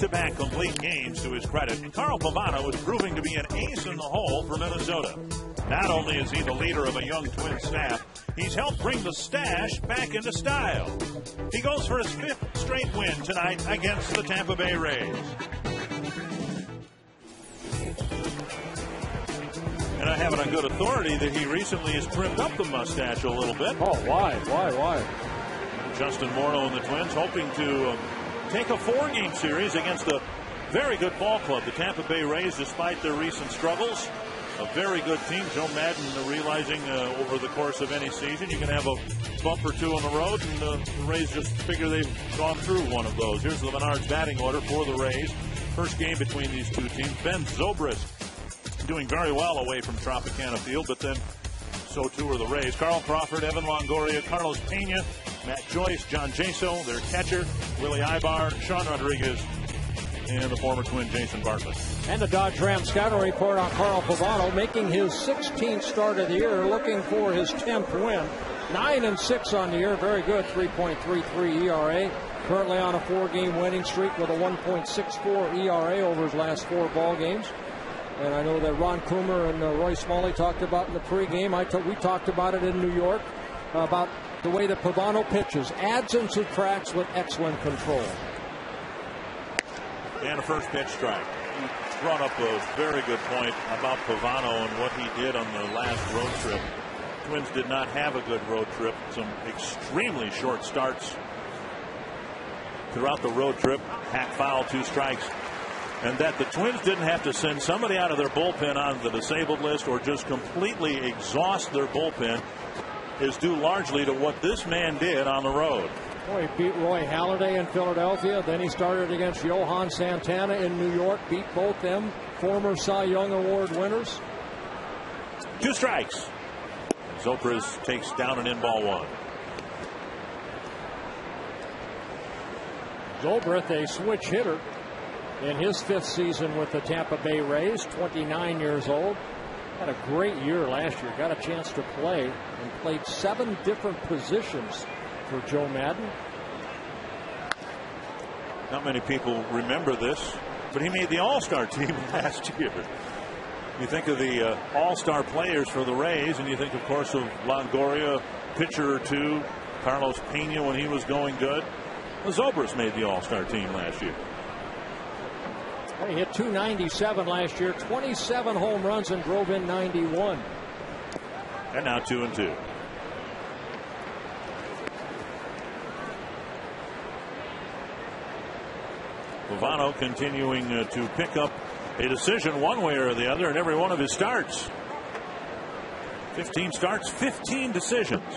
back-to-back complete games to his credit. And Carl Pavano is proving to be an ace in the hole for Minnesota. Not only is he the leader of a young Twin staff, he's helped bring the stash back into style. He goes for his 5th straight win tonight against the Tampa Bay Rays. And I have it on good authority that he recently has trimmed up the mustache a little bit. Oh, why? Justin Morneau and the Twins hoping to take a 4-game series against a very good ball club. The Tampa Bay Rays, despite their recent struggles, a very good team. Joe Madden realizing over the course of any season you can have a bump or two on the road, and the Rays just figure they've gone through one of those. Here's the Menards batting order for the Rays. First game between these two teams. Ben Zobrist doing very well away from Tropicana Field, but then so too are the Rays. Carl Crawford, Evan Longoria, Carlos Pena, Matt Joyce, John Jaso, their catcher, Willie Ibar, Sean Rodriguez, and the former Twin Jason Bartlett. And the Dodge Ram scouting report on Carl Pavano, making his 16th start of the year, looking for his 10th win. 9-6 on the year, very good, 3.33 ERA. Currently on a 4-game winning streak with a 1.64 ERA over his last 4 ball games. And I know that Ron Coomer and Roy Smalley talked about in the pregame. We talked about it in New York, about the way that Pavano pitches, adds and subtracts with excellent control. And a first pitch strike. You brought up a very good point about Pavano and what he did on the last road trip. Twins did not have a good road trip. Some extremely short starts throughout the road trip. Hack foul, 2 strikes. And that the Twins didn't have to send somebody out of their bullpen on the disabled list or just completely exhaust their bullpen is due largely to what this man did on the road. Well, he beat Roy Halladay in Philadelphia. Then he started against Johan Santana in New York. Beat both them, former Cy Young Award winners. 2 strikes. Zobrist takes down an in-ball 1. Zobrist, a switch hitter in his 5th season with the Tampa Bay Rays, 29 years old. Had a great year last year. Got a chance to play and played 7 different positions for Joe Madden. Not many people remember this, but he made the All-Star team last year. You think of the All-Star players for the Rays, and you think, of course, of Longoria, pitcher or 2, Carlos Pena when he was going good. Zobrist made the All-Star team last year. He hit .297 last year, 27 home runs, and drove in 91. And now 2-2. Pavano continuing to pick up a decision one way or the other in every one of his starts. 15 starts, 15 decisions.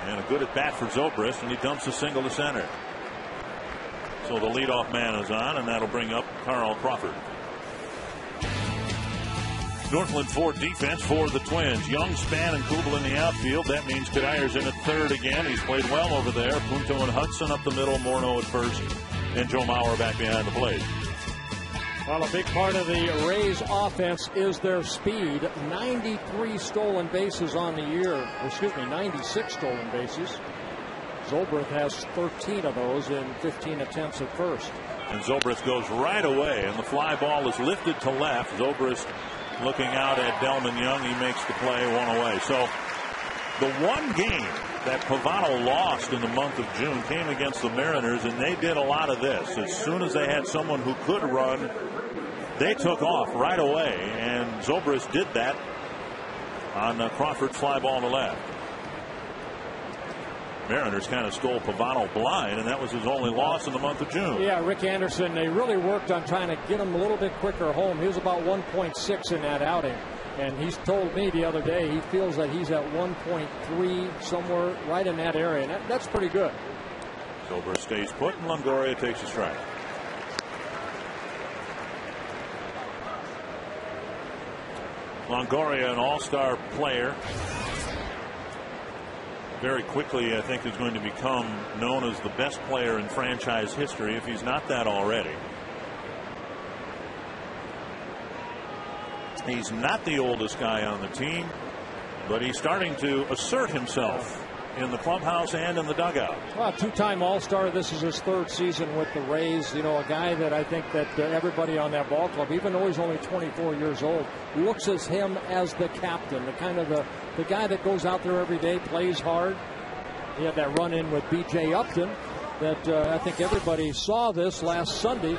And a good at bat for Zobrist, and he dumps a single to center. So the leadoff man is on, and that'll bring up Carl Crawford. Northland Ford defense for the Twins. Young, Span, and Kubel in the outfield. That means Kadyr's in at third again. He's played well over there. Punto and Hudson up the middle. Morneau at first. And Joe Mauer back behind the plate. Well, a big part of the Rays offense is their speed. 93 stolen bases on the year. 96 stolen bases. Zobrist has 13 of those in 15 attempts at first. And Zobrist goes right away, and the fly ball is lifted to left. Zobrist looking out at Delman Young. He makes the play, 1 away. So the one game that Pavano lost in the month of June came against the Mariners, and they did a lot of this. As soon as they had someone who could run, they took off right away, and Zobrist did that on Crawford's fly ball to left. Mariners kind of stole Pavano blind, and that was his only loss in the month of June. Yeah, Rick Anderson, they really worked on trying to get him a little bit quicker home. He was about 1.6 in that outing, and he's told me the other day he feels that he's at 1.3 somewhere right in that area, and that's pretty good. Zobrist stays put, and Longoria takes a strike. Longoria, an all-star player. Very quickly, I think, is going to become known as the best player in franchise history, if he's not that already. He's not the oldest guy on the team, but he's starting to assert himself in the clubhouse and in the dugout. Well, two-time All-Star. This is his third season with the Rays. You know, a guy that I think that everybody on that ball club, even though he's only 24 years old, looks at him as the captain, the kind of the guy that goes out there every day, plays hard. He had that run-in with B.J. Upton that I think everybody saw this last Sunday.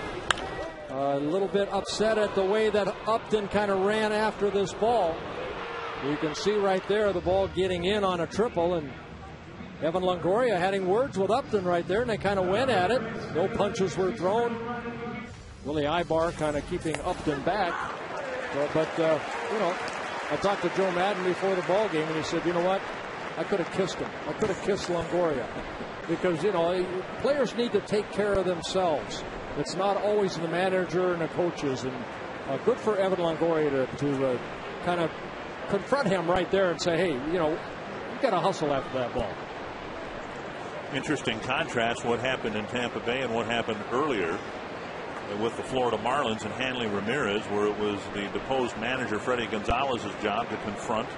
A little bit upset at the way that Upton kind of ran after this ball. You can see right there the ball getting in on a triple, and Evan Longoria having words with Upton right there, and they kind of went at it. No punches were thrown. Willie Ibar kind of keeping Upton back. But you know, I talked to Joe Madden before the ball game, and he said, you know what? I could have kissed him. I could have kissed Longoria. Because, you know, players need to take care of themselves. It's not always the manager and the coaches. And good for Evan Longoria to kind of confront him right there and say, hey, you know, you got to hustle after that ball. Interesting contrast what happened in Tampa Bay and what happened earlier with the Florida Marlins and Hanley Ramirez, where it was the deposed manager Freddie Gonzalez's job to confront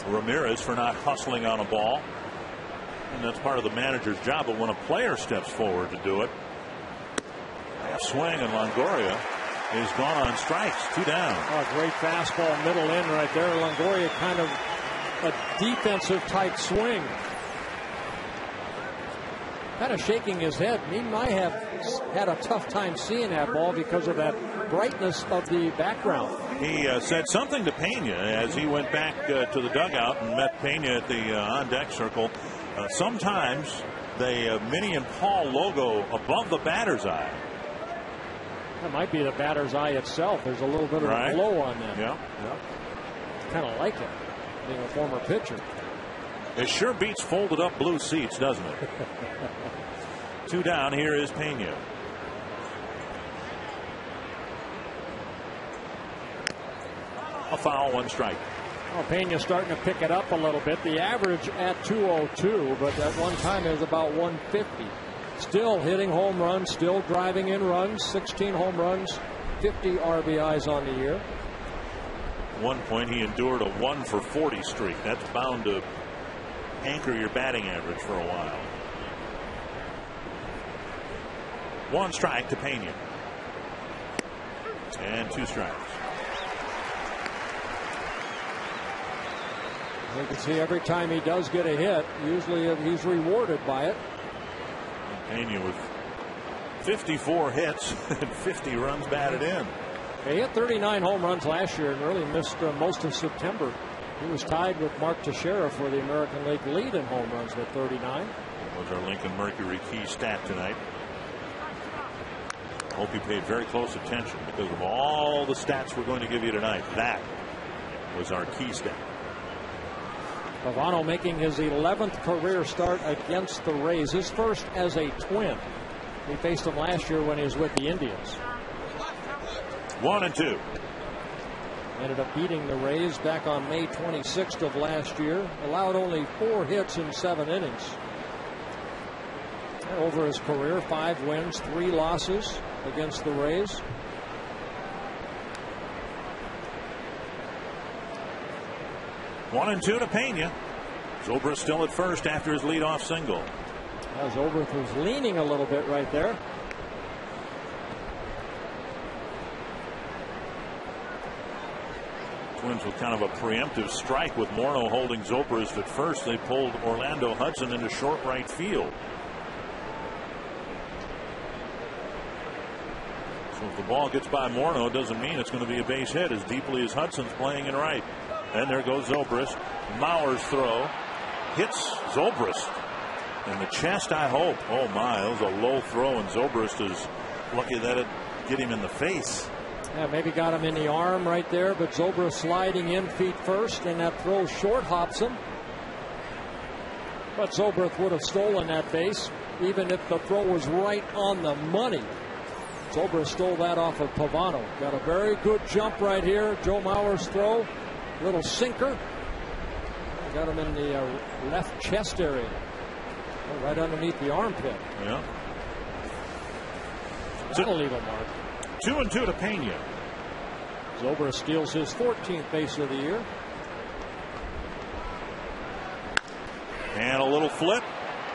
Ramirez for not hustling on a ball. And that's part of the manager's job. But when a player steps forward to do it, swing, and Longoria is gone on strikes. 2 down. Oh, great fastball, middle in right there. Longoria kind of a defensive type swing. Kind of shaking his head. He might have had a tough time seeing that ball because of that brightness of the background. He said something to Pena as he went back to the dugout and met Pena at the on-deck circle. Sometimes the Minnie and Paul logo above the batter's eye. That might be the batter's eye itself. There's a little bit of a glow on that. Yeah. Kind of like it, being a former pitcher. It sure beats folded up blue seats, doesn't it? 2 down. Here is Pena. A foul, 1 strike. Well, Pena's starting to pick it up a little bit. The average at 202, but at one time it was about 150. Still hitting home runs, still driving in runs, 16 home runs, 50 RBIs on the year. At one point he endured a 1 for 40 streak. That's bound to anchor your batting average for a while. 1 strike to Pena. And 2 strikes. You can see every time he does get a hit, usually he's rewarded by it. Pena with 54 hits and 50 runs batted in. He hit 39 home runs last year and really missed most of September. He was tied with Mark Teixeira for the American League lead in home runs with 39. That was our Lincoln Mercury key stat tonight. Hope you paid very close attention because of all the stats we're going to give you tonight. That was our key stat. Pavano making his 11th career start against the Rays, his first as a Twin. He faced him last year when he was with the Indians. 1-2. Ended up beating the Rays back on May 26th of last year. Allowed only 4 hits in 7 innings. And over his career, 5 wins, 3 losses against the Rays. 1-2 to Pena. Zobrist still at first after his leadoff single. Zobrist was leaning a little bit right there. Twins with kind of a preemptive strike with Morneau holding Zobrist at first. They pulled Orlando Hudson into short right field. So if the ball gets by Morneau, it doesn't mean it's going to be a base hit as deeply as Hudson's playing in right. And there goes Zobrist. Mauer's throw hits Zobrist in the chest, I hope. Oh my, that was a low throw, and Zobrist is lucky that it get him in the face. Yeah, maybe got him in the arm right there, but Zobrist sliding in feet first, and that throw short hops him. But Zobrist would have stolen that base, even if the throw was right on the money. Zobrist stole that off of Pavano. Got a very good jump right here. Joe Mauer's throw. Little sinker. Got him in the left chest area. Right underneath the armpit. Yeah. That'll leave a mark. 2-2 to Pena. Zobrist steals his 14th base of the year. And a little flip.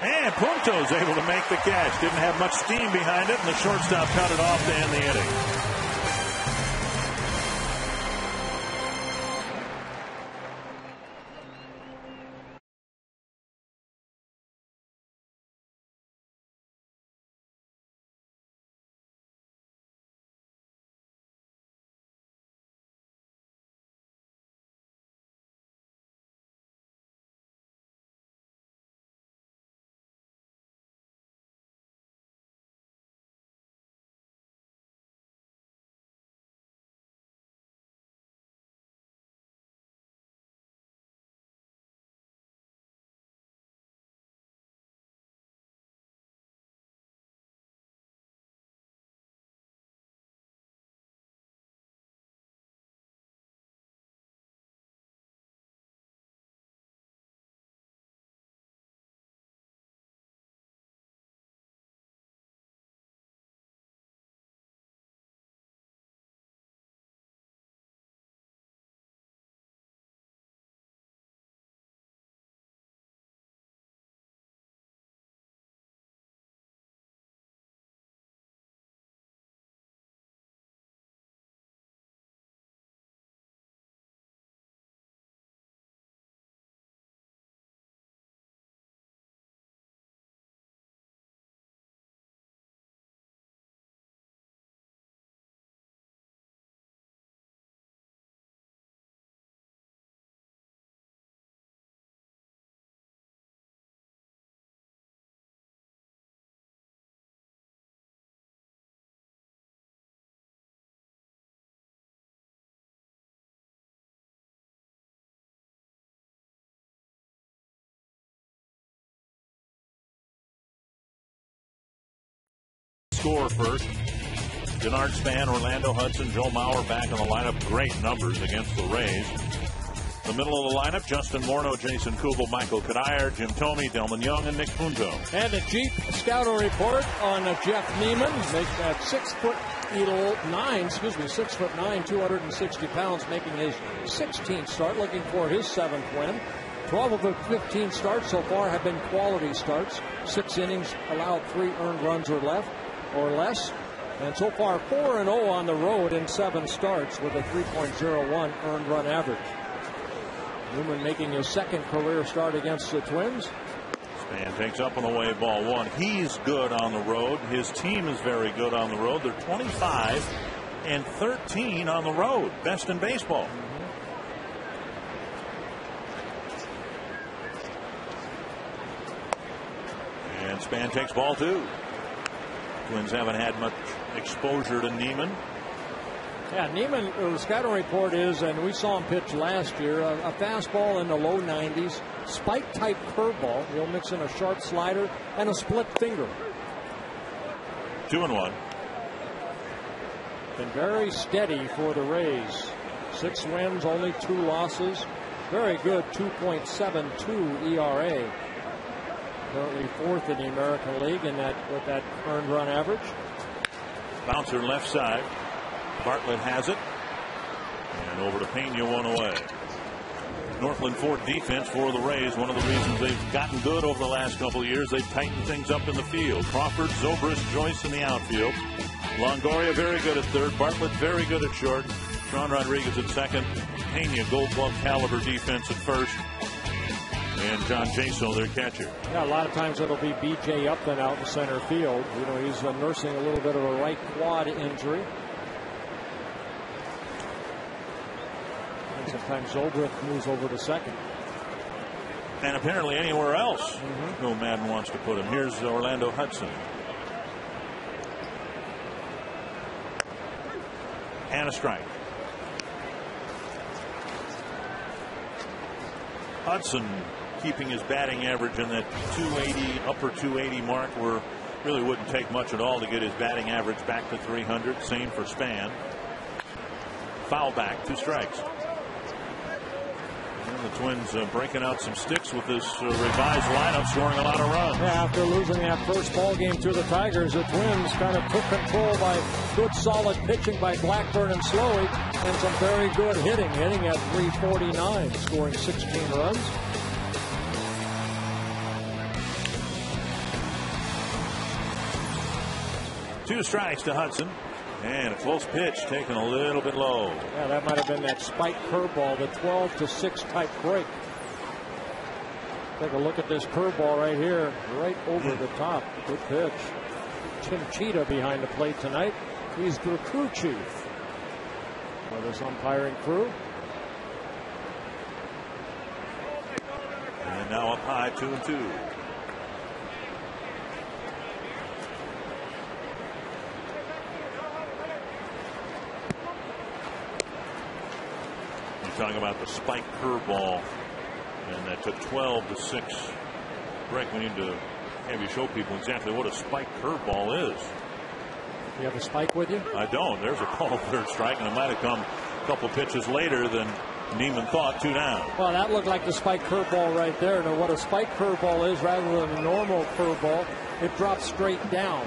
And Punto's able to make the catch. Didn't have much steam behind it, and the shortstop cut it off to end the inning. Score first. Denard Span, Orlando Hudson, Joe Mauer back in the lineup. Great numbers against the Rays. The middle of the lineup, Justin Morneau, Jason Kubel, Michael Kadire, Jim Thome, Delman Young, and Nick Punto. And a Jeep scouting report on Jeff Neiman. Makes that 6'9", 260 pounds, making his 16th start, looking for his 7th win. 12 of the 15 starts so far have been quality starts. 6 innings, allowed 3 earned runs or less. And so far 4-0 on the road in 7 starts with a 3.01 earned run average. Newman making his 2nd career start against the Twins. Span takes up an away ball 1. He's good on the road. His team is very good on the road. They're 25-13 on the road. Best in baseball. And Span takes ball 2. Twins haven't had much exposure to Neiman. Yeah, Neiman, the scouting report is, and we saw him pitch last year, a fastball in the low 90s, spike-type curveball. He'll mix in a sharp slider and a split finger. 2-1. Been very steady for the Rays. 6 wins, only 2 losses. Very good 2.72 ERA. Currently 4th in the American League with that earned run average. Bouncer left side. Bartlett has it. And over to Pena, 1 away. Northland Ford defense for the Rays. One of the reasons they've gotten good over the last couple of years. They've tightened things up in the field. Crawford, Zobrist, Joyce in the outfield. Longoria very good at third. Bartlett very good at short. Sean Rodriguez at second. Pena, Gold Glove caliber defense at first. And John Jaso, their catcher. Yeah, a lot of times it'll be B.J. Upton out in center field. You know, he's nursing a little bit of a right quad injury. And sometimes Zobrist moves over to second. And apparently anywhere else, no Madden wants to put him. Here's Orlando Hudson. And a strike. Hudson keeping his batting average in that 280, upper 280 mark, where really wouldn't take much at all to get his batting average back to 300. Same for Span. Foul back, 2 strikes. And the Twins breaking out some sticks with this revised lineup, scoring a lot of runs. Yeah, after losing that first ball game to the Tigers, the Twins kind of took control by good solid pitching by Blackburn and Slowey, and some very good hitting at 349, scoring 16 runs. 2 strikes to Hudson. And a close pitch taken a little bit low. Yeah, that might have been that spike curveball, the 12-6 type break. Take a look at this curveball right here, right over the top. Good pitch. Tim Cheetah behind the plate tonight. He's the crew chief for this umpiring crew. And now up high, 2-2. Talking about the spike curveball, and that took 12-6 break. We need to have you show people exactly what a spike curveball is. You have a spike with you? I don't. There's a call, 3rd strike, and it might have come a couple pitches later than Neiman thought. 2 down. Well, that looked like the spike curveball right there. Now, what a spike curveball is, rather than a normal curveball, it drops straight down.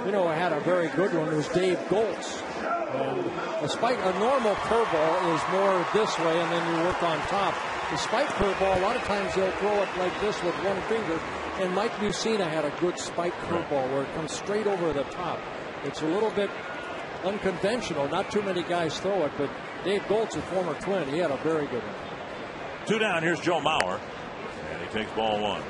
You know, I had a very good one. It was Dave Goltz. And a normal curveball is more this way, and then you work on top. The spike curveball, a lot of times they'll throw it like this with one finger. And Mike Mussina had a good spike curveball where it comes straight over the top. It's a little bit unconventional. Not too many guys throw it, but Dave Goltz, a former Twin, he had a very good one. 2 down. Here's Joe Mauer, and he takes ball 1.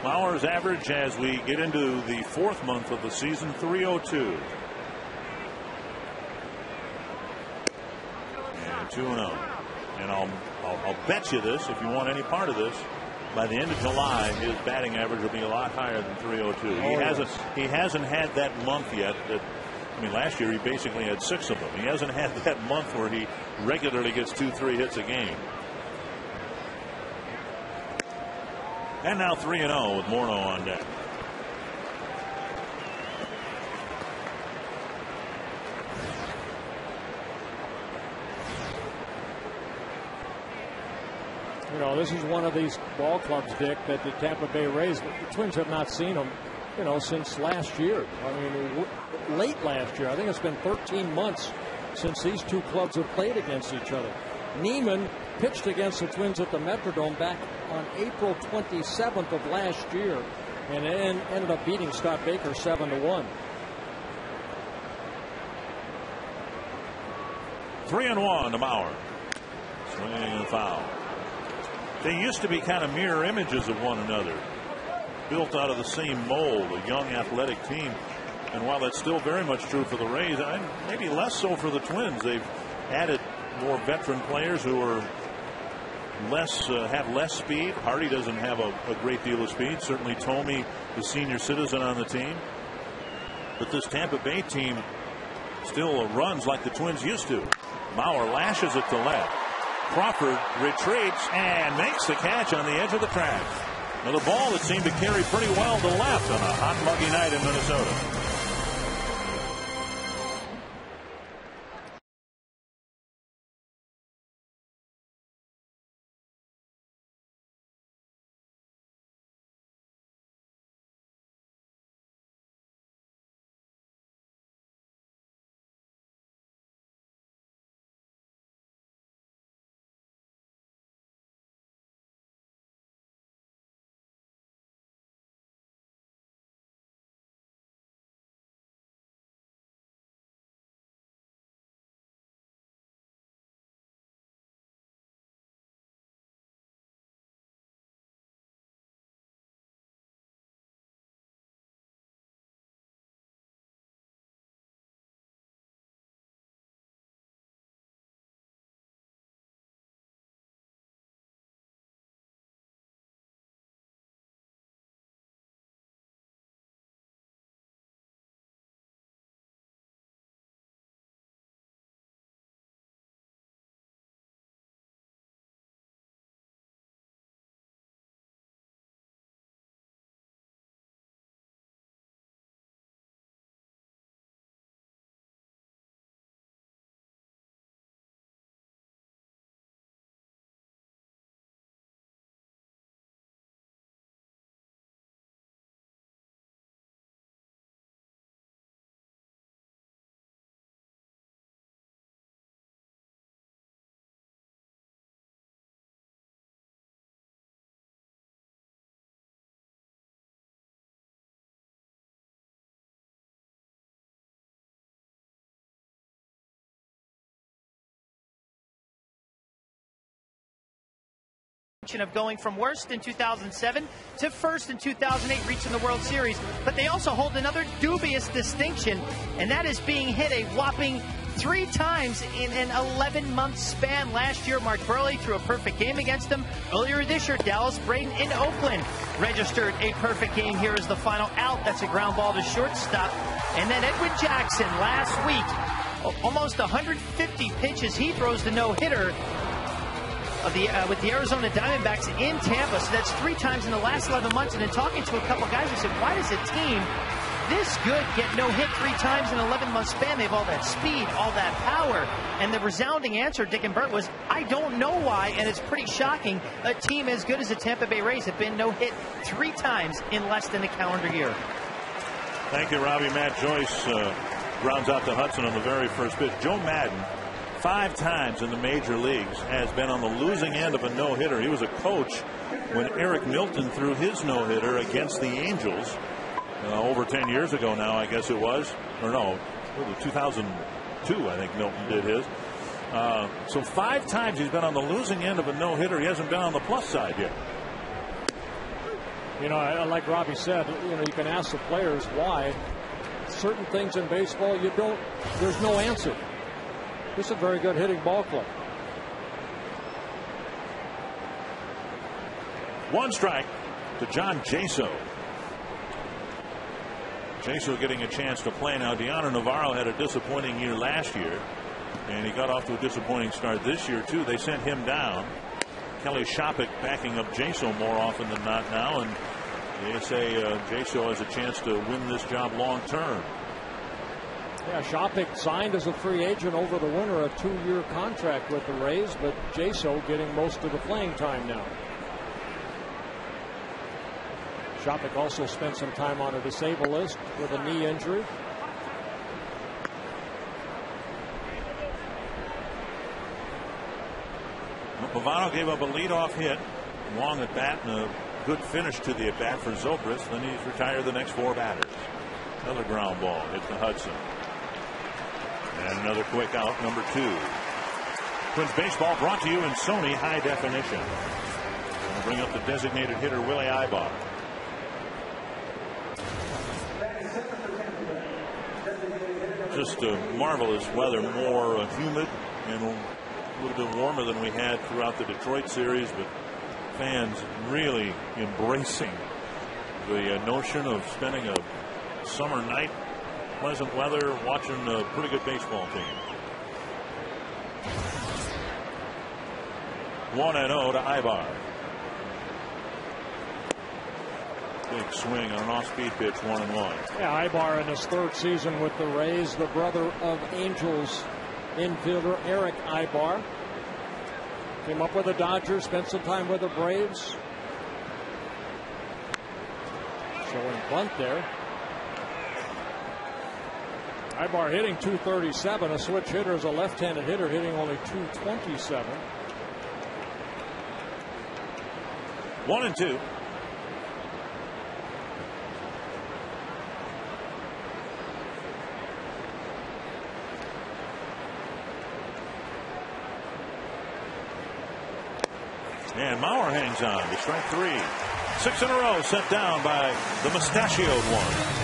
Mauer's average as we get into the 4th month of the season, 302. And 2-0. And I'll bet you this, if you want any part of this, by the end of July, his batting average will be a lot higher than 302. He hasn't had that month yet. Last year he basically had 6 of them. He hasn't had that month where he regularly gets 2-3 hits a game. And now 3-0 with Morneau on deck. You know, this is one of these ball clubs, Dick, that the Tampa Bay Rays, the Twins have not seen them, since last year. Late last year. I think it's been 13 months since these two clubs have played against each other. Neiman pitched against the Twins at the Metrodome back on April 27th of last year, and then ended up beating Scott Baker 7-1. 3-1 to Mauer. Swinging and a foul. They used to be kind of mirror images of one another, built out of the same mold, a young athletic team. And while that's still very much true for the Rays, maybe less so for the Twins. They've added more veteran players who are have less speed. Hardy doesn't have a great deal of speed. Certainly Thome, the senior citizen on the team. But this Tampa Bay team still runs like the Twins used to. Mauer lashes it to left. Crawford retreats and makes the catch on the edge of the track. Now the ball that seemed to carry pretty well to left on a hot, muggy night in Minnesota. of going from worst in 2007 to first in 2008, reaching the World Series. But they also hold another dubious distinction, and that is being hit a whopping 3 times in an 11-month span. Last year, Mark Burley threw a perfect game against them. Earlier this year, Dallas Braden in Oakland registered a perfect game. Here is the final out. That's a ground ball to shortstop. And then Edwin Jackson last week, almost 150 pitches. He throws the no-hitter with the Arizona Diamondbacks in Tampa. So that's 3 times in the last 11 months. And in talking to a couple guys, I said, why does a team this good get no hit 3 times in an 11-month span? They have all that speed, all that power. And the resounding answer, Dick and Bert, was, I don't know why, and it's pretty shocking. A team as good as the Tampa Bay Rays have been no hit 3 times in less than a calendar year. Thank you, Robbie. Matt Joyce grounds out to Hudson on the very first pitch. Joe Madden, 5 times in the major leagues, has been on the losing end of a no-hitter. He was a coach when Eric Milton threw his no-hitter against the Angels. Over 10 years ago now, I guess it was. Or no, 2002, I think Milton did his. So 5 times he's been on the losing end of a no-hitter. He hasn't been on the plus side yet. You know, like Robbie said, you can ask the players why. Certain things in baseball, there's no answer. This is a very good hitting ball club. 1 strike to John Jaso. Jaso getting a chance to play now. Deanna Navarro had a disappointing year last year, and he got off to a disappointing start this year too. They sent him down. Kelly Shopik backing up Jaso more often than not now, and they say Jaso has a chance to win this job long term. Yeah, Shopik signed as a free agent over the winter, a 2-year contract with the Rays, but Jaso getting most of the playing time now. Shopik also spent some time on a disabled list with a knee injury. Well, Pavano gave up a leadoff hit, long at bat, and a good finish to the at bat for Zobrist. Then he's retired the next 4 batters. Another ground ball hit to Hudson. And another quick out, number 2. Twins baseball brought to you in Sony High Definition. We'll bring up the designated hitter, Willie Ibar. Just marvelous weather, more humid and a little bit warmer than we had throughout the Detroit series, but fans really embracing the notion of spending a summer night, pleasant weather, watching a pretty good baseball team. 1-0 to Ibar. Big swing on an off-speed pitch, 1-1. Yeah, Ibar in his 3rd season with the Rays, the brother of Angels infielder Eric Ibar. Came up with the Dodgers, spent some time with the Braves. Showing bunt there. Ibar hitting .237. A switch hitter is a left-handed hitter hitting only .227. 1-2. And Mauer hangs on to strike 3. 6 in a row sent down by the mustachioed one.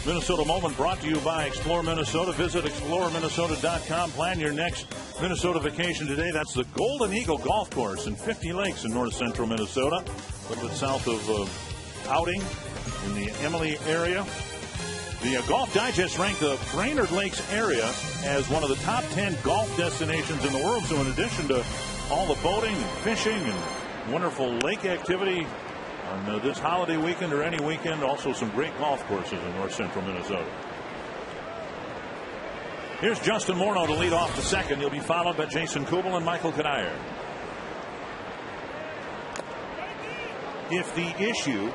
Minnesota Moment brought to you by Explore Minnesota. Visit exploreminnesota.com. Plan your next Minnesota vacation today. That's the Golden Eagle Golf Course in 50 Lakes in north central Minnesota. A little bit south of Outing in the Emily area. The Golf Digest ranked the Brainerd Lakes area as one of the top 10 golf destinations in the world. So in addition to all the boating and fishing and wonderful lake activity on this holiday weekend or any weekend, also some great golf courses in north central Minnesota. Here's Justin Morneau to lead off the second. He'll be followed by Jason Kubel and Michael Kadire. If the issue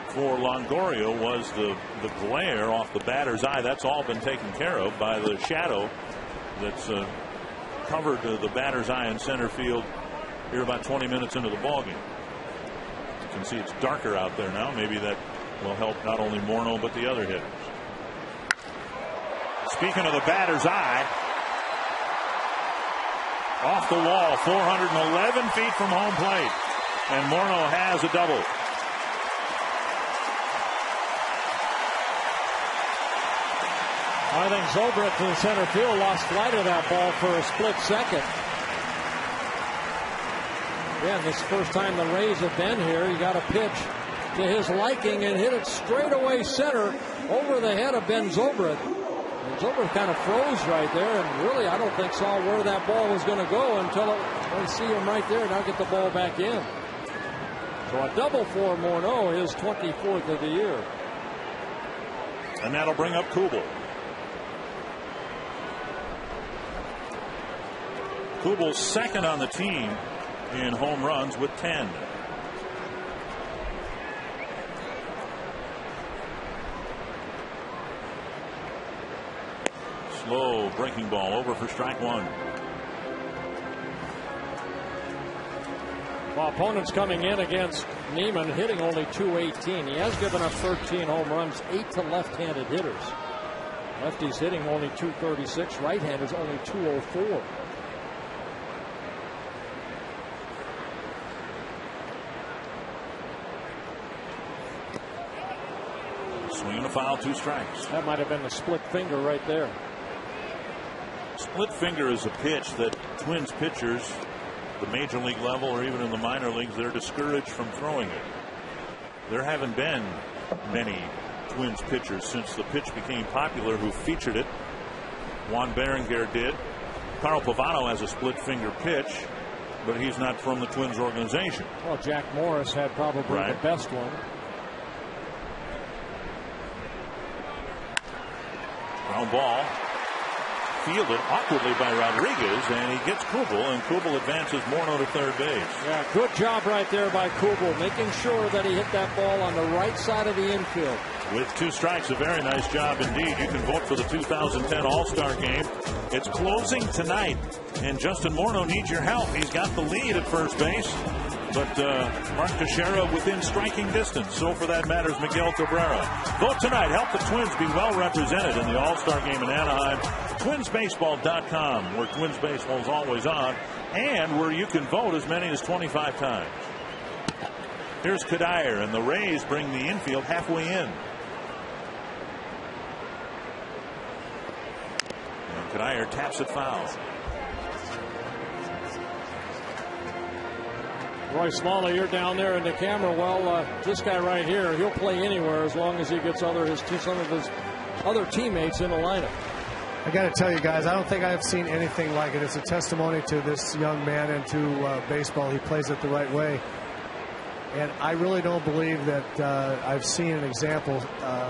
for Longoria was the glare off the batter's eye, that's all been taken care of by the shadow that's covered the batter's eye in center field here about 20 minutes into the ballgame. You can see it's darker out there now. Maybe that will help not only Morneau but the other hitters. Speaking of the batter's eye, off the wall, 411 feet from home plate, and Morneau has a double. I think Zobrist to the center field lost flight of that ball for a split second. Again, this is the first time the Rays have been here. He got a pitch to his liking and hit it straight away center over the head of Ben Zobrist. And Zobrist kind of froze right there, and really I don't think saw where that ball was going to go until we see him right there. Now get the ball back in. So a double for Morneau, his 24th of the year. And that'll bring up Kubel. Kubel's second on the team in home runs with 10. Slow breaking ball over for strike one. Well, opponents coming in against Neiman hitting only .218. He has given up 13 home runs, 8 to left-handed hitters. Lefties hitting only .236. Right-handers only .204. Swing and a foul, 2 strikes. That might have been the split finger right there. Split finger is a pitch that Twins pitchers, the major league level or even in the minor leagues, they're discouraged from throwing it. There haven't been many Twins pitchers since the pitch became popular who featured it. Juan Berenguer did. Carl Pavano has a split finger pitch, but he's not from the Twins organization. Well, Jack Morris had probably the best one. Ground ball. Fielded awkwardly by Rodriguez, and he gets Kubel, and Kubel advances Morneau to third base. Yeah, good job right there by Kubel, making sure that he hit that ball on the right side of the infield. With 2 strikes, a very nice job indeed. You can vote for the 2010 All-Star Game. It's closing tonight, and Justin Morneau needs your help. He's got the lead at first base, but Mark Teixeira within striking distance. So for that matter is Miguel Cabrera. Vote tonight. Help the Twins be well represented in the All-Star Game in Anaheim. TwinsBaseball.com, where Twins Baseball is always on, and where you can vote as many as 25 times. Here's Kadire, and the Rays bring the infield halfway in. And Kadire taps it foul. Roy Smalley, you're down there in the camera. Well, this guy right here, he'll play anywhere as long as he gets some of his other teammates in the lineup. I got to tell you guys, I don't think I've seen anything like it. It's a testimony to this young man and to baseball. He plays it the right way. And I really don't believe that I've seen an example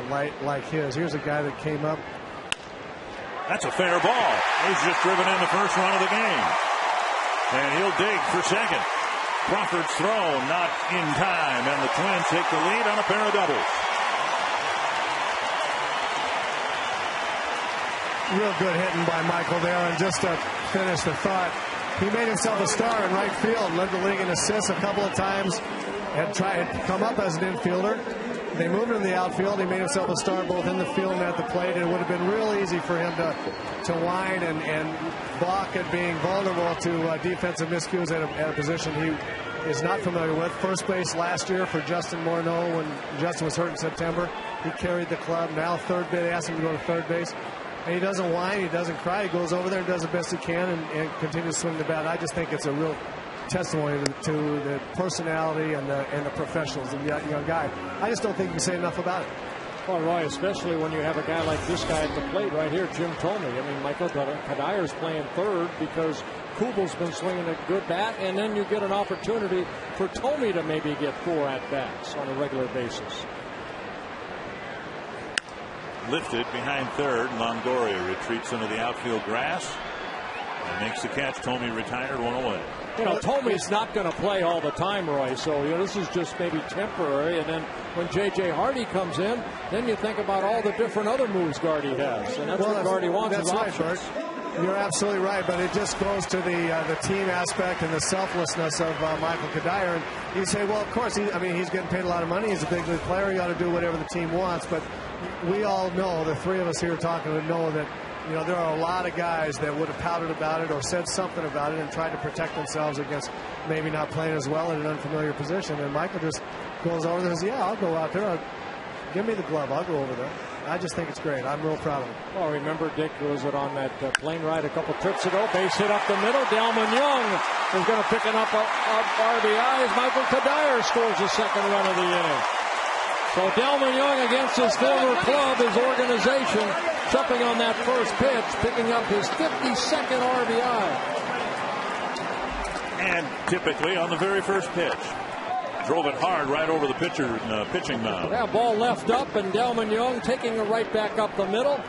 like his. Here's a guy that came up. That's a fair ball. He's just driven in the first run of the game. And he'll dig for second. Crawford's throw not in time, and the Twins take the lead on a pair of doubles. Real good hitting by Michael there, and just to finish the thought, he made himself a star in right field, led the league in assists a couple of times, had come up as an infielder. They moved him in the outfield. He made himself a star both in the field and at the plate. It would have been real easy for him to whine and balk at being vulnerable to defensive miscues at a position is not familiar with. First base last year for Justin Morneau when Justin was hurt in September. He carried the club. Now third base, they asked him to go to third base. And he doesn't whine, he doesn't cry. He goes over there and does the best he can and continues to swing the bat. I just think it's a real testimony to the personality and the professionals of the young guy. I just don't think you can say enough about it. Well, Roy, especially when you have a guy like this guy at the plate right here, Jim Thome. I mean, Michael Kadyr's playing third because Kubal's been swinging a good bat, and then you get an opportunity for Thome to maybe get 4 at-bats on a regular basis. Lifted behind third. Longoria retreats into the outfield grass and makes the catch. Thome retired, 1 away. You know, Tome's not going to play all the time, Roy, so this is just maybe temporary. And then when J.J. Hardy comes in, then you think about all the different other moves Gardy has. And that's what Gardy wants. That's right, Bert. You're absolutely right, but it just goes to the team aspect and the selflessness of Michael Kadir. And you say, well, of course, he's getting paid a lot of money. He's a big league player. He ought to do whatever the team wants. But we all know, the three of us here talking, know that there are a lot of guys that would have pouted about it or said something about it and tried to protect themselves against maybe not playing as well in an unfamiliar position. And Michael just goes over there and says, yeah, I'll go out there. Give me the glove. I'll go over there. I just think it's great. I'm real proud of him. Well, remember, Dick, was it on that plane ride a couple trips ago? Base hit up the middle. Delman Young is going to pick it up RBI as Michael Kadir scores the second run of the inning. So Delman Young against his former club, his organization, jumping on that first pitch, picking up his 52nd RBI. And typically on the very first pitch. Drove it hard right over the pitching mound. Yeah, ball left up, and Delman Young taking it right back up the middle.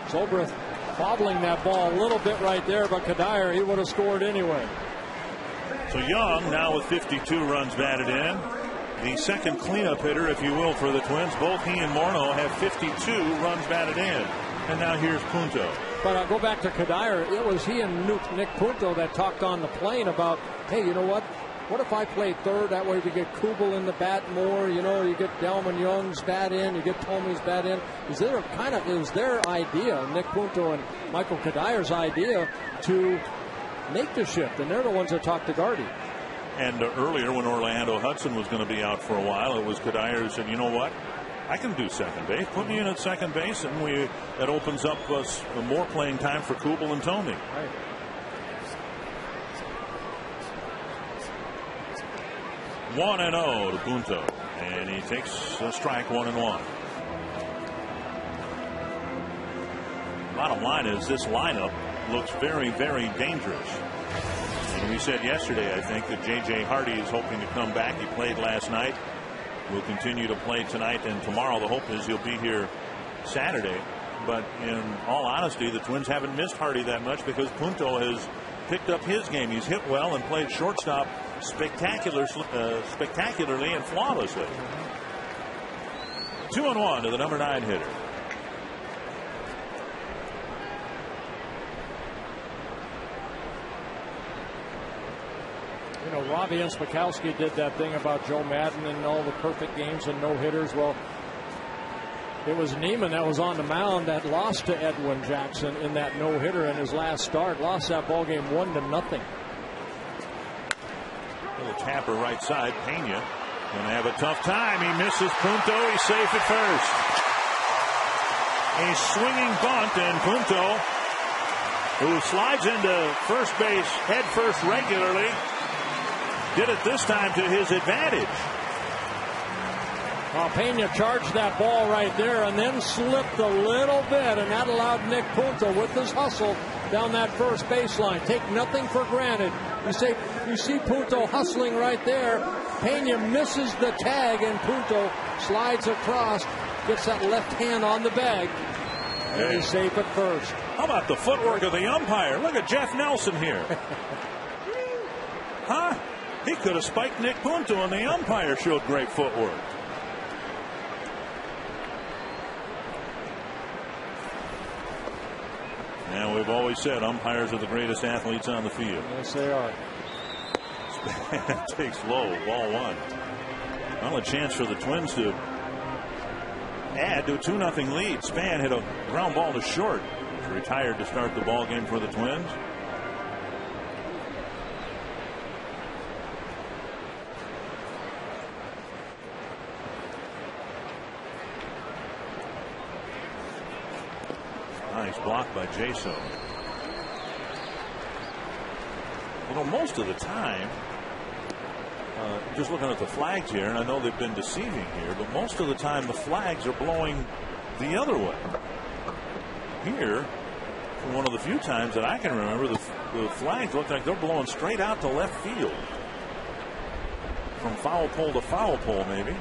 Zobrist bobbling that ball a little bit right there, but Kadir, he would have scored anyway. So Young now with 52 runs batted in. The second cleanup hitter, if you will, for the Twins. Both he and Morneau have 52 runs batted in. And now here's Punto. But I'll go back to Kadir. It was he and Nick Punto that talked on the plane about, hey, you know what? What if I play third? That way we get Kubel in the bat more. You get Delman Young's bat in. You get Thome's bat in. It was their idea, Nick Punto and Michael Kadir's idea, to make the shift. And they're the ones that talked to Gardy. And earlier when Orlando Hudson was going to be out for a while, it was Kadir who said, you know what? I can do second base. Put me in at second base, and that opens up us more playing time for Kubel and Thome. Right. One and 0 to Punto, and he takes a strike, 1-1. Bottom line is this lineup looks very, very dangerous. And we said yesterday, I think, that J.J. Hardy is hoping to come back. He played last night. Will continue to play tonight and tomorrow. The hope is he'll be here Saturday. But in all honesty, the Twins haven't missed Hardy that much because Punto has picked up his game. He's hit well and played shortstop spectacularly and flawlessly. 2-1 to the number 9 hitter. Robbie and Spakowski did that thing about Joe Madden and all the perfect games and no hitters. Well, it was Neiman that was on the mound that lost to Edwin Jackson in that no hitter in his last start. Lost that ball game 1-0. Little tapper right side. Pena going to have a tough time. He misses Punto. He's safe at first. A swinging bunt, and Punto, who slides into first base head first regularly, did it this time to his advantage. Pena charged that ball right there and then slipped a little bit, and that allowed Nick Punto with his hustle down that first baseline. Take nothing for granted. You see Punto hustling right there. Pena misses the tag, and Punto slides across, gets that left hand on the bag, and he's safe at first. How about the footwork of the umpire? Look at Jeff Nelson here. Huh? He could have spiked Nick Punto, and the umpire showed great footwork. Now, we've always said umpires are the greatest athletes on the field. Yes, they are. Span takes low, ball 1. Well, a chance for the Twins to add to a 2-0 lead. Span hit a ground ball to short. He's retired to start the ball game for the Twins. Nice block by Jaso. You know, most of the time, just looking at the flags here, and I know they've been deceiving here, but most of the time the flags are blowing the other way. Here, for one of the few times that I can remember, the flags look like they're blowing straight out to left field. From foul pole to foul pole, maybe.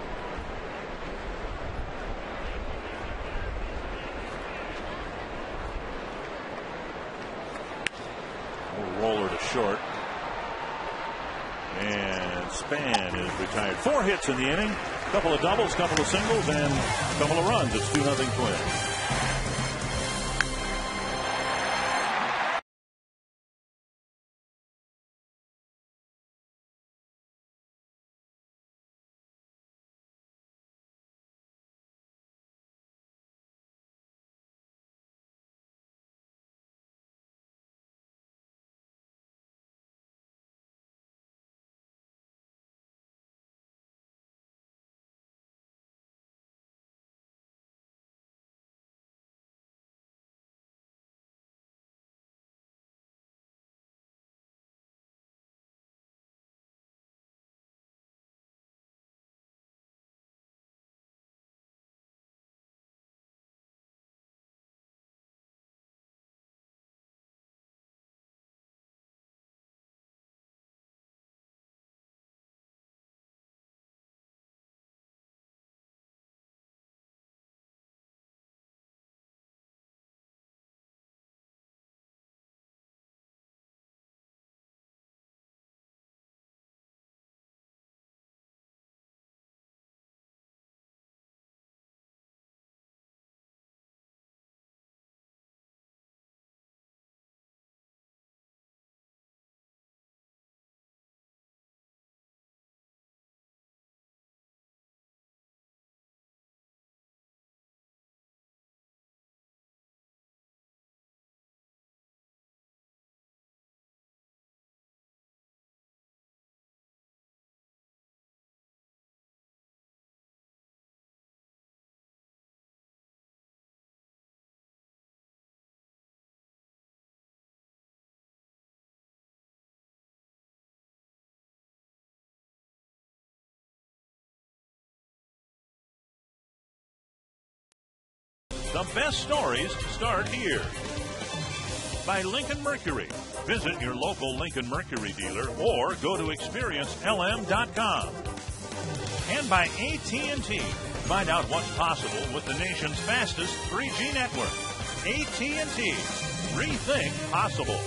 Roller to short. And Span is retired. 4 hits in the inning. Couple of doubles, couple of singles, and a couple of runs. It's 2-0 Twins. The best stories start here. By Lincoln Mercury. Visit your local Lincoln Mercury dealer or go to experiencelm.com. And by AT&T. Find out what's possible with the nation's fastest 3G network. AT&T. Rethink possible.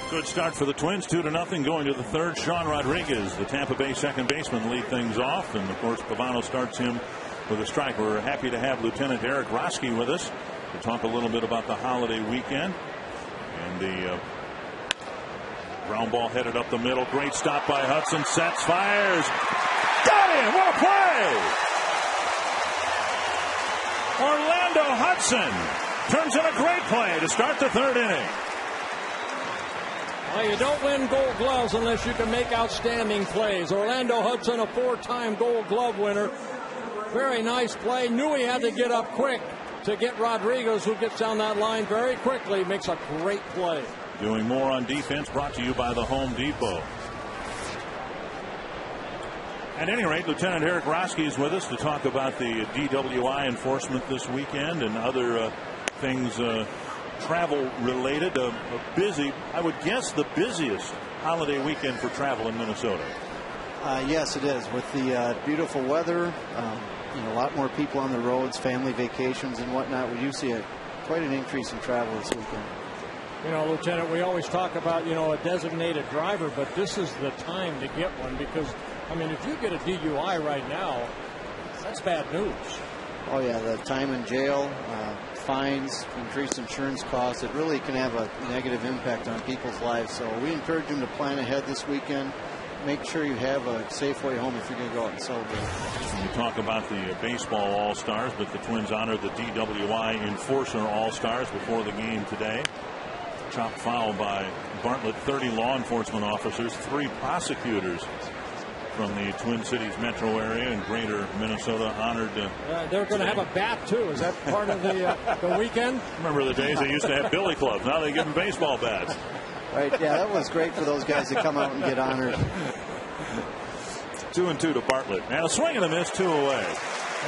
Good start for the Twins, 2-0 going to the third. Sean Rodriguez, the Tampa Bay second baseman, lead things off. And, of course, Pavano starts him with a strike. We're happy to have Lieutenant Eric Roski with us to talk a little bit about the holiday weekend. And the ground ball headed up the middle. Great stop by Hudson. Sets, fires. Got him! What a play! Orlando Hudson turns in a great play to start the third inning. Well, you don't win Gold Gloves unless you can make outstanding plays. Orlando Hudson, a 4-time Gold Glove winner. Very nice play. Knew he had to get up quick to get Rodriguez, who gets down that line very quickly. Makes a great play. Doing more on defense, brought to you by the Home Depot. At any rate, Lieutenant Eric Roski is with us to talk about the DWI enforcement this weekend and other things travel related. A busy, I would guess the busiest holiday weekend for travel in Minnesota. Yes, it is. With the beautiful weather, a lot more people on the roads, family vacations and whatnot. We do see quite an increase in travel this weekend. You know, Lieutenant, we always talk about, a designated driver, but this is the time to get one because, I mean, if you get a DUI right now, that's bad news. Oh, yeah, the time in jail, fines, increased insurance costs, it really can have a negative impact on people's lives. So we encourage them to plan ahead this weekend. Make sure you have a safe way home if you're going to go out and celebrate. We talk about the baseball All-Stars, but the Twins honor the DWI Enforcer All-Stars before the game today. Chopped foul by Bartlett, 30 law enforcement officers, 3 prosecutors from the Twin Cities metro area and greater Minnesota. Honored. They're going to have a bat, too. Is that part of the weekend? Remember the days they used to have billy clubs. Now they give them baseball bats. Right, yeah, that was great for those guys to come out and get honored. 2-2 to Bartlett. And a swing and a miss, 2 away.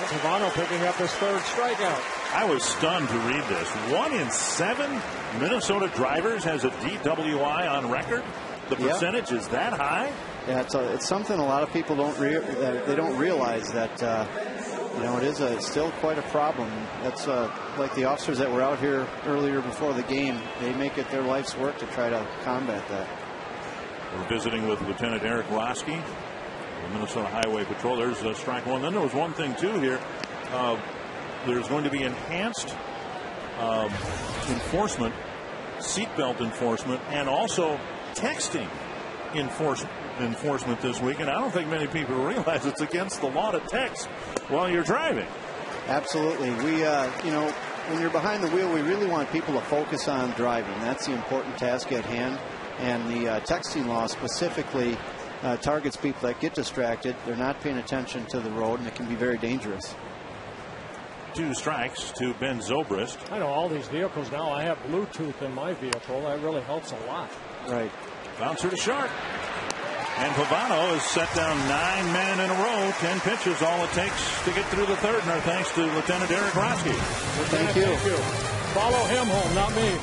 Pavano picking up his 3rd strikeout. I was stunned to read this. 1 in 7 Minnesota drivers has a DWI on record. The percentage is that high? Yeah, it's something a lot of people don't realize that it is still quite a problem. That's like the officers that were out here earlier before the game. They make it their life's work to try to combat that. We're visiting with Lieutenant Eric Roski, the Minnesota Highway Patrol. There's strike one. Then there was one thing too here. There's going to be enhanced enforcement, seatbelt enforcement, and also texting enforcement this week. And I don't think many people realize it's against the law to text while you're driving. Absolutely. We, when you're behind the wheel, we really want people to focus on driving. That's the important task at hand. And the texting law specifically targets people that get distracted. They're not paying attention to the road, and it can be very dangerous. 2 strikes to Ben Zobrist. I know all these vehicles now. I have Bluetooth in my vehicle. That really helps a lot. Right. Bouncer to Sharp. And Pavano has set down 9 men in a row. 10 pitches, all it takes to get through the 3rd. And our thanks to Lieutenant Eric Roski. Thank you. Follow him home, not me.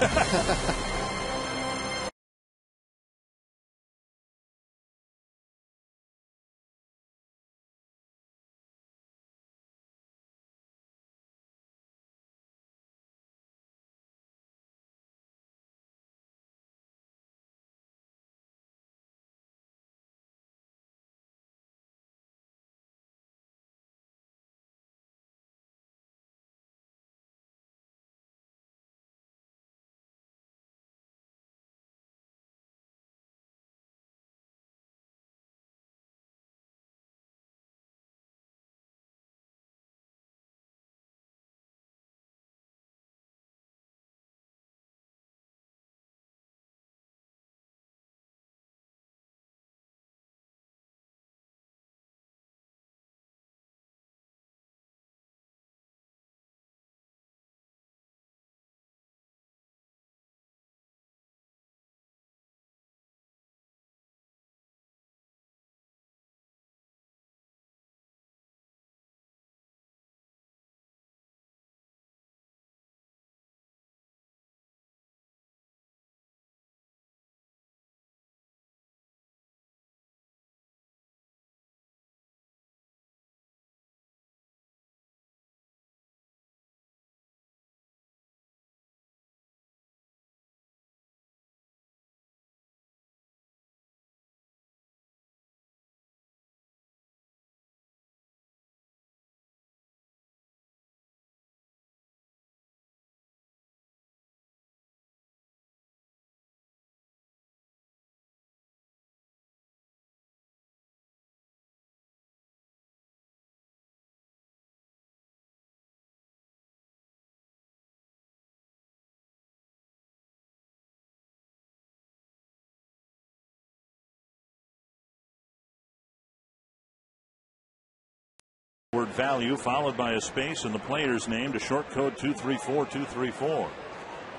Word value followed by a space in the player's name to short code 234234.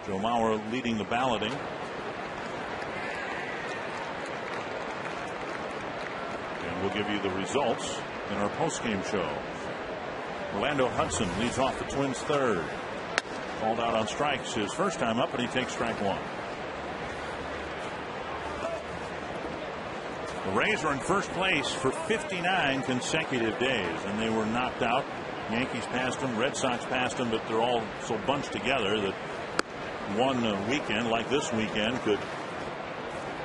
Joe Mauer leading the balloting. And we'll give you the results in our postgame show. Orlando Hudson leads off the Twins' 3rd. Called out on strikes his first time up, and he takes strike 1. The Rays are in first place for 59 consecutive days, and they were knocked out. Yankees passed them, Red Sox passed them, but they're all so bunched together that one weekend, like this weekend, could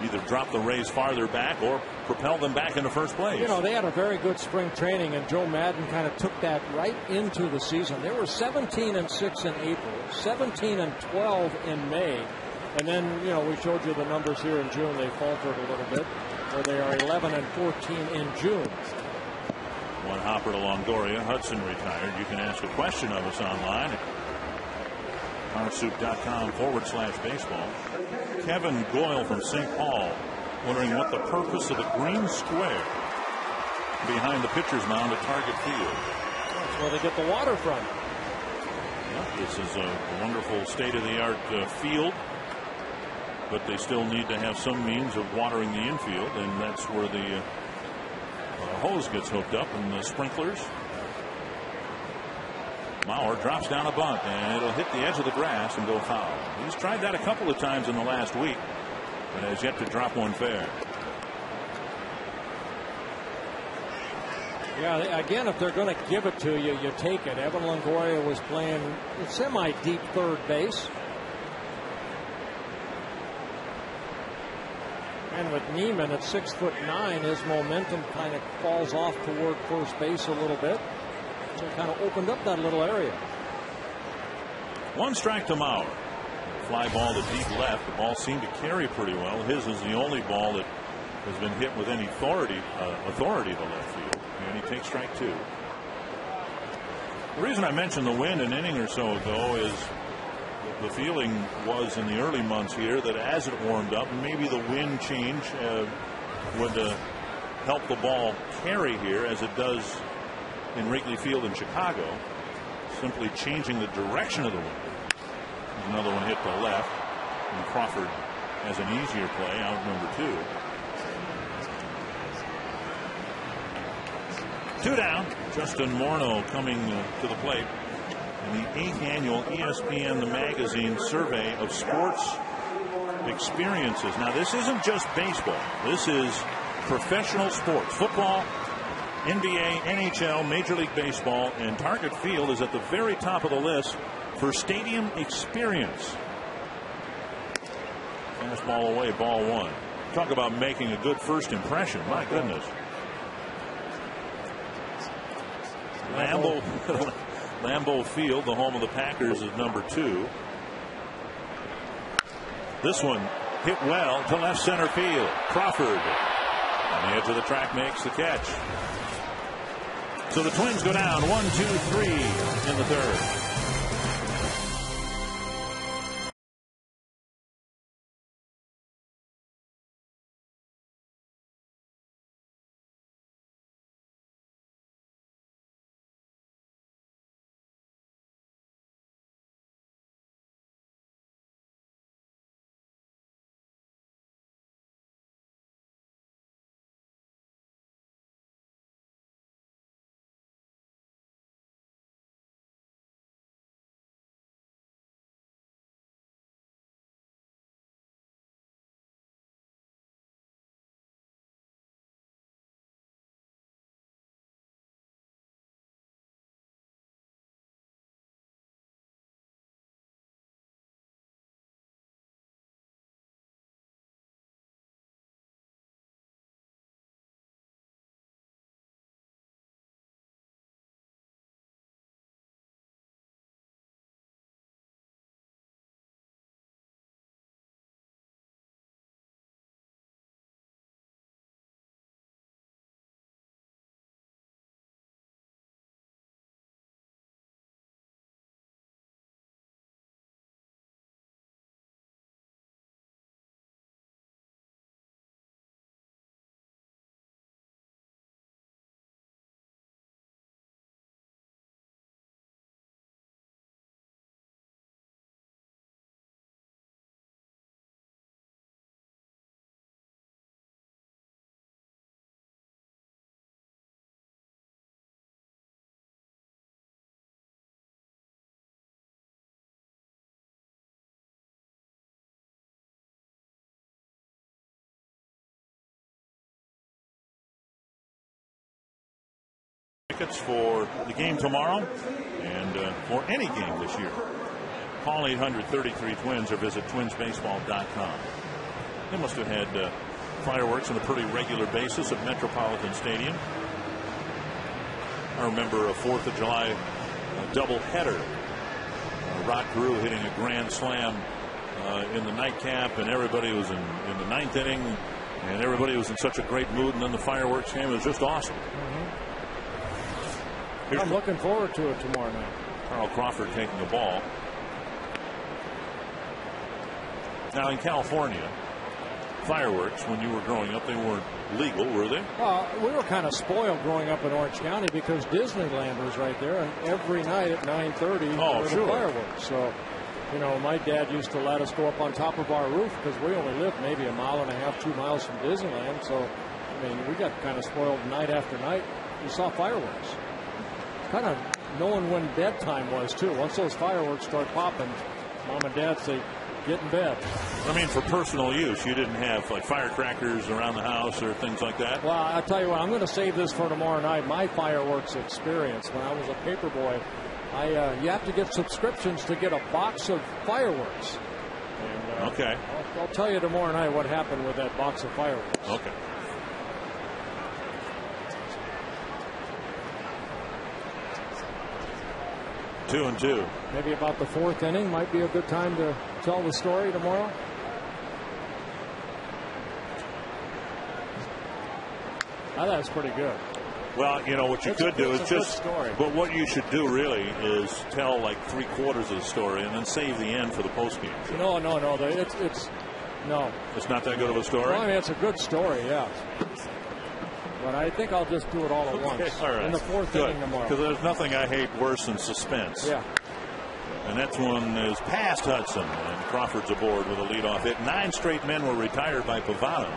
either drop the Rays farther back or propel them back into first place. You know, they had a very good spring training, and Joe Madden kind of took that right into the season. They were 17-6 in April, 17-12 in May, and then, you know, we showed you the numbers here in June. They faltered a little bit, where they are 11-14 in June. One hopper to Longoria. Hudson retired. You can ask a question of us online at carsoup.com/baseball. Kevin Goyle from St. Paul wondering what the purpose of the green square behind the pitcher's mound at Target Field. That's where they get the water from. Yeah, this is a wonderful state-of-the-art field, but they still need to have some means of watering the infield, and that's where the hose gets hooked up and the sprinklers. Mauer drops down a bunt, and it'll hit the edge of the grass and go foul. He's tried that a couple of times in the last week, but has yet to drop one fair. Yeah, again, if they're going to give it to you, you take it. Evan Longoria was playing semi-deep third base. And with Neiman at 6'9", his momentum kind of falls off toward first base a little bit. So it kind of opened up that little area. One strike to Mauer. Fly ball to deep left. The ball seemed to carry pretty well. His is the only ball that has been hit with any authority to left field. And he takes strike 2. The reason I mentioned the wind an inning or so ago is the feeling was in the early months here that as it warmed up, maybe the wind change would help the ball carry here as it does in Wrigley Field in Chicago. Simply changing the direction of the wind. There's another one hit to left, and Crawford has an easier play out number 2. 2 down. Justin Morneau coming to the plate in the 8th annual ESPN the Magazine survey of sports experiences. Now, this isn't just baseball. This is professional sports. Football, NBA, NHL, Major League Baseball, and Target Field is at the very top of the list for stadium experience. Fastball away, ball 1. Talk about making a good first impression. My goodness. Lambeau Field, the home of the Packers, is number 2. This one hit well to left center field. Crawford on the edge of the track makes the catch. So the Twins go down 1-2-3 in the 3rd. Tickets for the game tomorrow and for any game this year. Call 800-33-TWINS or visit twinsbaseball.com. They must have had fireworks on a pretty regular basis at Metropolitan Stadium. I remember a 4th of July doubleheader. Rod Carew hitting a grand slam in the nightcap, and everybody was in the 9th inning, and everybody was in such a great mood, and then the fireworks came. It was just awesome. I'm looking forward to it tomorrow night. Carl Crawford taking the ball. Now in California, fireworks when you were growing up. They weren't legal, were they? Well, we were kind of spoiled growing up in Orange County because Disneyland was right there, and every night at 9:30 were the fireworks. So, you know, my dad used to let us go up on top of our roof because we only lived maybe a mile and a half, 2 miles from Disneyland. So, I mean, we got kind of spoiled night after night. We saw fireworks. Kind of knowing when bedtime was, too. Once those fireworks start popping, Mom and Dad say, get in bed. I mean, for personal use, you didn't have like firecrackers around the house or things like that? Well, I'll tell you what, I'm going to save this for tomorrow night. My fireworks experience when I was a paper boy, you have to get subscriptions to get a box of fireworks. And, okay. I'll tell you tomorrow night what happened with that box of fireworks. Okay. Two and two. Maybe about the 4th inning might be a good time to tell the story tomorrow. I thought it was pretty good. Well, you know what you could do is just. But what you should do really is tell like 3/4 of the story and then save the end for the postgame. No. It's not that good of a story. Well, I mean, it's a good story, yeah. But I think I'll just do it all at once. All right. In the 4th inning tomorrow. Because there's nothing I hate worse than suspense. Yeah. And that one is past Hudson, and Crawford's aboard with a leadoff hit. 9 straight men were retired by Pavano.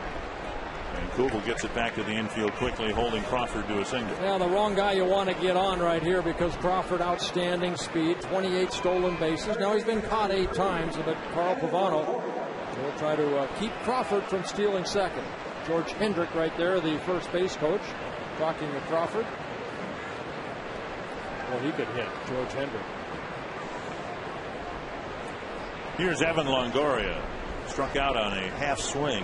And Kugel gets it back to the infield quickly, holding Crawford to a single. Yeah, the wrong guy you want to get on right here because Crawford, outstanding speed, 28 stolen bases. Now he's been caught 8 times, but Carl Pavano will try to keep Crawford from stealing second. George Hendrick right there, the first base coach, talking to Crawford. Well, he could hit, George Hendrick. Here's Evan Longoria. Struck out on a half swing.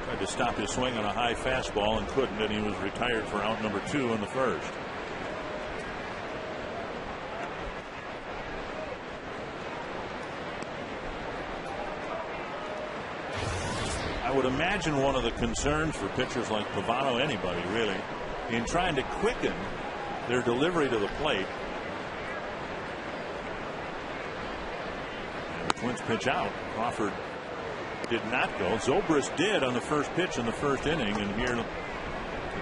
Tried to stop his swing on a high fastball and couldn't, and he was retired for out number 2 in the first. I would imagine one of the concerns for pitchers like Pavano, anybody really, in trying to quicken their delivery to the plate. And the Twins pitch out. Crawford did not go. Zobrist did on the first pitch in the first inning, and here the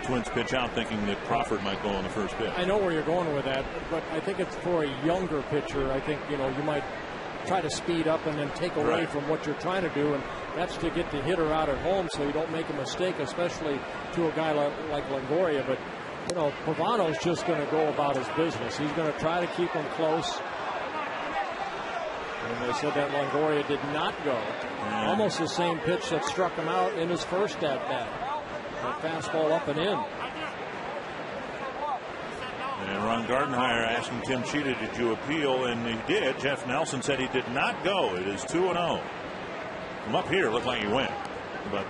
Twins pitch out thinking that Crawford might go on the first pitch. I know where you're going with that, but I think it's for a younger pitcher. I think, you know, you might try to speed up and then take away from what you're trying to do, and that's to get the hitter out at home so you don't make a mistake, especially to a guy like Longoria. But, you know, Pavano's just going to go about his business. He's going to try to keep him close. And they said that Longoria did not go. Almost the same pitch that struck him out in his first at-bat. That fastball up and in. And Ron Gardenhire asking Tim Cheetah, did you appeal? And he did. Jeff Nelson said he did not go. It is 2-0. From up here, it looked like he went. But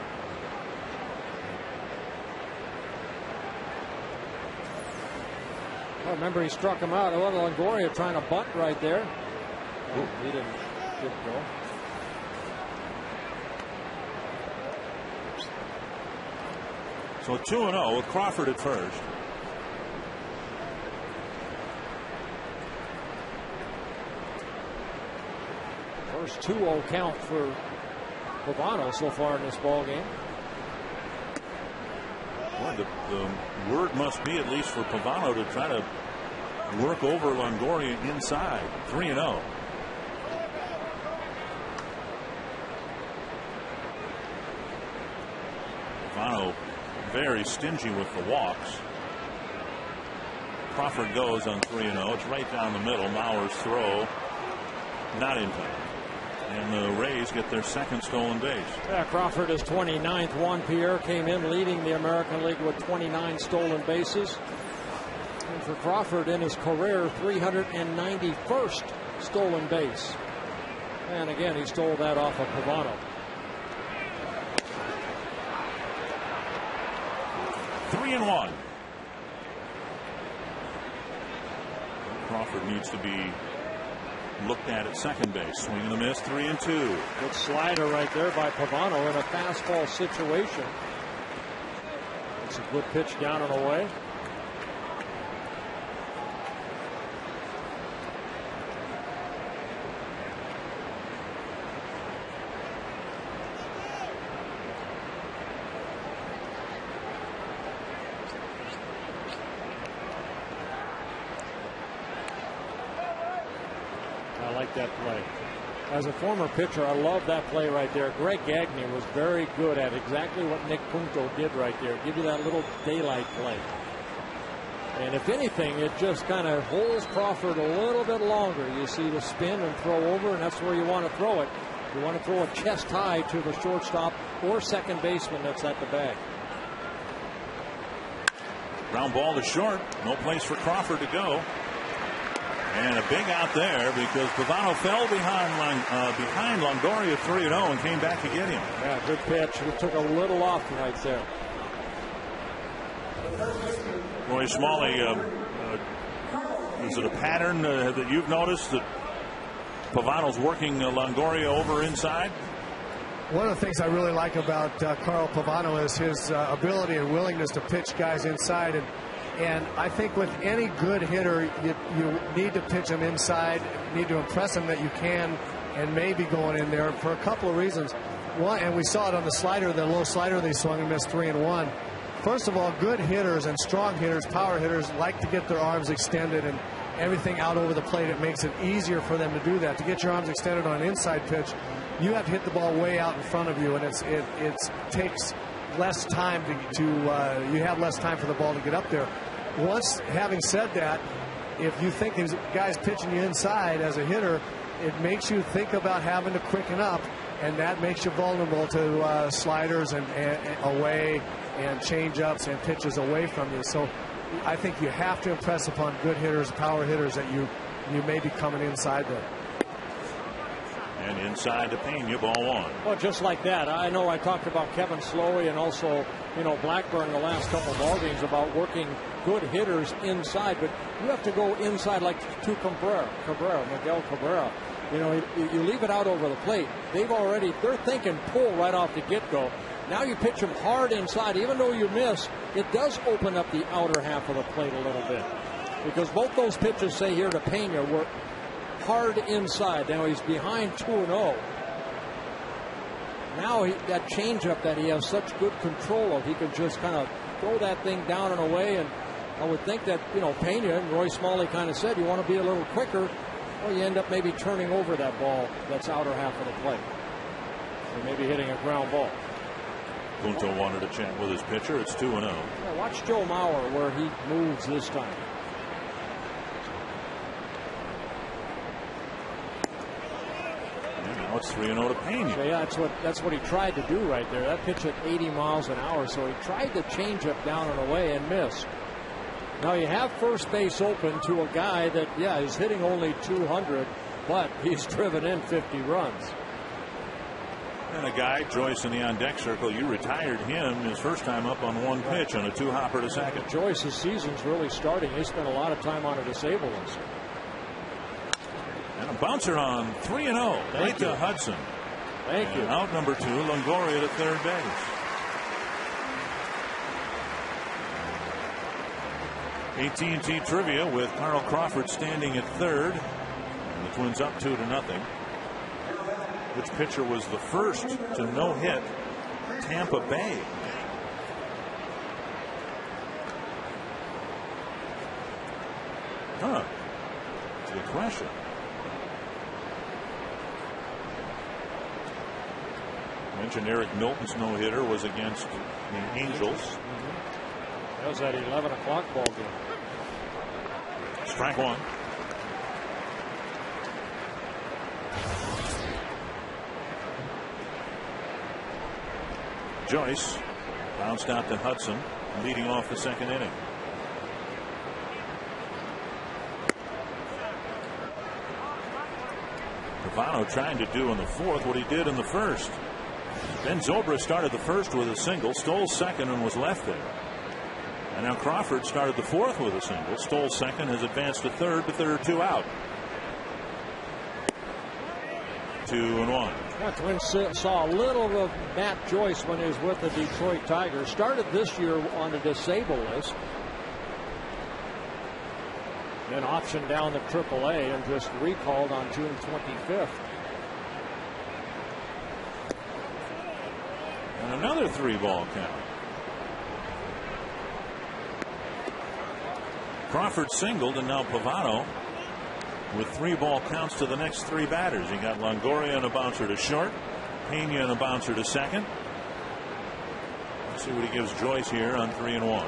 I remember he struck him out. Longoria trying to bunt right there. Oh, he didn't go. So 2-0 with Crawford at first. First 2-0 count for Pavano so far in this ball game. Well, the word must be, at least for Pavano, to try to work over Longoria inside. 3-0. Pavano very stingy with the walks. Crawford goes on 3-0. It's right down the middle. Mauer's throw not in time. And the Rays get their second stolen base. Yeah, Crawford is 29th. Juan Pierre came in leading the American League with 29 stolen bases. And for Crawford in his career, 391st stolen base. And again, he stole that off of Pavano. 3-1. Crawford needs to be looked at second base. Swing and a miss. 3-2. Good slider right there by Pavano in a fastball situation. It's a good pitch down and away. that play. As a former pitcher, I love that play right there. Greg Gagne was very good at exactly what Nick Punto did right there. Give you that little daylight play. And if anything, it just kind of holds Crawford a little bit longer. You see the spin and throw over, and that's where you want to throw it. You want to throw it chest high to the shortstop or second baseman that's at the bag. Ground ball to short. No place for Crawford to go. And a big out there because Pavano fell behind Longoria 3-0 and came back to get him. Yeah, good pitch. He took a little off right there. Roy Smalley, is it a pattern that you've noticed that Pavano's working Longoria over inside? One of the things I really like about Carl Pavano is his ability and willingness to pitch guys inside. And I think with any good hitter, you need to pitch them inside, you need to impress them that you can, and maybe going in there for a couple of reasons. One, and we saw it on the slider, the low slider they swung and missed 3-1. First of all, good hitters and strong hitters, power hitters, like to get their arms extended and everything out over the plate. It makes it easier for them to do that. To get your arms extended on an inside pitch, you have to hit the ball way out in front of you, and it takes less time you have less time for the ball to get up there. Once, having said that, if you think these guys pitching you inside as a hitter, it makes you think about having to quicken up, and that makes you vulnerable to sliders and away and change-ups and pitches away from you. So I think you have to impress upon good hitters, power hitters, that you may be coming inside there. And inside to Pena, ball one. Well, just like that. I know I talked about Kevin Slowey and also, Blackburn the last couple of ball games about working good hitters inside, but you have to go inside like to Miguel Cabrera. You leave it out over the plate. They're thinking pull right off the get-go. Now you pitch them hard inside. Even though you miss, it does open up the outer half of the plate a little bit. Because both those pitches, say here to Pena, were hard inside. Now he's behind 2-0. Now that changeup that he has such good control of, he can just kind of throw that thing down and away. And I would think that, Pena, and Roy Smalley kind of said, you want to be a little quicker, or you end up maybe turning over that ball that's outer half of the plate. Or maybe hitting a ground ball. Punto wanted to chat with his pitcher. It's 2-0. Yeah, watch Joe Mauer where he moves this time. And now it's 3-0 to Pena. So yeah, that's what he tried to do right there. That pitch at 80 miles an hour. So he tried to change up down and away and missed. Now you have first base open to a guy that, is hitting only 200, but he's driven in 50 runs. And a guy, Joyce, in the on-deck circle, you retired him his first time up on one pitch on a two-hopper to second. Joyce's season's really starting. He spent a lot of time on a disabled list. And a bouncer on 3-0. Right to Hudson. Thank you. Out number 2, Longoria to third base. AT&T Trivia with Carl Crawford standing at third. And the Twins up 2-0. Which pitcher was the first to no-hit Tampa Bay? Good question. Mentioned Eric Milton's no-hitter was against the Angels. That was that 11 o'clock ball game. Strike one. Joyce bounced out to Hudson, leading off the second inning. Pavano trying to do in the fourth what he did in the first. Ben Zobrist started the first with a single, stole second, and was left there. And now Crawford started the fourth with a single, stole second, has advanced to third, but there are 2 out. 2-1. Twins saw a little of Matt Joyce when he was with the Detroit Tigers. Started this year on a disabled list. Then optioned down to AAA and just recalled on June 25th. And another 3-ball count. Crawford singled, and now Pavano with 3-ball counts to the next 3 batters. You got Longoria and a bouncer to short, Pena and a bouncer to second. Let's see what he gives Joyce here on 3-1.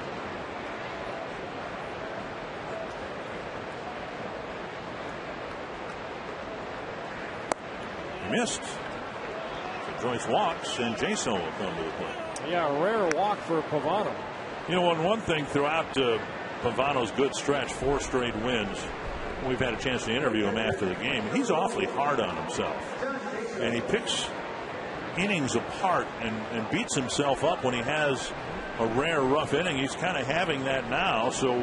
He missed. So Joyce walks, and Jason will come to the plate. Yeah, a rare walk for Pavano. You know, one thing throughout Pavano's good stretch, 4 straight wins, we've had a chance to interview him after the game. He's awfully hard on himself, and he picks innings apart and beats himself up when he has a rare rough inning. He's kind of having that now, so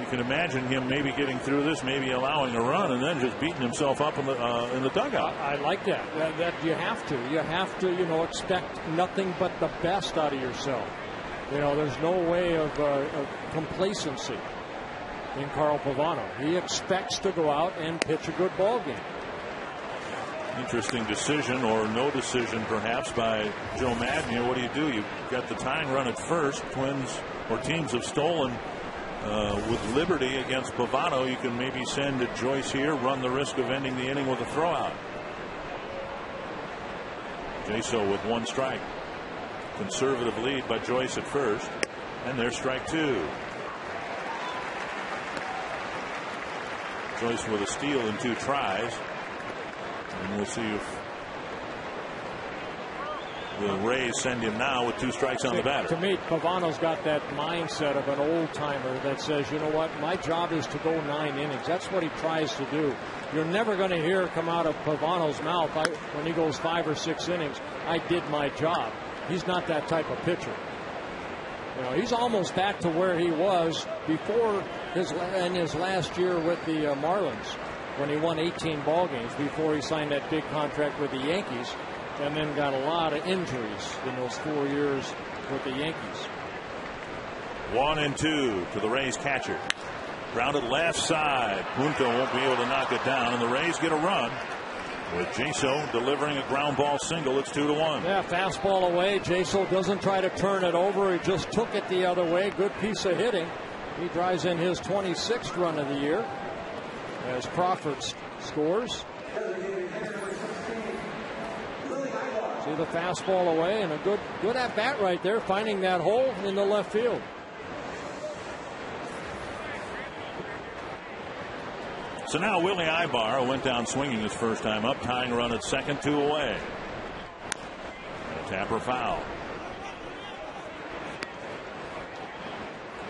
you can imagine him maybe getting through this, maybe allowing a run, and then just beating himself up in the dugout. I like that. That you have to expect nothing but the best out of yourself. There's no way of complacency in Carl Pavano. He expects to go out and pitch a good ball game. Interesting decision, or no decision perhaps, by Joe Madden. What do? You've got the tying run at first. Twins or teams have stolen with Liberty against Pavano. You can maybe send Joyce here, run the risk of ending the inning with a throwout. Jaso with 1 strike. Conservative lead by Joyce at first, and there's strike 2. Joyce with a steal in 2 tries, and we'll see if the Rays send him now with 2 strikes on the batter. To me, Pavano's got that mindset of an old timer that says, you know what, my job is to go 9 innings. That's what he tries to do. You're never going to hear come out of Pavano's mouth when he goes 5 or 6 innings, I did my job. He's not that type of pitcher. He's almost back to where he was before his last year with the Marlins, when he won 18 ball games before he signed that big contract with the Yankees, and then got a lot of injuries in those 4 years with the Yankees. 1-2 to the Rays catcher. Grounded left side. Punto won't be able to knock it down, and the Rays get a run with Jaso delivering a ground ball single. It's 2-1. Yeah, fastball away. Jaso doesn't try to turn it over. He just took it the other way. Good piece of hitting. He drives in his 26th run of the year as Crawford scores. See the fastball away, and a good at bat right there, finding that hole in the left field. So now Willie Ibar went down swinging his first time up, tying run at second, 2 away. A tapper foul.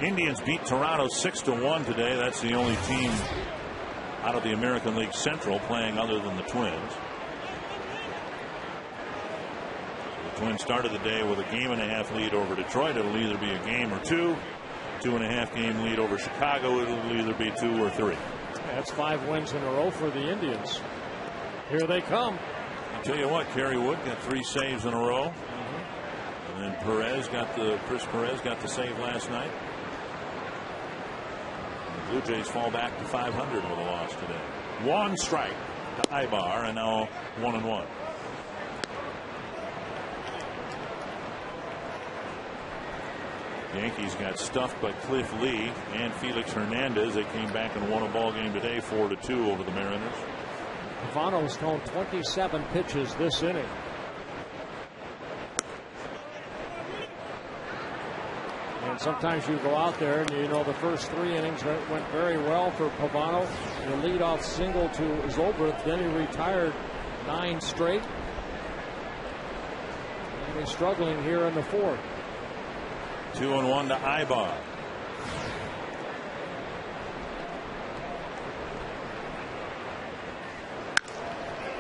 Indians beat Toronto 6-1 today. That's the only team out of the American League Central playing other than the Twins. The Twins started the day with a 1.5 lead over Detroit. It'll either be a game or 2. 2.5 game lead over Chicago. It'll either be 2 or 3. That's 5 wins in a row for the Indians. Here they come. I'll tell you what, Kerry Wood got 3 saves in a row. And then Chris Perez got the save last night. The Blue Jays fall back to 500 with a loss today. 1 strike to Ibar, and now 1-1. Yankees got stuffed by Cliff Lee and Felix Hernandez. They came back and won a ball game today, 4-2 over the Mariners. Pavano's thrown 27 pitches this inning. And sometimes you go out there and the first 3 innings went very well for Pavano. The leadoff single to Zobrist, then he retired 9 straight. And he's struggling here in the 4th. 2-1 to Ibar.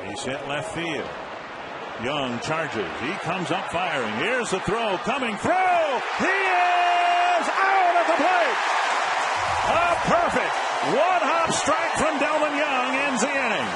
He's hit left field. Young charges. He comes up firing. Here's the throw coming through. He is out of the plate. A perfect 1-hop strike from Delvin Young ends the inning.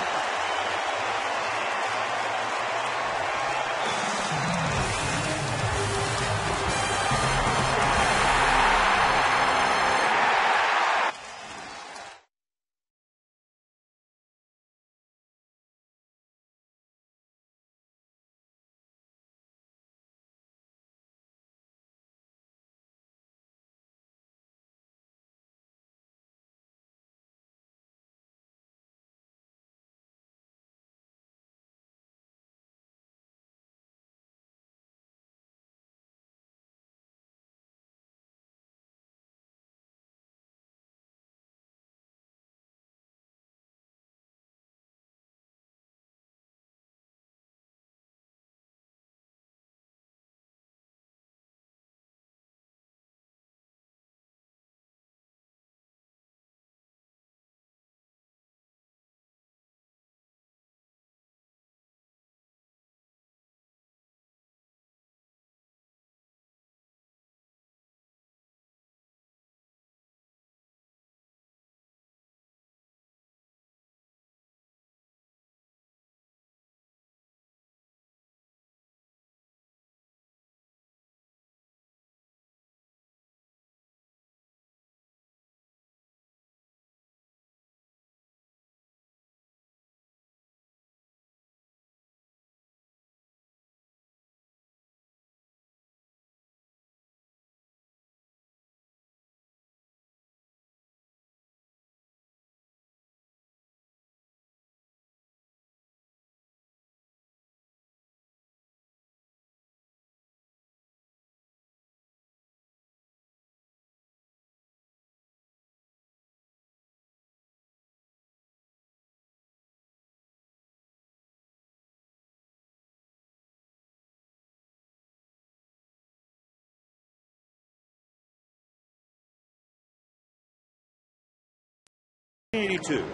82.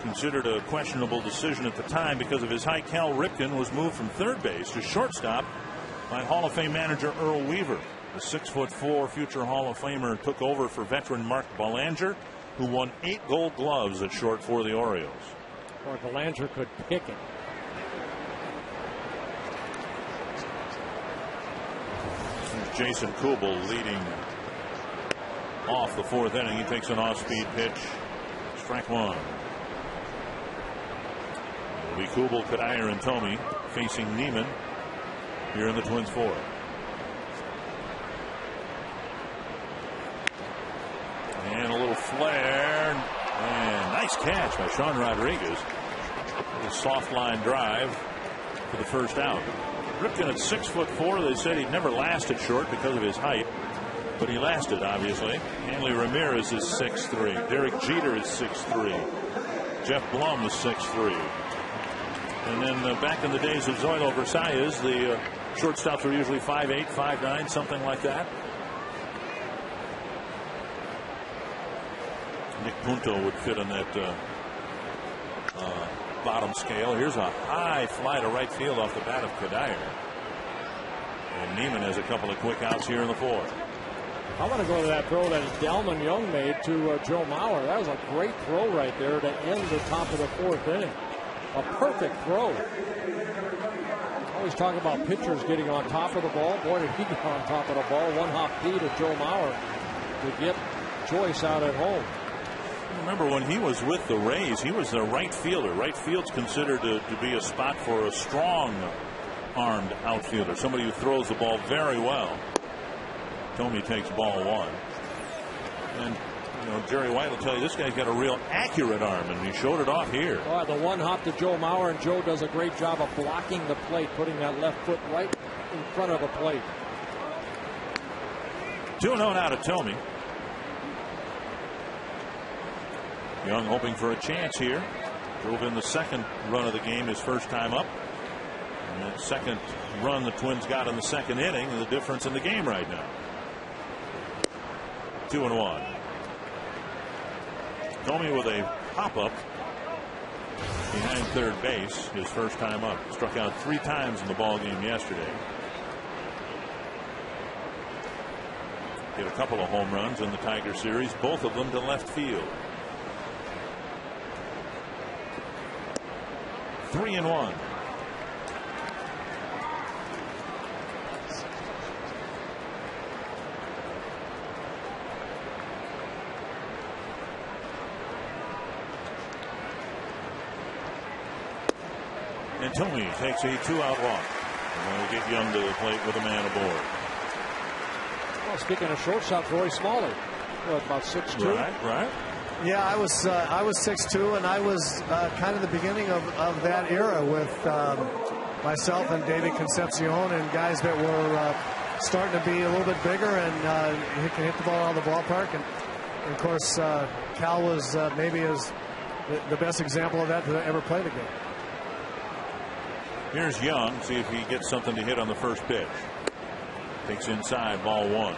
Considered a questionable decision at the time because of his height. Cal Ripken was moved from third base to shortstop by Hall of Fame manager Earl Weaver. The 6'4" future Hall of Famer took over for veteran Mark Belanger, who won 8 Gold Gloves at short for the Orioles. Boy, Belanger could pick it. There's Jason Kubel leading off the 4th inning. He takes an off-speed pitch. Strike one. It'll be Kubel, Kadire, and Tomey facing Neiman here in the Twins' 4th. And a little flare. And nice catch by Sean Rodriguez. A soft line drive for the first out. Ripken at 6'4". They said he'd never last at short because of his height, but he lasted, obviously. Hanley Ramirez is 6'3". Derek Jeter is 6'3". Jeff Blum is 6'3". And then back in the days of Zoilo Versalles, the shortstops were usually 5'8", 5'9", something like that. Nick Punto would fit on that bottom scale. Here's a high fly to right field off the bat of Kadire. And Neiman has a couple of quick outs here in the 4th. I want to go to that throw that Delman Young made to Joe Mauer. That was a great throw right there to end the top of the 4th inning. A perfect throw. Always talk about pitchers getting on top of the ball. Boy, did he get on top of the ball. One hop P to Joe Mauer to get Joyce out at home. Remember when he was with the Rays, he was a right fielder. Right field's considered to be a spot for a strong-armed outfielder, somebody who throws the ball very well. Tomey takes ball 1. And, you know, Jerry White will tell you this guy's got a real accurate arm, and he showed it off here. Boy, the one hop to Joe Mauer, and Joe does a great job of blocking the plate, putting that left foot right in front of the plate. 2-0 now to Tomey. Young hoping for a chance here. Drove in the second run of the game his first time up. And that second run the Twins got in the second inning, the difference in the game right now. 2-1. Tomey with a pop-up behind third base his first time up. Struck out 3 times in the ball game yesterday. Hit a couple of home runs in the Tiger series, both of them to left field. 3-1. And Tomey takes a 2-out walk. And we'll get Young to the plate with a man aboard. Well, speaking of shortstop, Roy Smalley, about 6'2". Right. Yeah, I was 6'2", and I was kind of the beginning of that era with myself and David Concepcion and guys that were starting to be a little bit bigger and he can hit the ball out of the ballpark. And of course, Cal was maybe the best example of that that ever played the game. Here's Young. See if he gets something to hit on the first pitch. Takes inside, ball 1.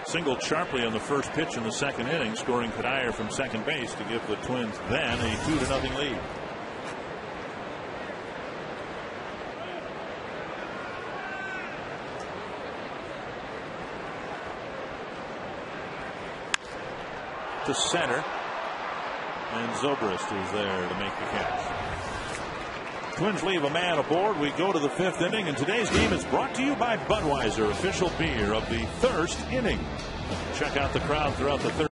Singled sharply on the first pitch in the second inning, scoring Kadire from second base to give the Twins then a 2-0 lead. To center, and Zobrist is there to make the catch. Twins leave a man aboard. We go to the 5th inning, and today's game is brought to you by Budweiser, official beer of the Thirst inning. Check out the crowd throughout the third.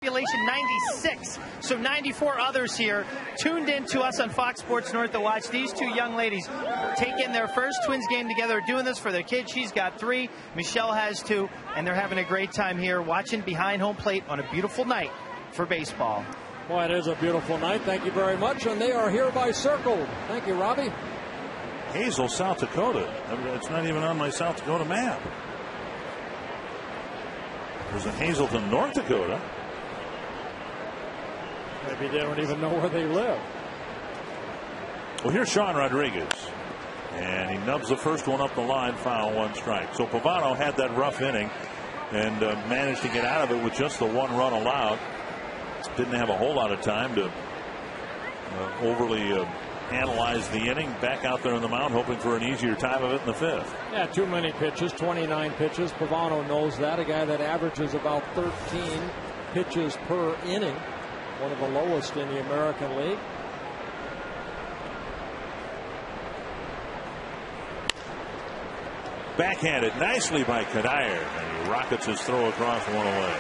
population 96, so 94 others here tuned in to us on Fox Sports North to watch these two young ladies take in their first Twins game together, doing this for their kid. She's got 3, Michelle has 2, and they're having a great time here watching behind home plate on a beautiful night for baseball. Boy, it is a beautiful night. Thank you very much, and they are hereby circled. Thank you, Robbie. Hazel, South Dakota. It's not even on my South Dakota map. There's a Hazelton, North Dakota. Maybe they don't even know where they live. Well, here's Sean Rodriguez. And he nubs the first one up the line, foul, 1 strike. So Pavano had that rough inning and managed to get out of it with just the 1 run allowed. Didn't have a whole lot of time to overly analyze the inning. Back out there on the mound, hoping for an easier time of it in the 5th. Yeah, too many pitches, 29 pitches. Pavano knows that. A guy that averages about 13 pitches per inning. One of the lowest in the American League. Backhanded nicely by Kadire, and he rockets his throw across, 1 away.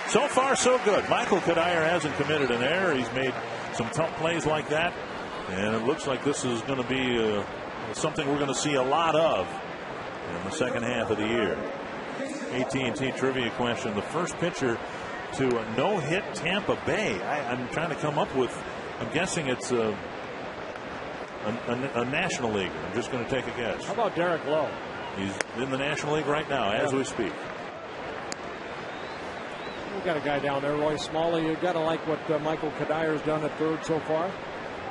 So far, so good. Michael Kadire hasn't committed an error. He's made some tough plays like that, and it looks like this is going to be something we're going to see a lot of in the second half of the year. AT&T trivia question: the first pitcher to a no-hit Tampa Bay. I'm trying to come up with. I'm guessing it's a National League. I'm just going to take a guess. How about Derek Lowe? He's in the National League right now as we speak. We've got a guy down there, Roy Smalley. You've got to like what Michael Kadire's done at third so far.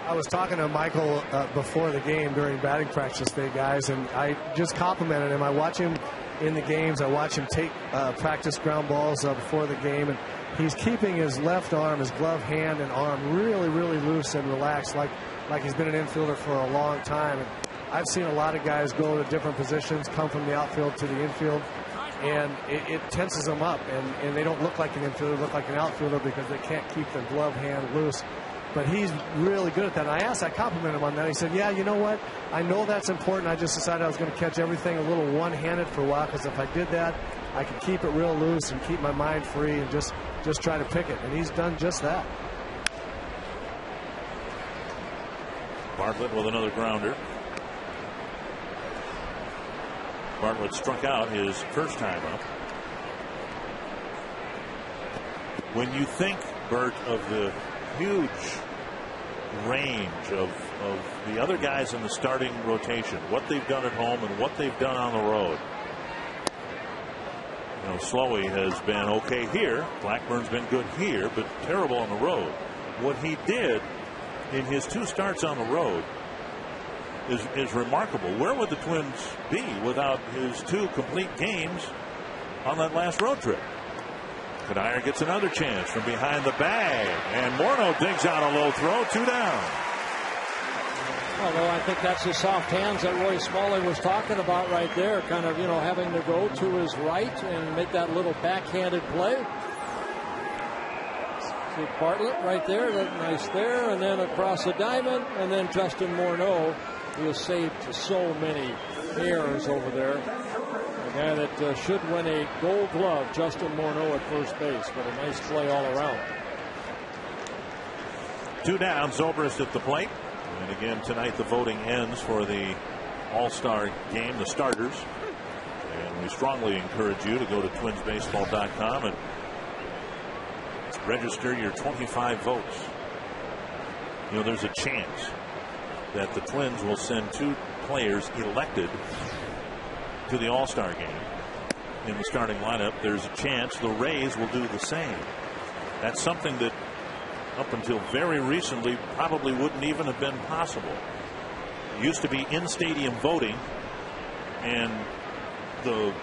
I was talking to Michael before the game during batting practice today, guys, and I just complimented him. I watch him in the games. I watch him take practice ground balls before the game, and he's keeping his left arm, his glove hand and arm really, really loose and relaxed, like he's been an infielder for a long time. And I've seen a lot of guys go to different positions, come from the outfield to the infield, and it tenses them up, and they don't look like an infielder, look like an outfielder because they can't keep their glove hand loose. But he's really good at that. And I complimented him on that. He said, yeah, you know what? I know that's important. I just decided I was going to catch everything a little one-handed for a while, because if I did that, I could keep it real loose and keep my mind free and just try to pick it. And he's done just that. Bartlett with another grounder. Bartlett struck out his first time up. When you think, Bert, of the huge range of the other guys in the starting rotation, what they've done at home and what they've done on the road. You know, Slowey has been okay here. Blackburn's been good here, but terrible on the road. What he did in his 2 starts on the road is remarkable. Where would the Twins be without his 2 complete games on that last road trip? Kadire gets another chance from behind the bag, and Morneau digs out a low throw, 2 down. Although I think that's the soft hands that Roy Smalley was talking about right there, kind of, you know, having to go to his right and make that little backhanded play. See Bartlett right there, that nice there, and then across the diamond, and then Justin Morneau. He has saved so many errors over there. A guy that should win a Gold Glove, Justin Morneau at first base, but a nice play all around. 2 down, Zobrist at the plate. And again, tonight the voting ends for the All-Star game, the starters. And we strongly encourage you to go to twinsbaseball.com and register your 25 votes. You know, there's a chance that the Twins will send 2 players elected to the All-Star game in the starting lineup. There's a chance the Rays will do the same. That's something that up until very recently probably wouldn't even have been possible. It used to be in-stadium voting, and the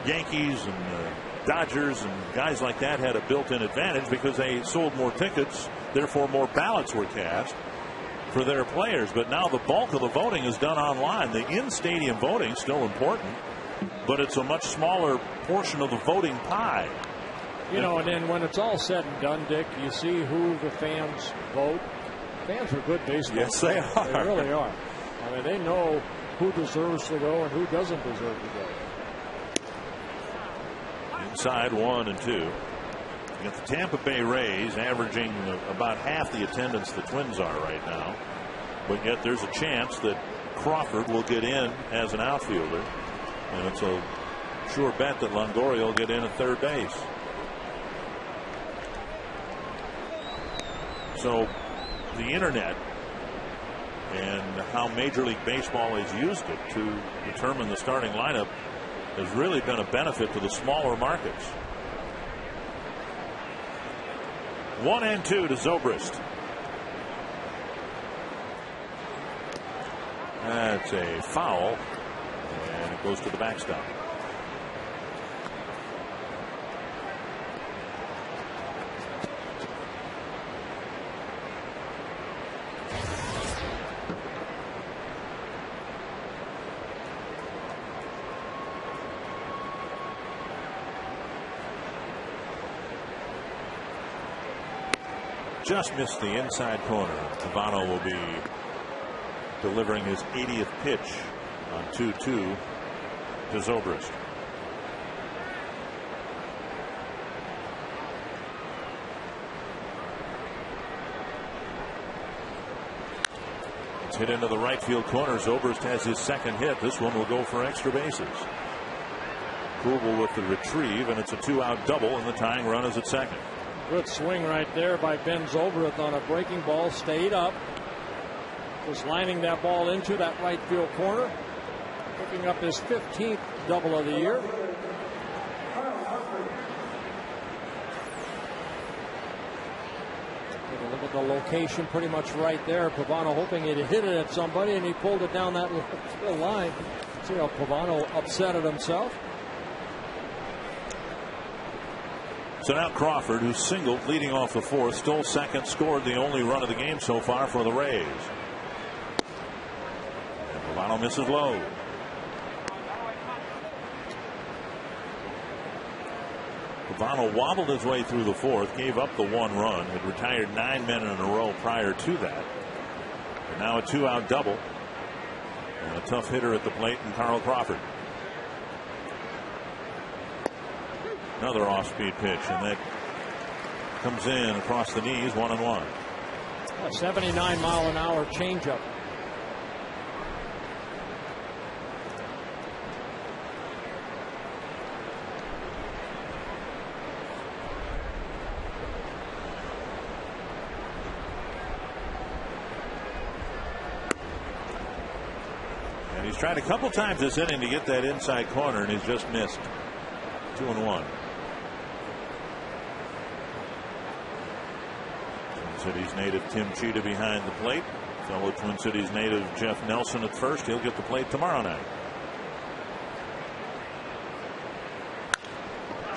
Yankees and the Dodgers and guys like that had a built-in advantage because they sold more tickets, therefore more ballots were cast for their players. But now the bulk of the voting is done online. The in-stadium voting is still important, but it's a much smaller portion of the voting pie. You know, and then when it's all said and done, Dick, you see who the fans vote. Fans are good baseball. Yes, they are. They really are. I mean, they know who deserves to go and who doesn't deserve to go. Inside 1 and 2. You got the Tampa Bay Rays averaging about half the attendance the Twins are right now, but yet there's a chance that Crawford will get in as an outfielder, and it's a sure bet that Longoria will get in at third base. So the internet and how Major League Baseball has used it to determine the starting lineup has really been a benefit to the smaller markets. 1-2 to Zobrist. That's a foul, and it goes to the backstop. Just missed the inside corner. Pavano will be delivering his 80th pitch on 2-2 to Zobrist. It's hit into the right field corner. Zobrist has his second hit. This one will go for extra bases. Kubel with the retrieve, and it's a 2-out double, and the tying run is at second. Good swing right there by Ben Zobrist on a breaking ball. Stayed up. Was lining that ball into that right field corner. Picking up his 15th double of the year. Take a look at the location, pretty much right there. Pavano hoping he'd hit it at somebody, and he pulled it down that line. See how Pavano upset it himself. So now Crawford, who singled leading off the fourth, stole second, scored the only run of the game so far for the Rays. And Pavano misses low. Pavano wobbled his way through the fourth, gave up the one run, had retired 9 men in a row prior to that. And now a 2-out double. And a tough hitter at the plate in Carl Crawford. Another off-speed pitch, and that comes in across the knees, 1-1. A 79-mile-an-hour changeup. And he's tried a couple times this inning to get that inside corner, and he's just missed. 2-1. Twin Cities native Tim Cheetah behind the plate. Fellow Twin Cities native Jeff Nelson at first. He'll get the plate tomorrow night.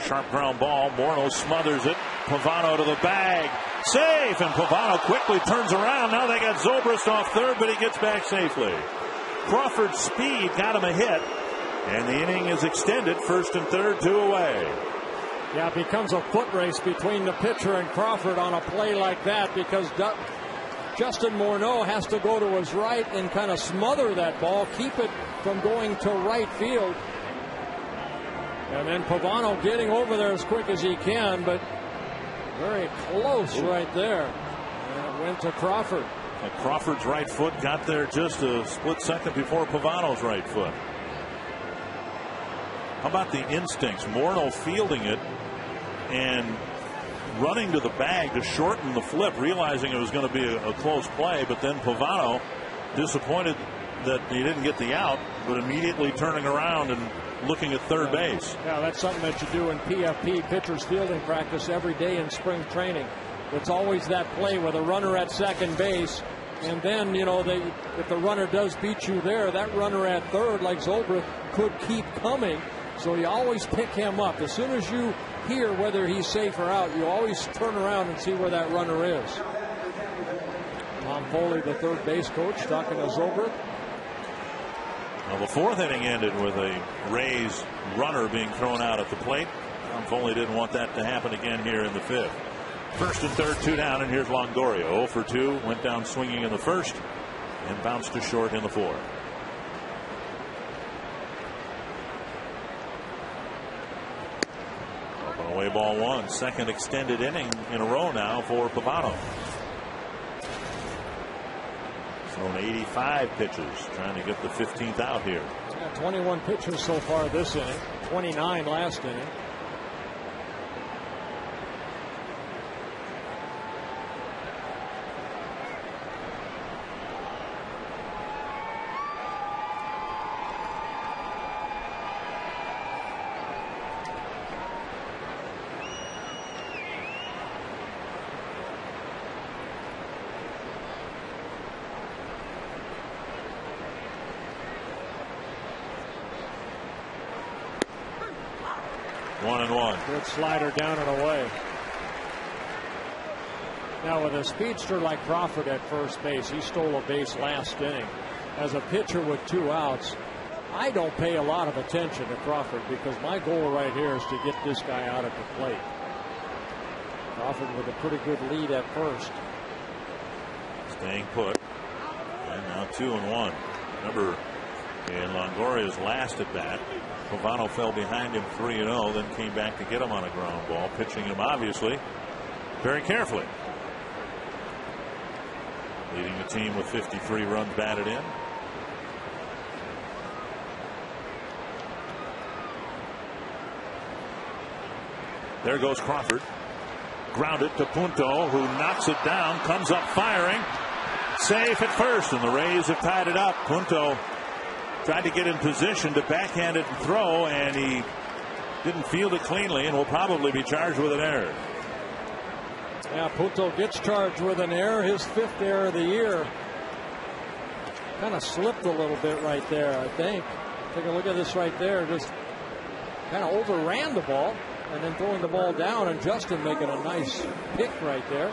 Sharp ground ball. Morneau smothers it. Pavano to the bag. Safe, and Pavano quickly turns around. Now they got Zobrist off third, but he gets back safely. Crawford's speed got him a hit, and the inning is extended. First and third, 2 away. Yeah, it becomes a foot race between the pitcher and Crawford on a play like that, because Justin Morneau has to go to his right and kind of smother that ball, keep it from going to right field. And then Pavano getting over there as quick as he can, but very close right there. And it went to Crawford. And Crawford's right foot got there just a split second before Pavano's right foot. How about the instincts? Morneau fielding it and running to the bag to shorten the flip, realizing it was going to be a close play, but then Pavano, disappointed that he didn't get the out, but immediately turning around and looking at third base. Yeah, that's something that you do in PFP, pitchers fielding practice, every day in spring training. It's always that play with a runner at second base, and then, you know, if the runner does beat you there, that runner at third, like Zobrist, could keep coming. So you always pick him up. As soon as you hear whether he's safe or out, you always turn around and see where that runner is. Tom Foley, the third base coach, talking to Zobrist. Well, the fourth inning ended with a Rays runner being thrown out at the plate. Tom Foley didn't want that to happen again here in the fifth. First and third, 2 down, and here's Longoria. 0 for 2, went down swinging in the first and bounced to short in the fourth. One away, ball one. Second extended inning in a row now for Pavano. Thrown 85 pitches, trying to get the 15th out here. 21 pitches so far this inning, 29 last inning. One and one. Good slider down and away. Now with a speedster like Crawford at first base, he stole a base last inning. As a pitcher with 2 outs, I don't pay a lot of attention to Crawford because my goal right here is to get this guy out at the plate. Crawford with a pretty good lead at first. Staying put. And now 2-1. Remember, in Longoria's last at bat, Pavano fell behind him 3-0, then came back to get him on a ground ball, pitching him obviously very carefully. Leading the team with 53 runs batted in. There goes Crawford. Grounded to Punto, who knocks it down, comes up firing. Safe at first, and the Rays have tied it up. Punto tried to get in position to backhand it and throw, and he didn't field it cleanly and will probably be charged with an error. Yeah, Punto gets charged with an error, his 5th error of the year. Kind of slipped a little bit right there, I think. Take a look at this right there. Just kind of overran the ball and then throwing the ball down, and Justin making a nice pick right there.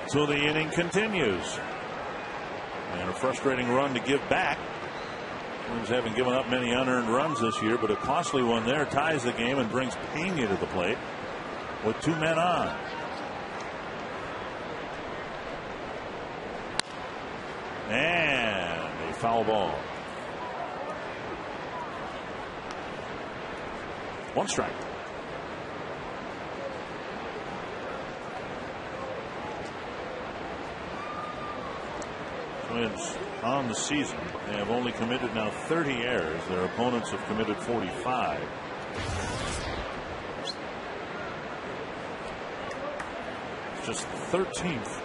So the inning continues. And a frustrating run to give back. Twins haven't given up many unearned runs this year, but a costly one there ties the game and brings Pena to the plate with 2 men on. And a foul ball. 1 strike. Twins on the season, they have only committed now 30 errors. Their opponents have committed 45. It's just the 13th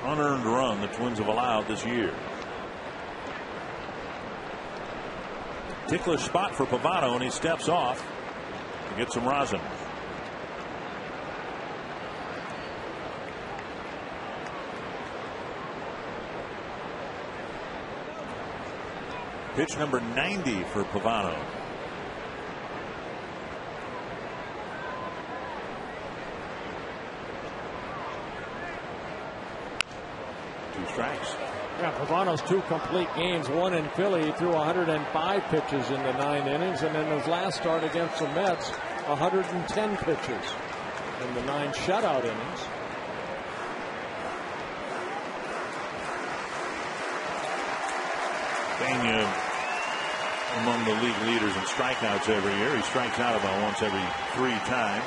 unearned run the Twins have allowed this year. Ticklish spot for Pavano, and he steps off to get some rosin. Pitch number 90 for Pavano. Two strikes. Yeah, Pavano's 2 complete games. One in Philly, he threw 105 pitches in the 9 innings, and then his last start against the Mets, 110 pitches in the 9 shutout innings. Pena among the league leaders in strikeouts every year. He strikes out about once every 3 times.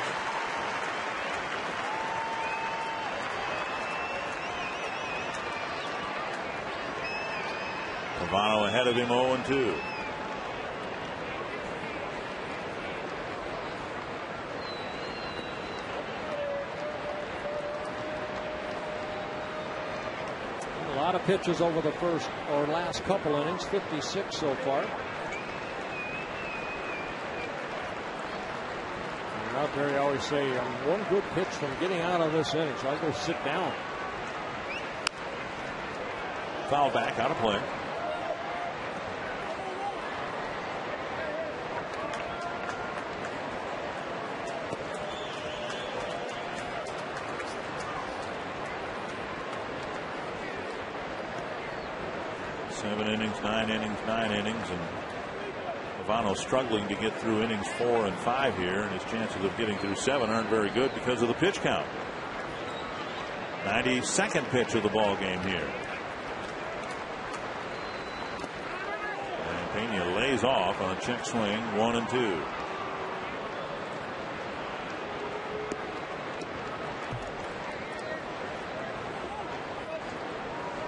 Pavano ahead of him 0-2. A lot of pitches over the first or last couple innings, 56 so far. And out there, I always say, I'm one good pitch from getting out of this inning, so I'll go sit down. Foul back, out of play. Seven innings, 9 innings, 9 innings, and Pavano struggling to get through innings 4 and 5 here, and his chances of getting through 7 aren't very good because of the pitch count. 92nd pitch of the ball game here. And Pena lays is off on a check swing, 1-2.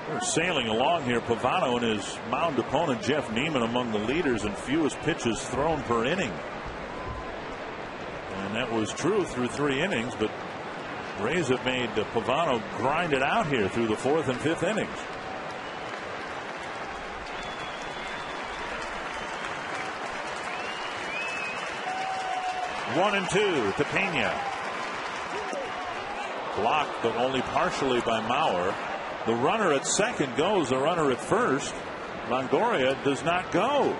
They're sailing along here. Pavano and his mound opponent Jeff Neiman among the leaders in fewest pitches thrown per inning. And that was true through 3 innings, but Rays have made Pavano grind it out here through the 4th and 5th innings. One and two to Pena. Blocked, but only partially by Mauer. The runner at second goes. The runner at first. Longoria does not go.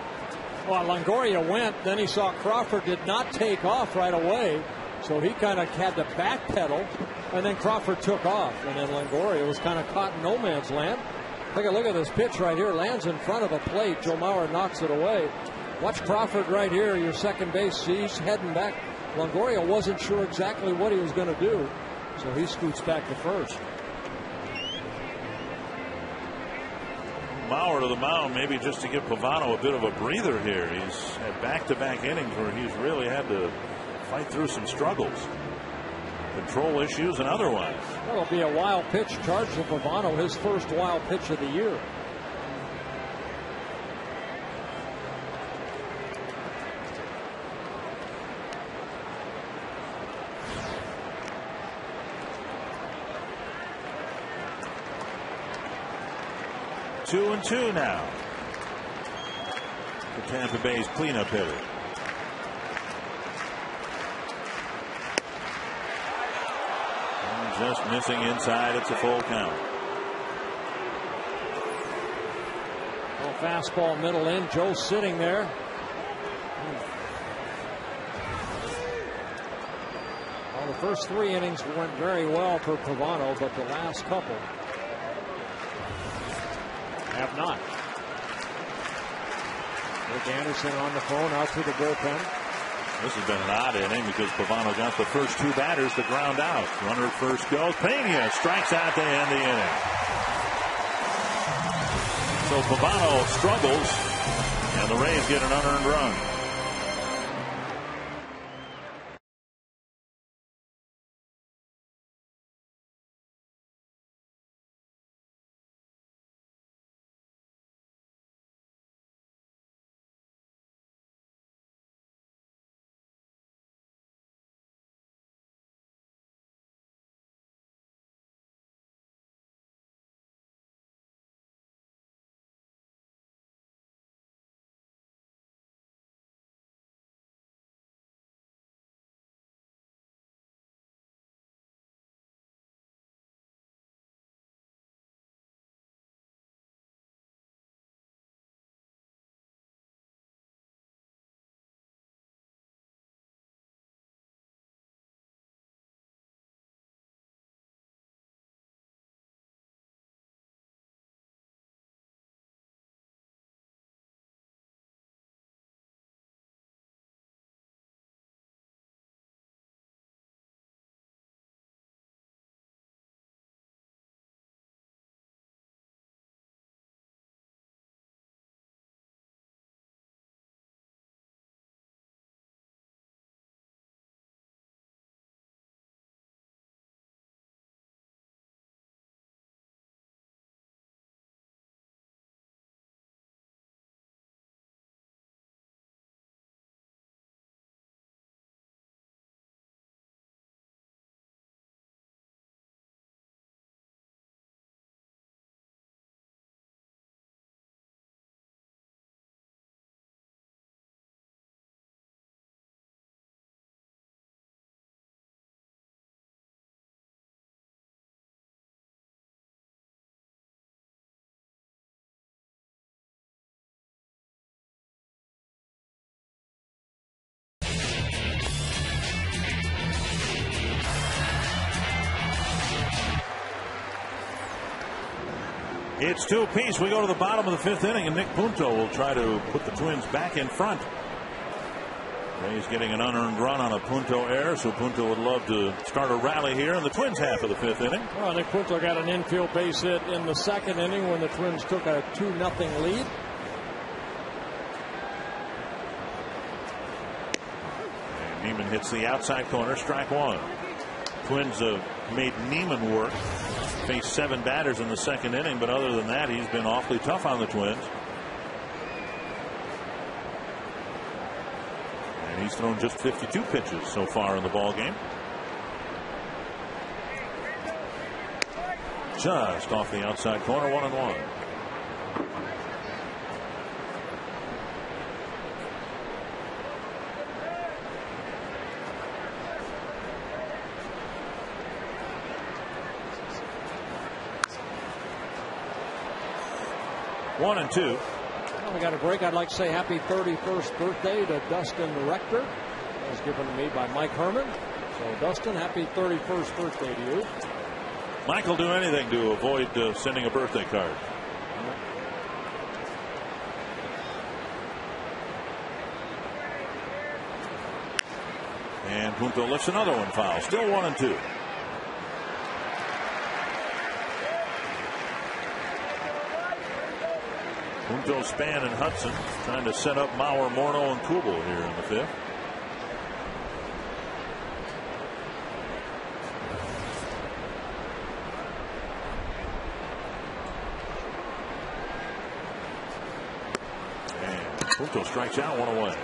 Well, Longoria went. Then he saw Crawford did not take off right away. So he kind of had to backpedal. And then Crawford took off. And then Longoria was kind of caught in no man's land. Take a look at this pitch right here. Lands in front of a plate. Joe Mauer knocks it away. Watch Crawford right here. Your second base. See, he's heading back. Longoria wasn't sure exactly what he was going to do. So he scoots back to first. Mauer to the mound, maybe just to give Pavano a bit of a breather here. He's had back-to-back innings where he's really had to fight through some struggles, control issues and otherwise. That'll be a wild pitch charged to Pavano, his first wild pitch of the year. Two and two now. The Tampa Bay's cleanup hitter. And just missing inside. It's a full count. Well, fastball middle in. Joe's sitting there. Well, the first 3 innings went very well for Pavano, but the last couple have not. Rick Anderson on the phone out to the bullpen. This has been an odd inning because Pavano got the first 2 batters to ground out. Runner at first goes. Pena strikes out to end the inning. So Pavano struggles, and the Rays get an unearned run. It's 2 apiece. We go to the bottom of the 5th inning, and Nick Punto will try to put the Twins back in front. Rays getting an unearned run on a Punto error, so Punto would love to start a rally here in the Twins' half of the 5th inning. Well, Nick Punto got an infield base hit in the 2nd inning when the Twins took a 2-0 lead. Neiman hits the outside corner, strike one. Twins made Neiman work. Faced 7 batters in the second inning, but other than that, he's been awfully tough on the Twins. And he's thrown just 52 pitches so far in the ball game. Just off the outside corner, 1-1. One and two. Well, we got a break. I'd like to say happy 31st birthday to Dustin Rector. That was given to me by Mike Herman. So, Dustin, happy 31st birthday to you. Mike will do anything to avoid sending a birthday card. And Punto lifts another one foul. Still 1 and 2. Punto, Span, and Hudson trying to set up Mauer, Morneau, and Kubel here in the 5th. And Punto strikes out, 1 away.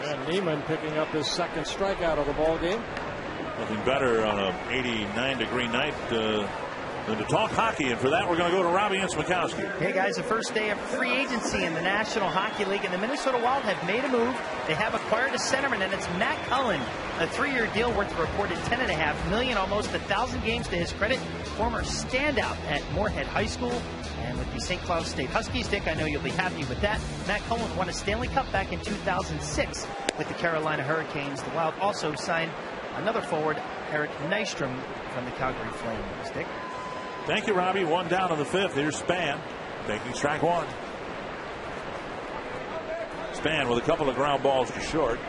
And Neiman picking up his second strikeout of the ball game. Nothing better on a 89-degree night than to talk hockey, and for that we're going to go to Robbie Innsmikowski. Hey guys, the first day of free agency in the National Hockey League, and the Minnesota Wild have made a move. They have acquired a centerman, and it's Matt Cullen, a 3-year deal worth a reported $10.5 million, almost 1,000 games to his credit. Former standout at Moorhead High School and with the St. Cloud State Huskies. Dick, I know you'll be happy with that. Matt Cullen won a Stanley Cup back in 2006 with the Carolina Hurricanes. The Wild also signed another forward, Eric Nystrom, from the Calgary Flames. Dick? Thank you, Robbie. 1 down in the 5th. Here's Span taking strike 1. Span with a couple of ground balls to short.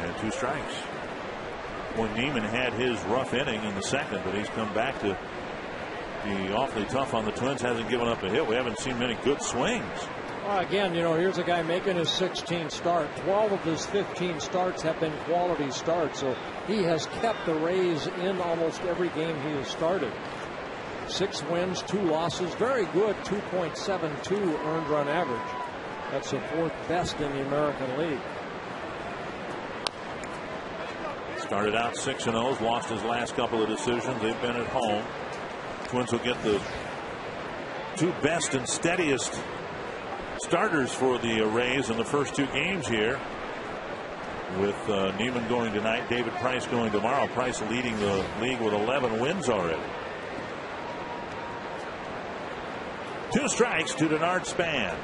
And 2 strikes. When Neiman had his rough inning in the second, but he's come back to be awfully tough on the Twins. Hasn't given up a hit. We haven't seen many good swings. Well, again, you know, here's a guy making his 16th start. 12 of his 15 starts have been quality starts, so he has kept the Rays in almost every game he has started. 6 wins, 2 losses, very good 2.72 earned run average. That's the 4th best in the American League. Started out 6-0, lost his last couple of decisions. They've been at home. Twins will get the 2 best and steadiest starters for the Rays in the first 2 games here, with Neiman going tonight, David Price going tomorrow. Price leading the league with 11 wins already. 2 strikes to Denard Span.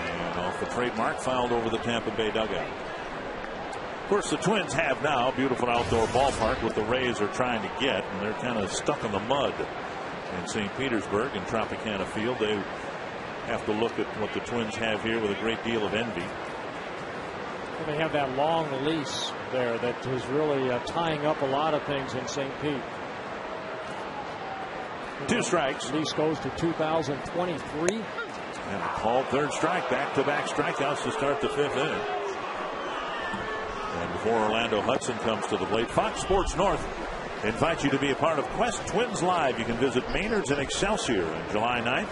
And off the trademark, fouled over the Tampa Bay dugout. Of course, the Twins have now a beautiful outdoor ballpark, what the Rays are trying to get, and they're kind of stuck in the mud in St. Petersburg and Tropicana Field. They have to look at what the Twins have here with a great deal of envy. Well, they have that long lease there that is really tying up a lot of things in St. Pete. 2 strikes. Lease goes to 2023. And a called 3rd strike, back-to-back strikeouts to start the 5th inning. And before Orlando Hudson comes to the plate, Fox Sports North invites you to be a part of Quest Twins Live. You can visit Maynard's and Excelsior on July 9th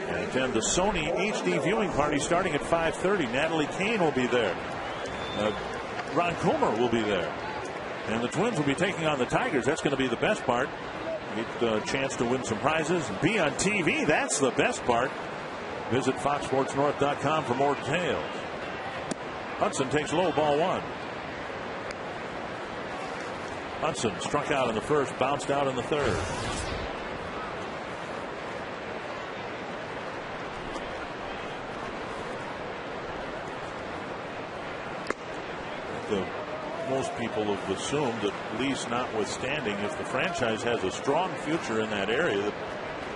and attend the Sony HD viewing party starting at 5:30. Natalie Kane will be there. Ron Coomer will be there. And the Twins will be taking on the Tigers. That's going to be the best part. Get a chance to win some prizes and be on TV. That's the best part. Visit foxsportsnorth.com for more details. Hudson takes low, ball 1. Hudson struck out in the 1st, bounced out in the 3rd. Most people have assumed that, lease notwithstanding, if the franchise has a strong future in that area, that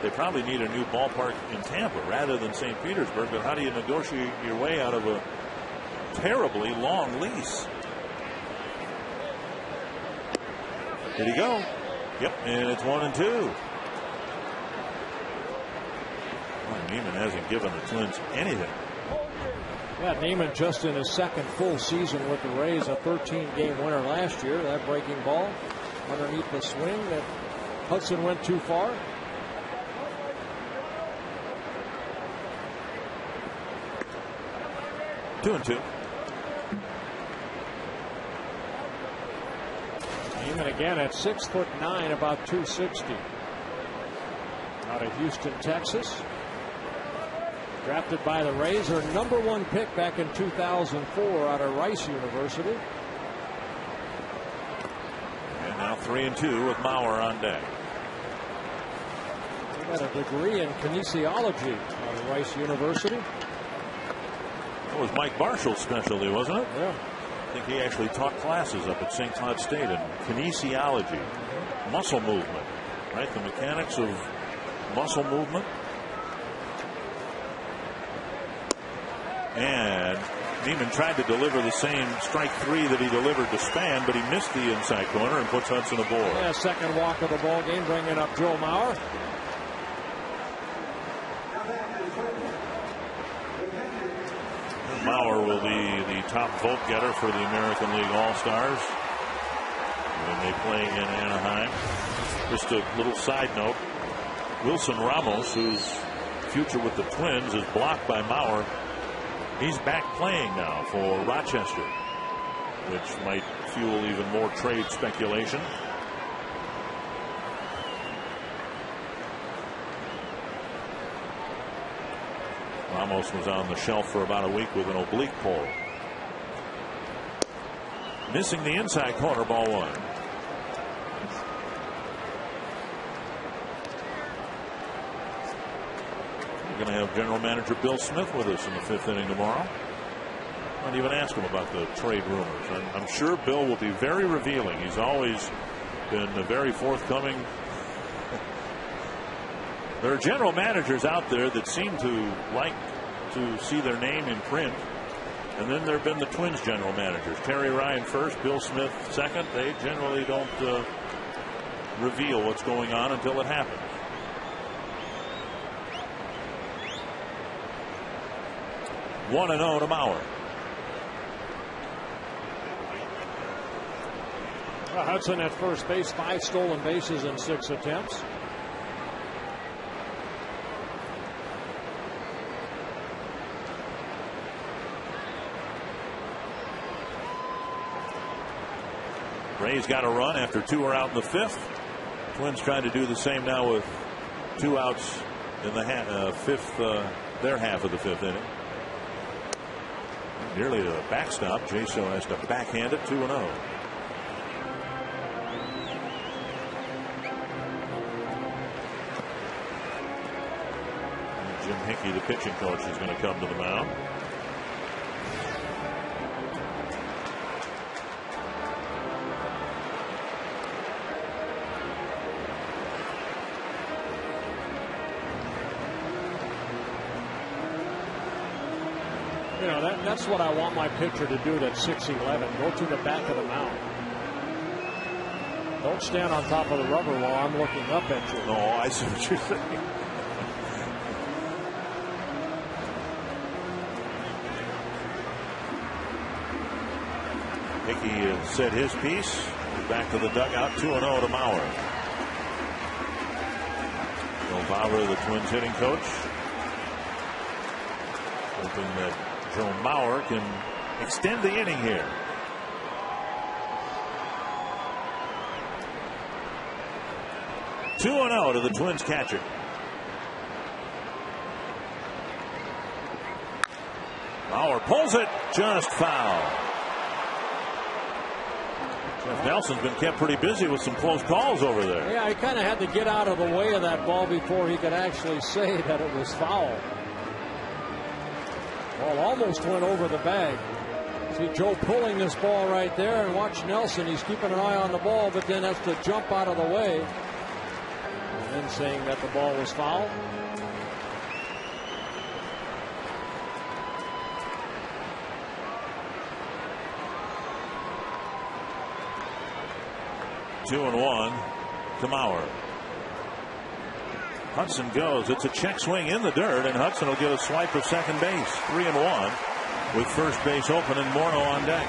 they probably need a new ballpark in Tampa rather than St. Petersburg. But how do you negotiate your way out of a terribly long lease? Did he go? Yep, and it's 1-2. Well, Neiman hasn't given the Twins anything. Yeah, Neiman just in his second full season with the Rays, a 13-game winner last year. That breaking ball underneath the swing that Hudson went too far. Two and two. Neiman again at 6'9", about 260. Out of Houston, Texas. Drafted by the Rays, their #1 pick back in 2004 out of Rice University. And now 3-2 with Mauer on deck. He got a degree in kinesiology out of Rice University. That was Mike Marshall's specialty, wasn't it? Yeah. I think he actually taught classes up at St. Cloud State in kinesiology, muscle movement, right? The mechanics of muscle movement. And Neiman tried to deliver the same strike three that he delivered to Span, but he missed the inside corner and puts Hudson aboard. Yeah, second walk of the ball game, bringing up Joe Mauer. Mauer will be the top vote getter for the American League All-Stars when they play in Anaheim. Just a little side note, Wilson Ramos, whose future with the Twins is blocked by Mauer, he's back playing now for Rochester, which might fuel even more trade speculation. Ramos was on the shelf for about a week with an oblique pull. Missing the inside corner, ball one. We're going to have General Manager Bill Smith with us in the 5th inning tomorrow. Might even ask him about the trade rumors. I'm sure Bill will be very revealing. He's always been very forthcoming. There are general managers out there that seem to like to see their name in print. And then there have been the Twins general managers. Terry Ryan first, Bill Smith second. They generally don't reveal what's going on until it happens. One and 0 to Mauer. Hudson at first base, 5 stolen bases in 6 attempts. Rays got a run after 2 are out in the 5th. Twins trying to do the same now with 2 outs in the 5th, their half of the 5th inning. Nearly to a backstop. Jaso has to backhand it 2-0. Jim Hickey, the pitching coach, is going to come to the mound. You know, that's what I want my pitcher to do. That's 6'11". Go to the back of the mound. Don't stand on top of the rubber while I'm looking up at you. No, I see what you're saying. Hickey said his piece. Back to the dugout. 2-0 to Mauer. Bill Bauer, the Twins hitting coach, hoping that Joe Mauer can extend the inning here. Two and 0 to the Twins catcher. Mauer pulls it, just foul. Jeff Nelson's been kept pretty busy with some close calls over there. Yeah, he kind of had to get out of the way of that ball before he could actually say that it was foul. Ball almost went over the bag. See Joe pulling this ball right there, and watch Nelson. He's keeping an eye on the ball, but then has to jump out of the way. And then saying that the ball was foul. 2-1 to Mauer. Hudson goes. It's a check swing in the dirt, and Hudson will get a swipe of second base. 3-1 with first base open and Morneau on deck.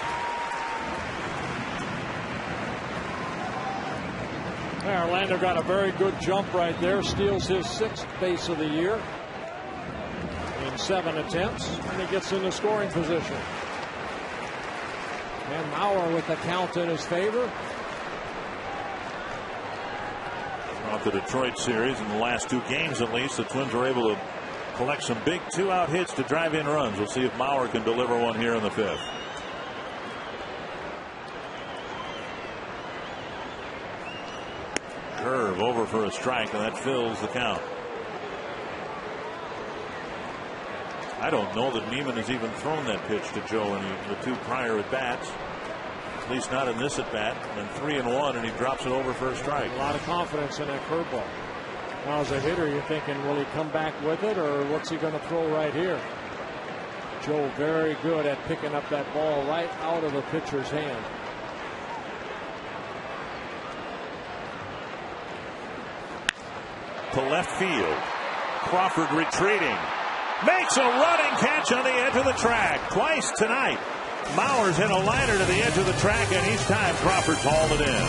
Orlando got a very good jump right there. Steals his 6th base of the year in 7 attempts, and he gets into scoring position. And Mauer with the count in his favor. Throughout the Detroit series, in the last 2 games at least, the Twins were able to collect some big 2-out hits to drive in runs. We'll see if Mauer can deliver one here in the 5th. Curve over for a strike, and that fills the count. I don't know that Neiman has even thrown that pitch to Joe in the 2 prior at bats. At least not in this at bat. And 3-1, and he drops it over for a strike. A lot of confidence in that curveball. Now, as a hitter, you're thinking, will he come back with it, or what's he going to throw right here? Joe very good at picking up that ball right out of the pitcher's hand. To left field. Crawford retreating. Makes a running catch on the edge of the track. Twice tonight. Mauer's hit a liner to the edge of the track, and each time Crawford's hauled it in.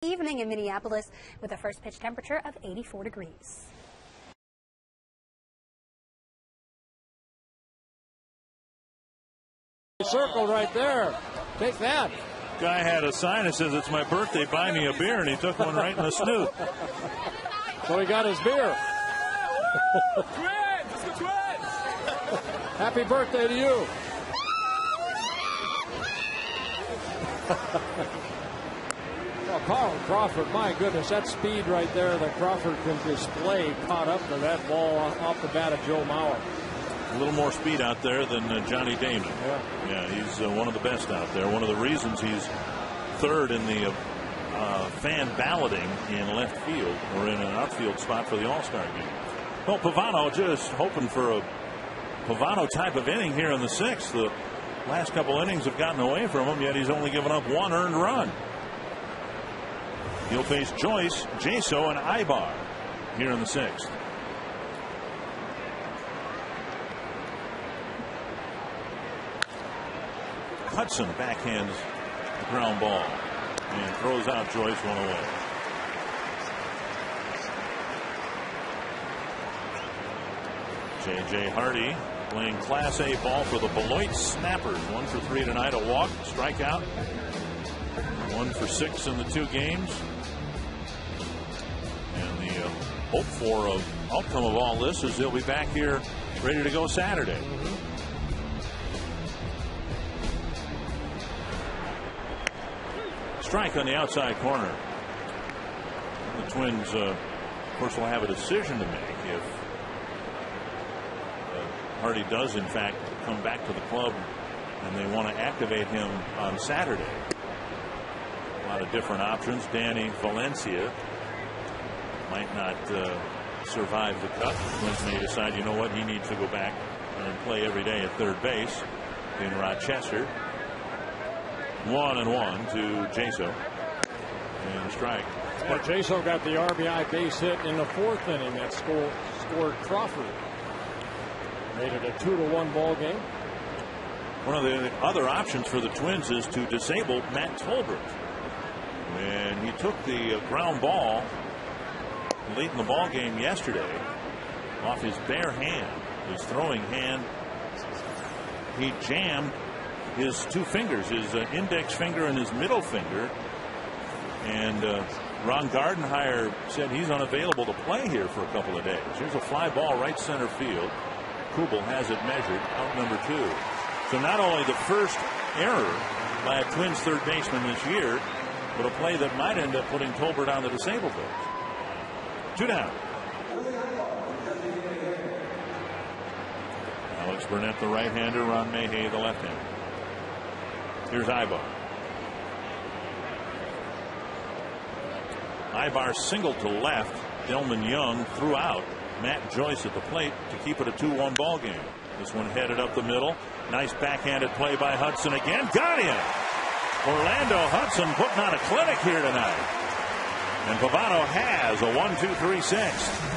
Evening in Minneapolis with a first pitch temperature of 84 degrees. Circle right there. Take that. Guy had a sign that says, "It's my birthday, buy me a beer," and he took one right in the snoot. So he got his beer. Twins! It's the Twins! Happy birthday to you. Oh, Carl Crawford, my goodness, that speed right there that Crawford can display caught up to that ball off the bat of Joe Mauer. A little more speed out there than Johnny Damon. Yeah, he's one of the best out there. One of the reasons he's 3rd in the fan balloting in left field, or in an outfield spot for the All-Star game. Well, Pavano just hoping for a Pavano type of inning here in the 6th. The last couple innings have gotten away from him, yet he's only given up 1 earned run. He'll face Joyce, Jaso, and Ibar here in the 6th. Hudson backhands the ground ball and throws out Joyce, 1 away. J.J. Hardy playing Class A ball for the Beloit Snappers. 1 for 3 tonight, a walk, strikeout. 1 for 6 in the 2 games. And the hope for outcome of all this is he'll be back here ready to go Saturday. Strike on the outside corner. The Twins, of course, will have a decision to make if Hardy does, in fact, come back to the club and they want to activate him on Saturday. A lot of different options. Danny Valencia might not survive the cut. The Twins may decide, you know what, he needs to go back and play every day at third base in Rochester. 1-1 to Jaso. And a strike. Yeah, Jaso got the RBI base hit in the 4th inning that scored Crawford. Made it a 2-1 ball game. One of the other options for the Twins is to disable Matt Tolbert. When he took the ground ball late in the ball game yesterday off his bare hand, his throwing hand, he jammed his 2 fingers, his index finger and his middle finger, and Ron Gardenhire said he's unavailable to play here for a couple of days. Here's a fly ball right center field. Kubel has it measured, out number 2. So not only the first error by a Twins third baseman this year, but a play that might end up putting Tolbert on the disabled list. 2 down. Alex Burnett, the right-hander, Ron Mayhay, the left-hander. Here's Ibar. Ibar singled to left. Delman Young threw out. Matt Joyce at the plate to keep it a 2-1 ball game. This one headed up the middle. Nice backhanded play by Hudson again. Got him. Orlando Hudson putting on a clinic here tonight. And Pavano has a 1-2-3 6.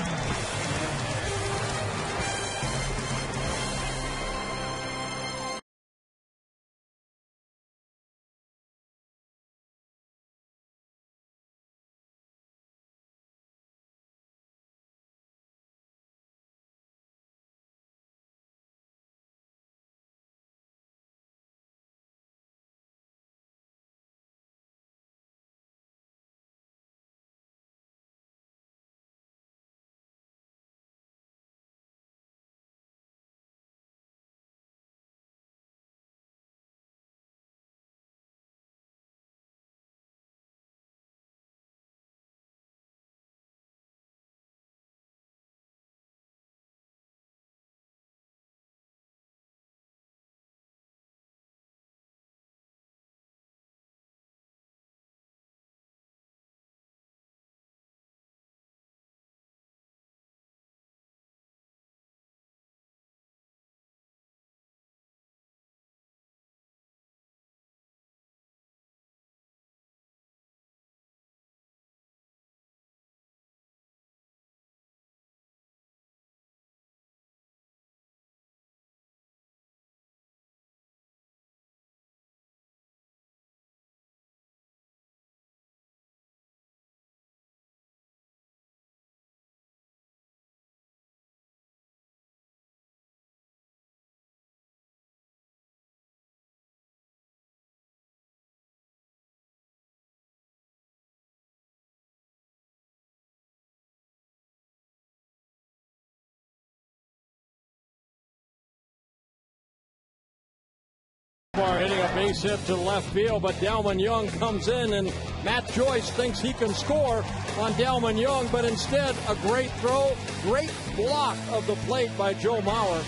Hitting a base hit to left field, but Delman Young comes in, and Matt Joyce thinks he can score on Delman Young, but instead a great throw, great block of the plate by Joe Mauer.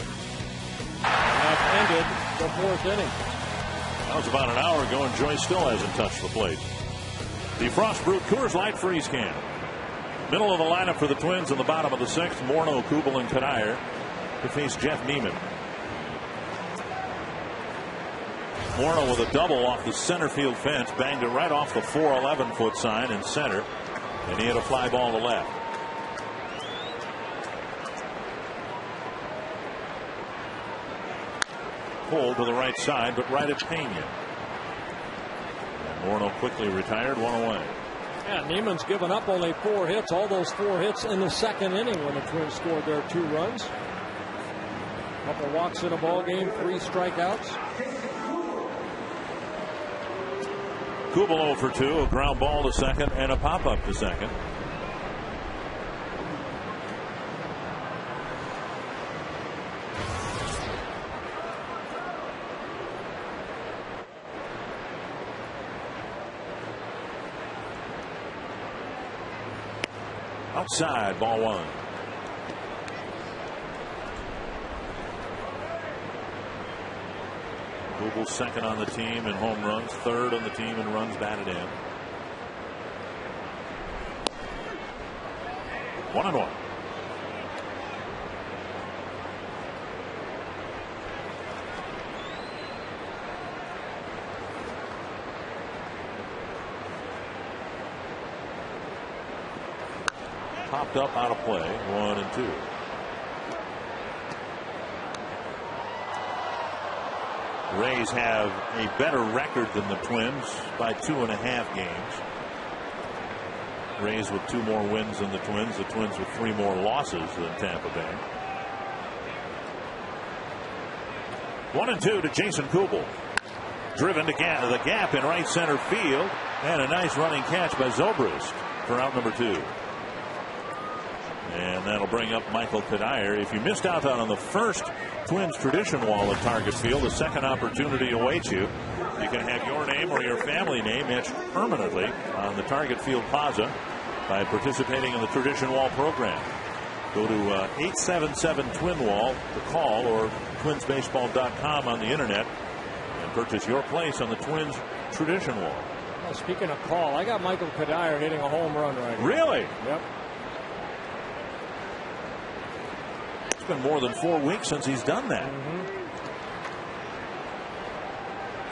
That ended the 4th inning. That was about an hour ago, and Joyce still hasn't touched the plate. The Frost Brewed Coors Light freeze can. Middle of the lineup for the Twins in the bottom of the 6th. Morneau, Kubel, and Kanayer to face Jeff Neiman. Morneau with a double off the center field fence, banged it right off the 411-foot sign in center, and he had a fly ball to left. Pulled to the right side, but right at Pena. And Morneau quickly retired, 1 away. Yeah, Neiman's given up only 4 hits, all those 4 hits in the 2nd inning when the Twins scored their 2 runs. Couple walks in a ball game, 3 strikeouts. Kubel 0 for 2, a ground ball to second and a pop up to second. Outside, ball 1. Kubel second on the team in home runs, third on the team in runs batted in. 1-1. Popped up out of play, 1-2. Rays have a better record than the Twins by 2.5 games. Rays with 2 more wins than the Twins with 3 more losses than Tampa Bay. 1-2 to Jason Kubel. Driven to the gap in right center field, and a nice running catch by Zobrist for out number 2. And that'll bring up Michael Kadire. If you missed out on the first Twins tradition wall at Target Field, a second opportunity awaits you. You can have your name or your family name etched permanently on the Target Field Plaza by participating in the tradition wall program. Go to 877 Twin Wall to call, or twinsbaseball.com on the internet, and purchase your place on the Twins tradition wall. Well, speaking of call, I got Michael Kadire hitting a home run right now. Really? Yep. Been more than 4 weeks since he's done that.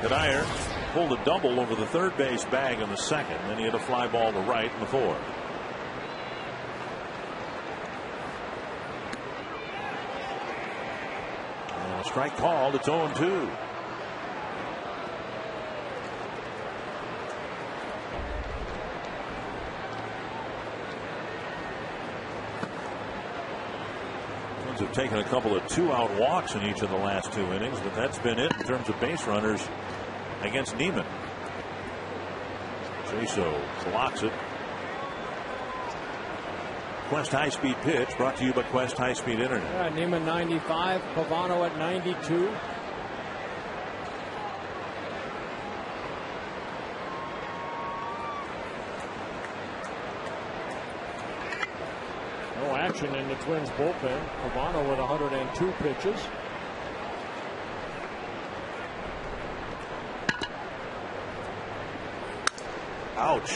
Kadire pulled a double over the third base bag in the second. Then he hit a fly ball to right in the fourth. And a strike called. It's 0-2. Have taken a couple of 2-out walks in each of the last 2 innings, but that's been it in terms of base runners against Neiman. Chaso blocks it. Quest high speed pitch brought to you by Quest high speed internet. Yeah, Neiman 95, Pavano at 92. Action in the Twins bullpen. Pavano with 102 pitches. Ouch.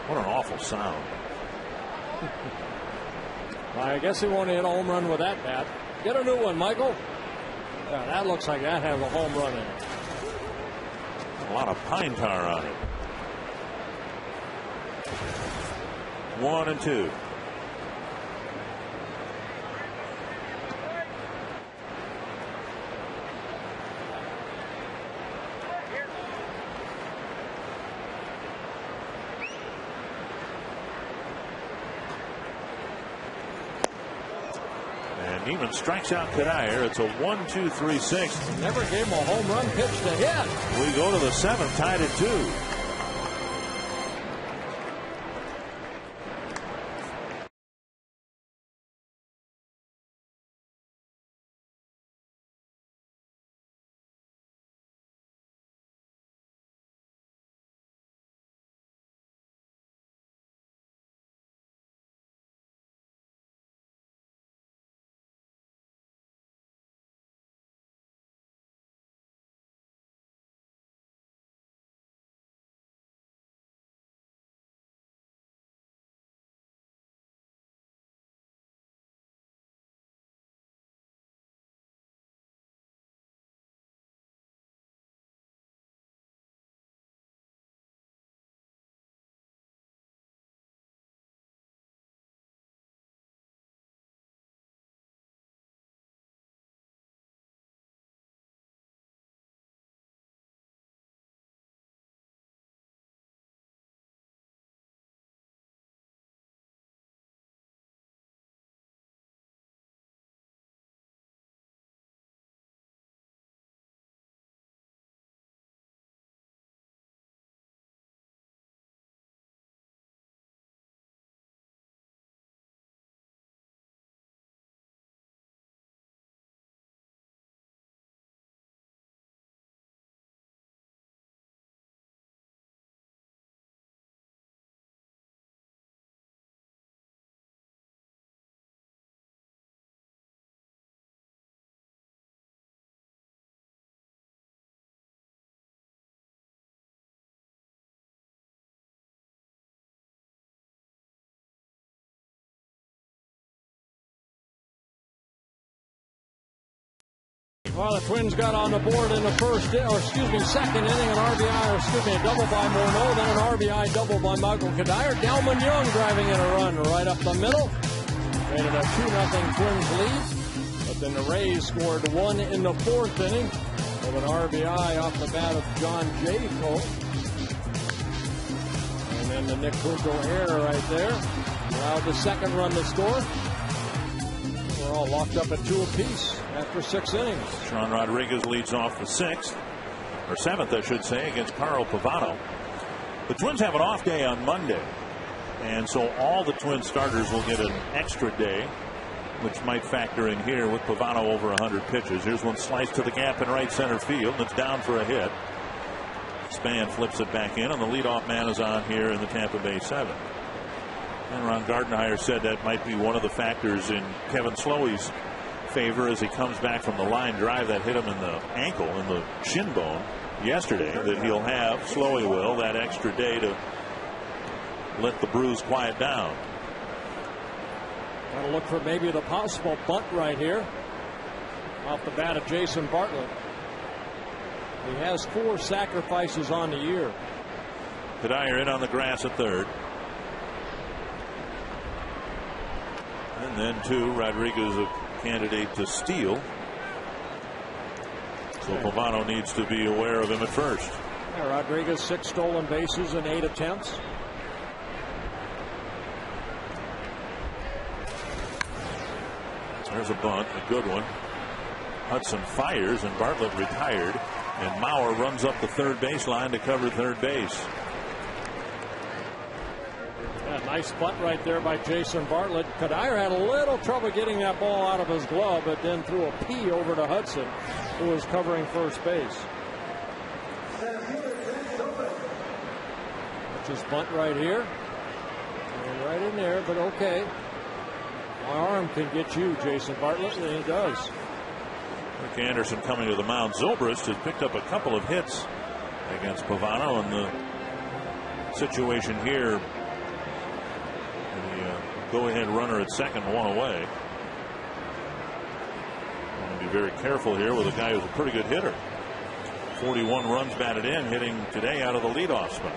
What an awful sound. I guess he won't hit a home run with that bat. Get a new one, Michael. Yeah, that looks like that has a home run in it. A lot of pine tar on it. 1-2. Neiman strikes out Kadire. It's a 1-2-3-6. Never gave him a home run pitch to hit. We go to the 7th, tied at 2. Well, the Twins got on the board in the second inning, a double by Morneau, then an RBI double by Michael Kadire. Delman Young driving in a run right up the middle. Made it a 2-0 Twins lead. But then the Rays scored one in the fourth inning with an RBI off the bat of John Jayco. And then the Nick Punto error right there allowed the second run to score. We're all locked up at 2 apiece after 6 innings. Sean Rodriguez leads off the 6th, or 7th, I should say, against Carl Pavano. The Twins have an off day on Monday, and so all the Twins starters will get an extra day, which might factor in here with Pavano over 100 pitches. Here's one sliced to the gap in right center field, and it's down for a hit. Span flips it back in, and the leadoff man is on here in the Tampa Bay 7th. And Ron Gardenhire said that might be one of the factors in Kevin Slowey's favor as he comes back from the line drive that hit him in the ankle, in the shin bone yesterday, that he'll have, Slowey will, that extra day to let the bruise quiet down. Got to look for maybe the possible bunt right here off the bat of Jason Bartlett. He has 4 sacrifices on the year. Kadire in on the grass at third. And then 2, Rodriguez a candidate to steal. So Pavano needs to be aware of him at first. Yeah, Rodriguez 6 stolen bases in 8 attempts. There's a bunt, a good one. Hudson fires and Bartlett retired. And Mauer runs up the third baseline to cover third base. Yeah, nice bunt right there by Jason Bartlett. Kadire had a little trouble getting that ball out of his glove, but then threw a P over to Hudson, who was covering first base. That's his bunt right here. And right in there, but okay. My arm can get you, Jason Bartlett, and he does. Rick Anderson coming to the mound. Zobrist has picked up a couple of hits against Pavano, and the situation here, the go-ahead runner at second, 1 away. Want to be very careful here with a guy who's a pretty good hitter. 41 runs batted in, hitting today out of the leadoff spot.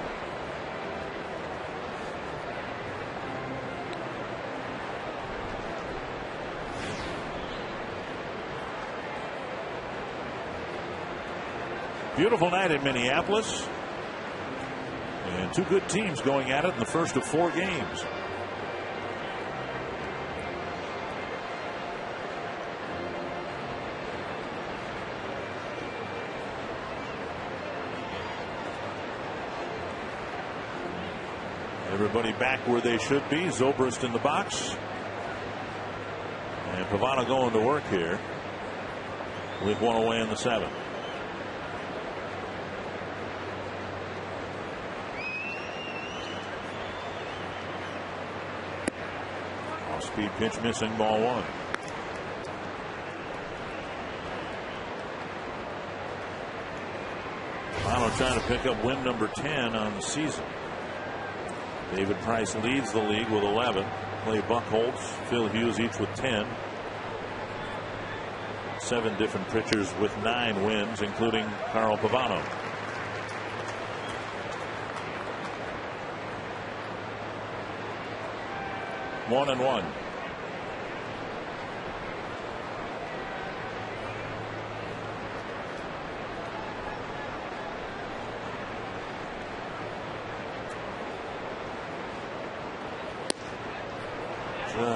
Beautiful night in Minneapolis, and 2 good teams going at it in the first of 4 games. Everybody back where they should be. Zobrist in the box, and Pavano going to work here with 1 away in the 7th. Speed pitch missing, ball 1. Pavano trying to pick up win number 10 on the season. David Price leads the league with 11. Clay Buchholz, Phil Hughes each with 10. 7 different pitchers with 9 wins, including Carl Pavano. One and one.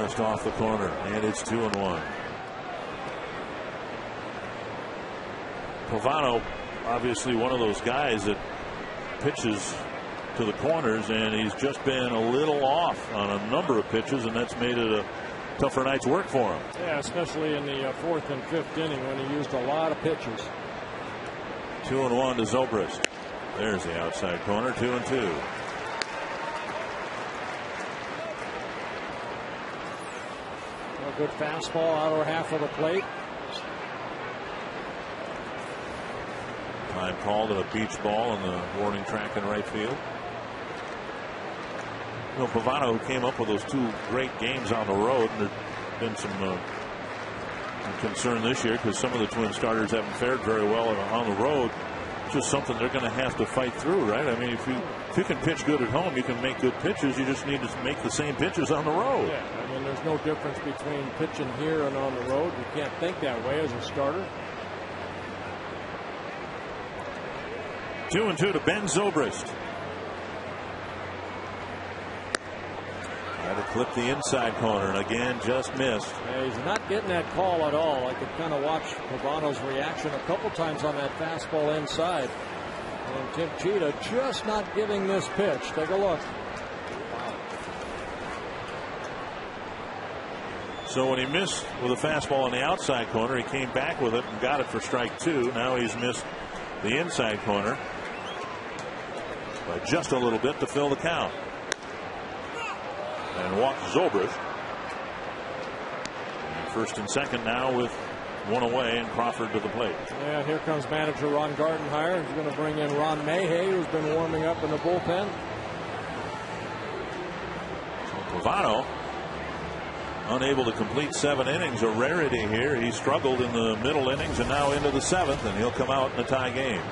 Just off the corner, and it's 2-1. Pavano, obviously one of those guys that pitches to the corners, and he's just been a little off on a number of pitches, and that's made it a tougher night's work for him. Yeah, especially in the 4th and 5th inning when he used a lot of pitches. 2-1 to Zobrist. There's the outside corner, 2-2. A good fastball out over half of the plate. Time called at a beach ball in the warning track in right field. You know, Pavano, who came up with those 2 great games on the road, and there's been some concern this year because some of the Twin starters haven't fared very well on the road. Just something they're going to have to fight through, right? I mean, if you can pitch good at home, you can make good pitches. You just need to make the same pitches on the road. Yeah, I mean, there's no difference between pitching here and on the road. You can't think that way as a starter. 2-2 to Ben Zobrist. Try to clip the inside corner, and again, just missed. Yeah, he's not getting that call at all. I could kind of watch Pavano's reaction a couple times on that fastball inside. And Tim Cheetah just not giving this pitch. Take a look. Wow. So when he missed with a fastball on the outside corner, he came back with it and got it for strike 2. Now he's missed the inside corner by just a little bit to fill the count. And walks Zobrist. And first and second now with one away, and Crawford to the plate. Yeah, here comes manager Ron Gardenhire. He's going to bring in Ron Mayhay, who's been warming up in the bullpen. So Pavano unable to complete 7 innings, a rarity here. He struggled in the middle innings and now into the 7th, and he'll come out in a tie game.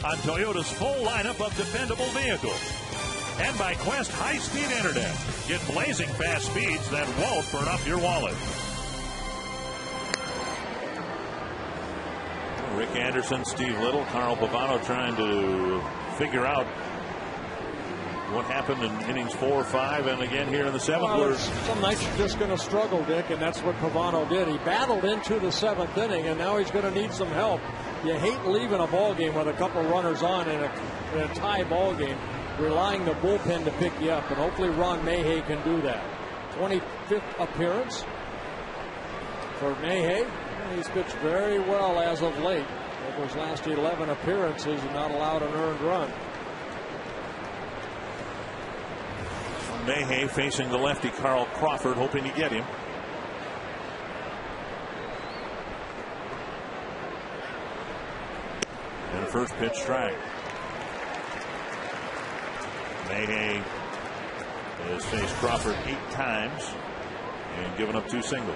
On Toyota's full lineup of dependable vehicles. And by Quest high-speed internet. Get blazing fast speeds that won't burn up your wallet. Rick Anderson, Steve Little, Carl Pavano trying to figure out what happened in innings 4 or 5, and again here in the 7th. Well, some nights you're just going to struggle, Dick, and that's what Pavano did. He battled into the 7th inning, and now he's going to need some help. You hate leaving a ball game with a couple runners on in a tie ball game, relying the bullpen to pick you up, and hopefully Ron Mayhay can do that. 25th appearance for Mayhay. He's pitched very well as of late. Over his last 11 appearances, he's not allowed an earned run. Mayhay facing the lefty Carl Crawford, hoping to get him. And a first pitch strike. Mayhay has faced Crawford 8 times and given up 2 singles.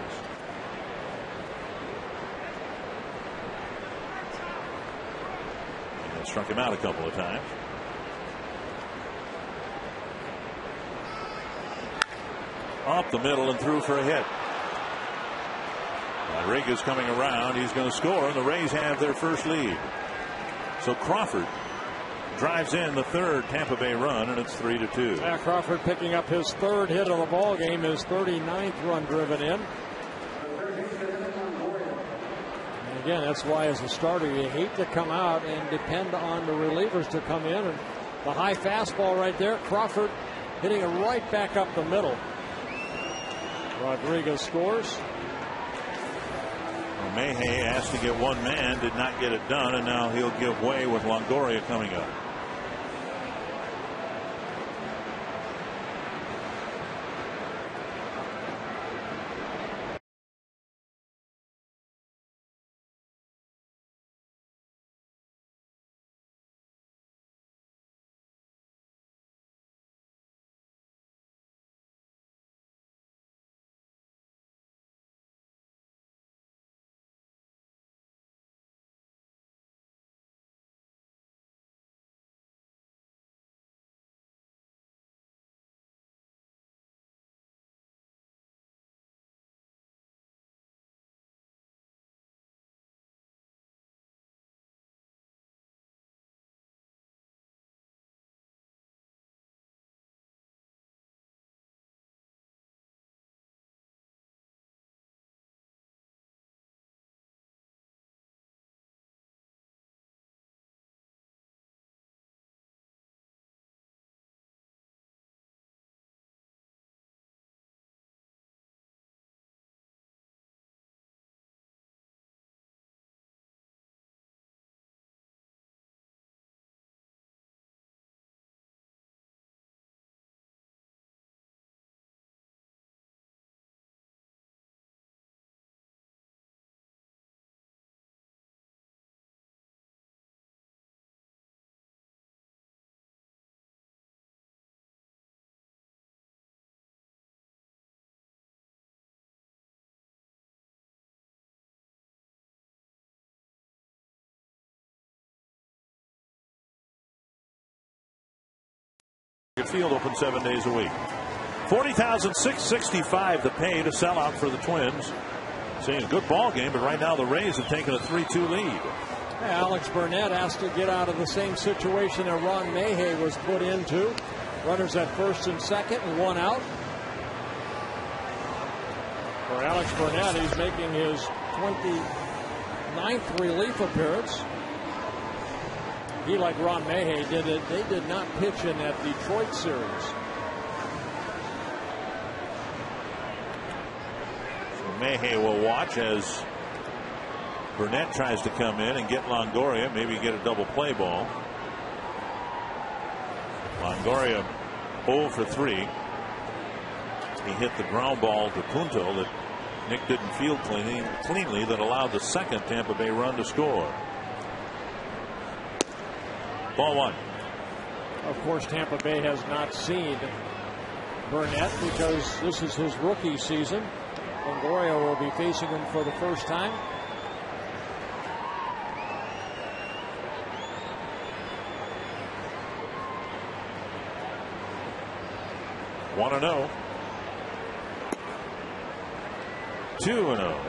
And struck him out a couple of times. Up the middle and through for a hit. Rodriguez coming around. He's going to score, and the Rays have their first lead. So Crawford drives in the 3rd Tampa Bay run, and it's 3-2. Yeah, Crawford picking up his 3rd hit of the ball game, his 39th run driven in. And again, that's why as a starter you hate to come out and depend on the relievers to come in. And the high fastball right there, Crawford hitting it right back up the middle. Rodriguez scores. Mayhay asked to get one man, did not get it done, and now he'll give way with Longoria coming up. Field open 7 days a week. $40,665 to pay to sell out for the Twins. Saying a good ball game, but right now the Rays have taken a 3-2 lead. Alex Burnett asked to get out of the same situation that Ron Mayhay was put into. Runners at first and second and one out. For Alex Burnett, he's making his 29th relief appearance. He, like Ron Mayhay, did it. They did not pitch in that Detroit series. So Mayhay will watch as Burnett tries to come in and get Longoria, maybe get a double play ball. Longoria 0 for 3. He hit the ground ball to Punto that Nick didn't field cleanly that allowed the second Tampa Bay run to score. Ball one. Of course, Tampa Bay has not seen Burnett because this is his rookie season. Longoria will be facing him for the first time. One 1-0. 2-0.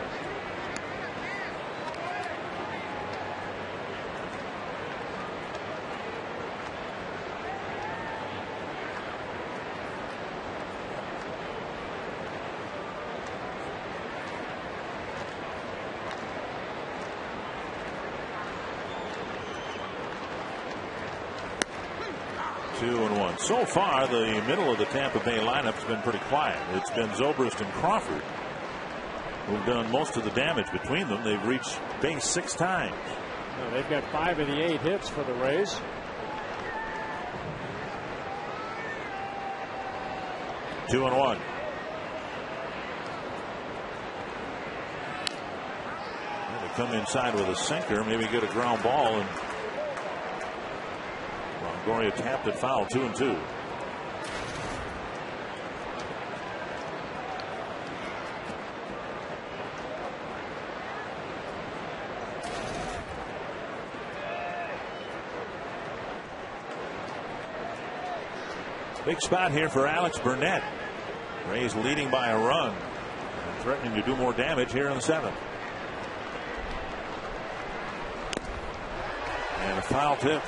So far, the middle of the Tampa Bay lineup has been pretty quiet. It's been Zobrist and Crawford who've done most of the damage between them. They've reached base 6 times. Well, they've got 5 of the 8 hits for the Rays. Two and one. They come inside with a sinker, maybe get a ground ball, and Longoria tapped it foul. 2-2. Big spot here for Alex Burnett. Rays leading by a run and threatening to do more damage here in the 7th. And a foul tip.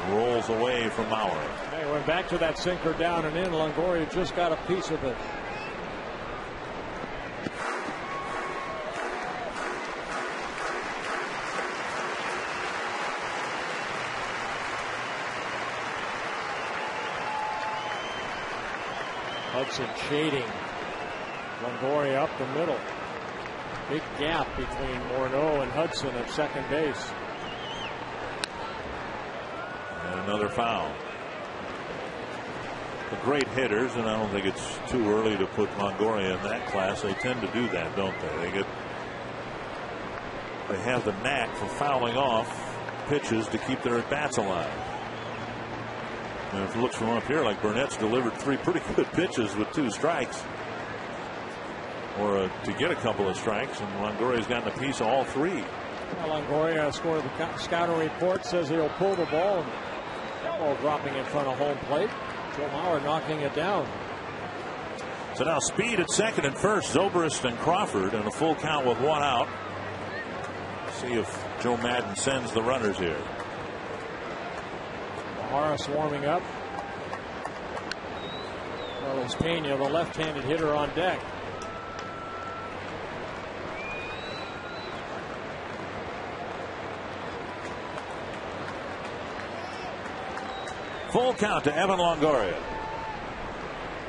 Rolls away from Mauer. They went back to that sinker down and in. Longoria just got a piece of it. Hudson shading. Longoria up the middle. Big gap between Morneau and Hudson at second base. And another foul. The great hitters, and I don't think it's too early to put Longoria in that class. They tend to do that, don't they? They have the knack for fouling off pitches to keep their at-bats alive. And if it looks from up here like Burnett's delivered 3 pretty good pitches with 2 strikes, or to get a couple of strikes, and Longoria's gotten a piece of all 3. Well, Longoria scored the scouting report, says he'll pull the ball, and that ball dropping in front of home plate. Joe Mauer knocking it down. So now Speed at second and first, Zobrist and Crawford, and a full count with 1 out. See if Joe Madden sends the runners here. Harris warming up. Carlos Pena, the left-handed hitter, on deck. Full count to Evan Longoria.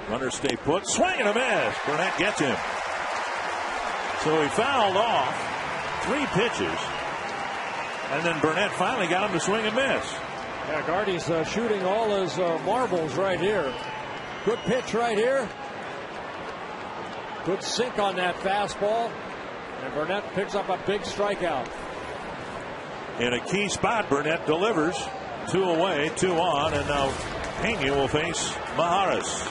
Runners stay put. Swing and a miss. Burnett gets him. So he fouled off 3 pitches. And then Burnett finally got him to swing and miss. Yeah, Gardy's shooting all his marbles right here. Good pitch right here. Good sink on that fastball. And Burnett picks up a big strikeout. In a key spot, Burnett delivers. 2 away, 2 on, and now Pena will face Maharis.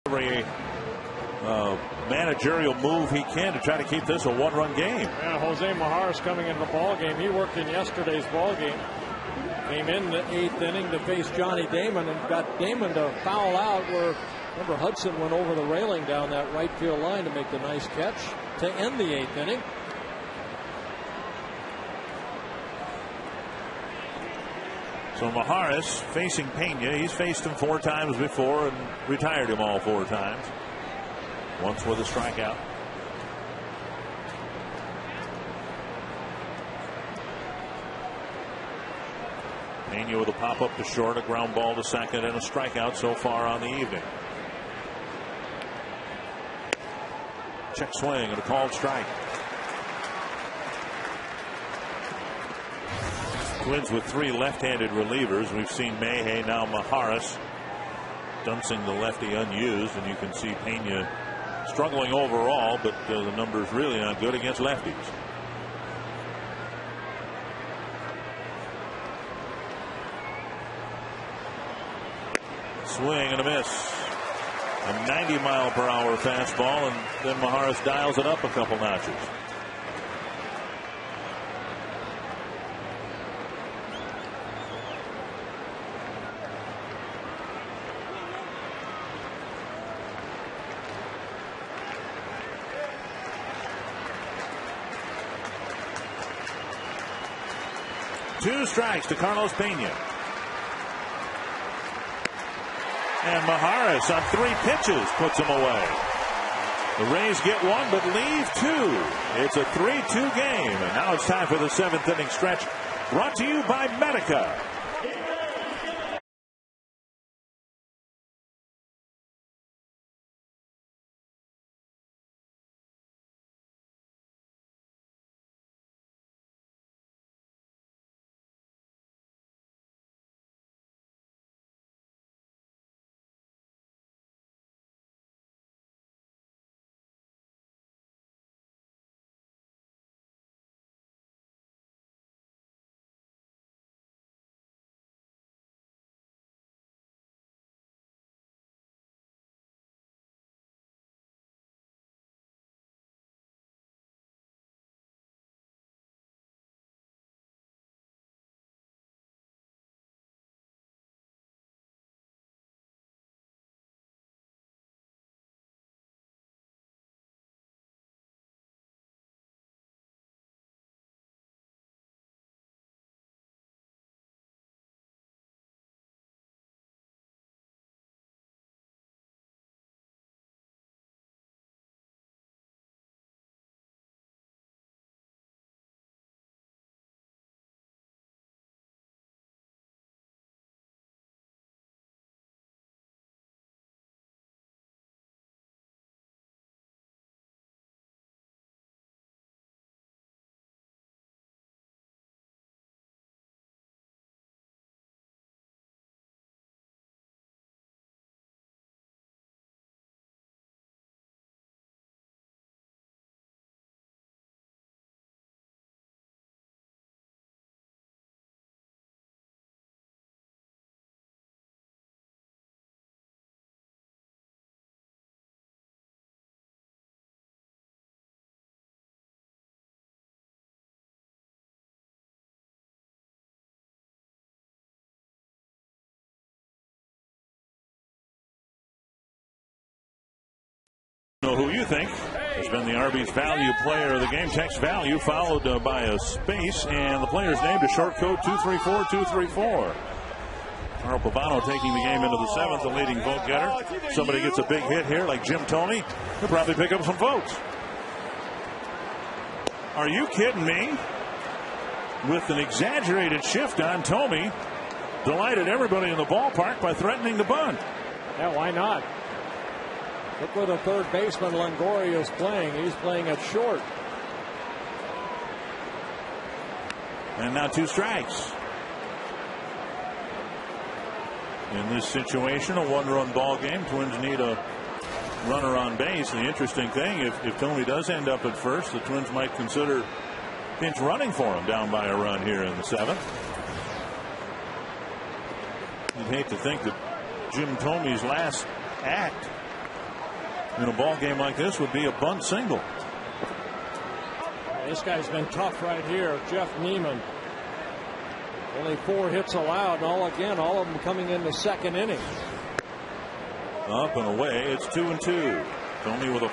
Every managerial move he can to try to keep this a 1-run game. Yeah, Jose Maharis coming into the ball game. He worked in yesterday's ball game. Came in the 8th inning to face Johnny Damon and got Damon to foul out where, remember, Hudson went over the railing down that right field line to make the nice catch to end the 8th inning. So Maharis facing Pena. He's faced him 4 times before and retired him all 4 times. Once with a strikeout. Pena with a pop up to short, a ground ball to second, and a strikeout so far on the evening. Check swing and a called strike. Twins with 3 left-handed relievers. We've seen Mayhay, now Maharis. Dunsing the lefty unused, and you can see Pena struggling overall, but the numbers really not good against lefties. Swing and a miss. A 90-mile-per-hour fastball, and then Maharis dials it up a couple notches. 2 strikes to Carlos Pena. And Maharis on 3 pitches puts him away. The Rays get 1 but leave 2. It's a 3-2 game. And now it's time for the 7th inning stretch. Brought to you by Medica. Know who you think has been the Arby's value player of the game. Text value followed by a space and the player's name to short code 234-234. Carl Pavano taking the game into the 7th, the leading vote getter. Somebody gets a big hit here like Jim Thome, he'll probably pick up some votes. Are you kidding me? With an exaggerated shift on Thome, delighted everybody in the ballpark by threatening to bunt. Yeah, why not? Look where the third baseman Longoria is playing. He's playing at short. And now 2 strikes. In this situation, a 1-run ball game. Twins need a runner on base. The interesting thing, if Thome does end up at first, the Twins might consider pinch running for him down by a run here in the 7th. You'd hate to think that Jim Thome's last act in a ball game like this would be a bunt single. This guy's been tough right here. Jeff Neiman. Only 4 hits allowed. All of them coming in the 2nd inning. Up and away. It's 2-2. Thome with a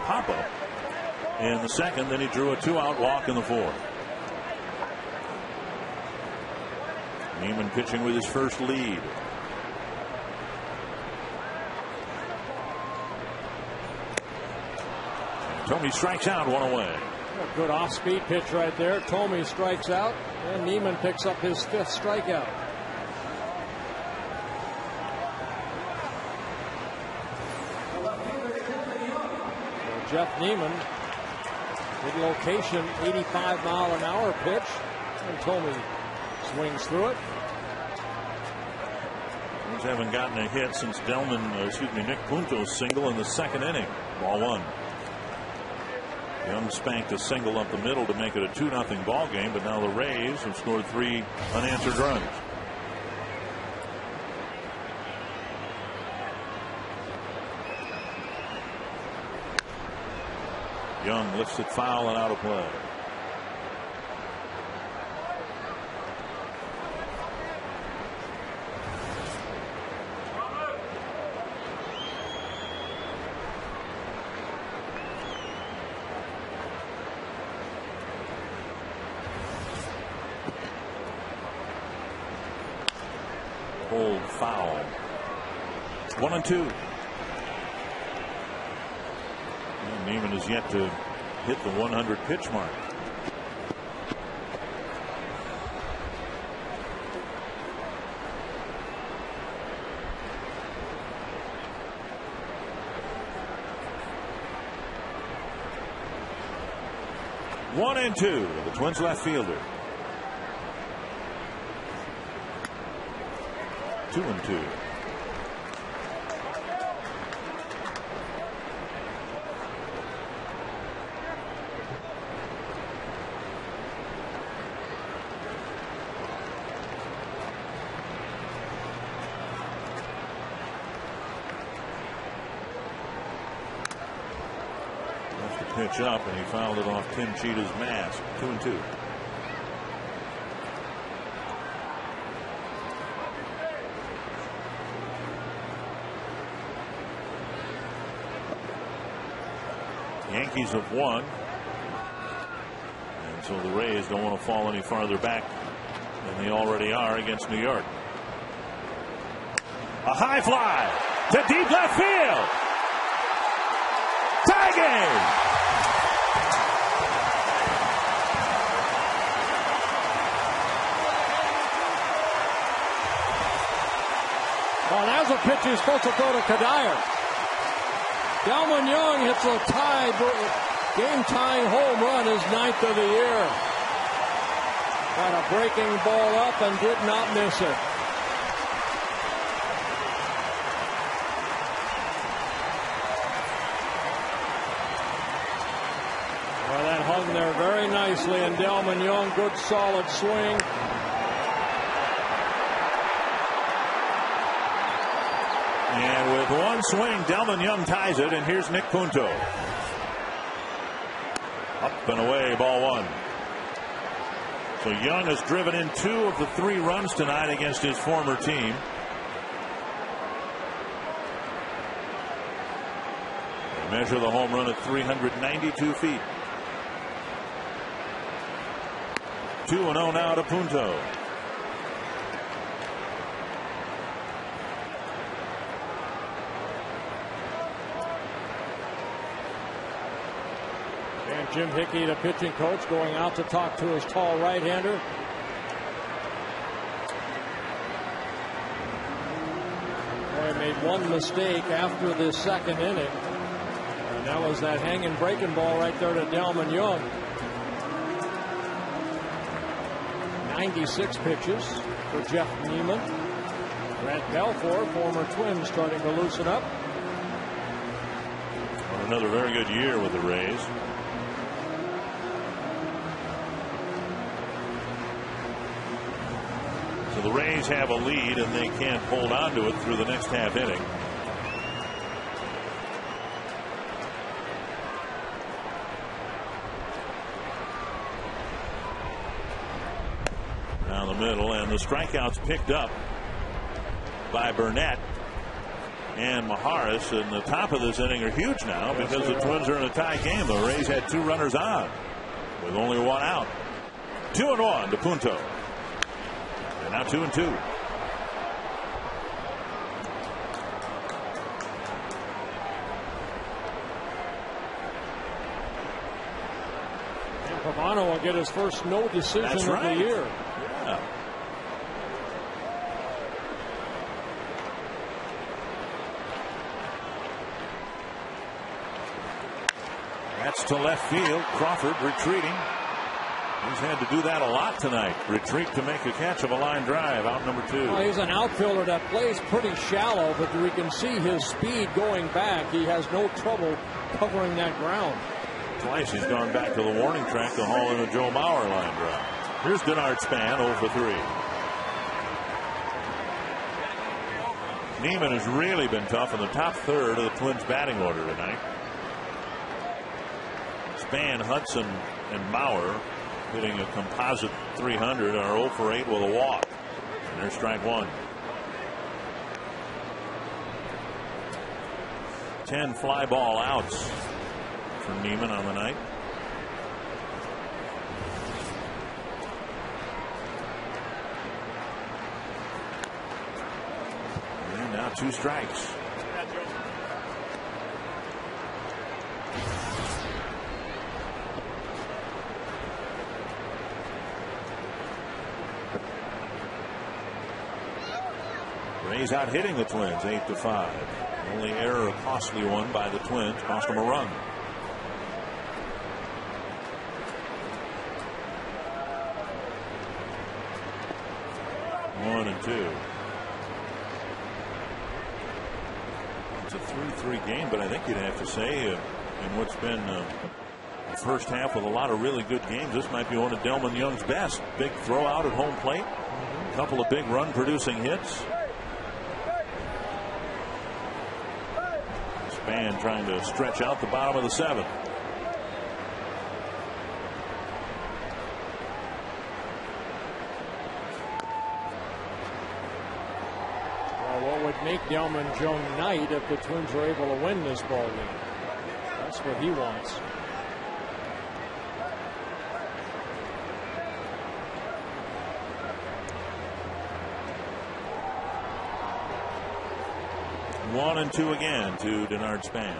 pop-up in the 2nd. Then he drew a 2-out walk in the 4th. Neiman pitching with his first lead. Thome strikes out, 1 away. A good off-speed pitch right there. Thome strikes out, and Neiman picks up his 5th strikeout. So Jeff Neiman, big location, 85-mile-an-hour pitch, and Thome swings through it. Twins haven't gotten a hit since Nick Punto's single in the 2nd inning. Ball 1. Young spanked a single up the middle to make it a 2-0 ball game, but now the Rays have scored 3 unanswered runs. Young lifts it foul and out of play. hold foul. 1-2. And Neiman has yet to hit the 100 pitch mark. One and two to the Twins left fielder. 2-2. Pitch up, and he fouled it off Tim Cheetah's mask. 2-2. Yankees have won, and so the Rays don't want to fall any farther back than they already are against New York. A high fly to deep left field. Tie game. Well, that's a pitch he's supposed to throw to Kadire. Delmon Young hits a game-tying home run, his 9th of the year. Got a breaking ball up and did not miss it. Well, that hung there very nicely, and Delmon Young, good solid swing. And with one swing, Delmon Young ties it, and here's Nick Punto. Up and away, ball one. So Young has driven in 2 of the 3 runs tonight against his former team. They measure the home run at 392 feet. 2-0 now to Punto. Jim Hickey, the pitching coach, going out to talk to his tall right-hander. Boy, made one mistake after the 2nd inning. And that was that hanging breaking ball right there to Delmon Young. 96 pitches for Jeff Neiman. Grant Belfour, former Twin, starting to loosen up. On another very good year with the Rays. So the Rays have a lead, and they can't hold on to it through the next half inning. Down the middle, and the strikeouts picked up by Burnett and Maharis in the top of this inning are huge now because the Twins are in a tie game. The Rays had 2 runners on with only 1 out. 2-1 to Punto. And now 2-2. And Pavano will get his first no decision of the year. Yeah. That's to left field. Crawford retreating. He's had to do that a lot tonight. Retreat to make a catch of a line drive. Out number 2. Well, he's an outfielder that plays pretty shallow, but we can see his speed going back. He has no trouble covering that ground. Twice he's gone back to the warning track to haul in a Joe Mauer line drive. Here's Denard Span 0 for 3. Neiman has really been tough in the top third of the Twins batting order tonight. Span, Hudson, and Mauer hitting a composite 300 are 0 for 8 with a walk. And there's strike 1. 10 fly ball outs for Neiman on the night. 2 strikes. Rays out hitting the Twins 8-5. Only error, a costly one by the Twins, cost them a run. One and 2. It's a 3-3 game, but I think you'd have to say in what's been the first half with a lot of really good games, this might be one of Delmon Young's best. Big throw out at home plate, a couple of big run producing hits. Span trying to stretch out the bottom of the 7th. What would make Delmon Young night if the Twins were able to win this ball game? That's what he wants. One and 2 again to Denard Span.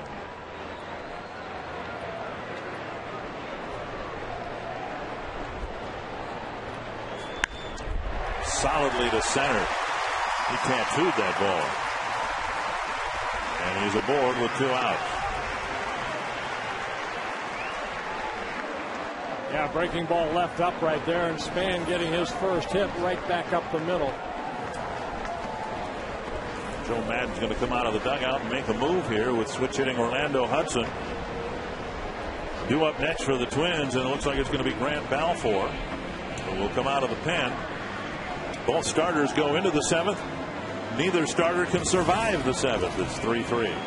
Solidly to center. He tattooed that ball. And he's aboard with 2 outs. Yeah, breaking ball left up right there, and Span getting his first hit right back up the middle. Joe Maddon's going to come out of the dugout and make a move here with switch hitting Orlando Hudson. Due up next for the Twins, and it looks like it's going to be Grant Balfour. So we'll come out of the pen. Both starters go into the 7th. Neither starter can survive the 7th. It's 3-3.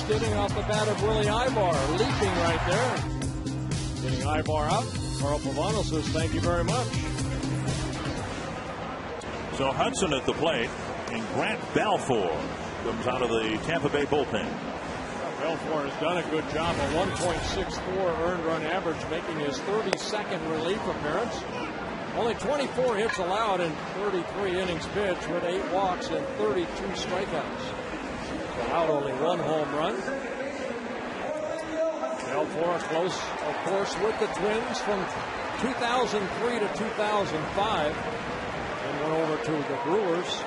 Getting off the bat of Willie Ibar, leaping right there. Getting Ibar out. Carl Pavano says thank you very much. So Hudson at the plate, and Grant Balfour comes out of the Tampa Bay bullpen. Balfour has done a good job. A 1.64 earned run average, making his 32nd relief appearance. Only 24 hits allowed in 33 innings pitched, with 8 walks and 32 strikeouts. Allowed only 1 home run. Balfour close, of course, with the Twins from 2003 to 2005, and went over to the Brewers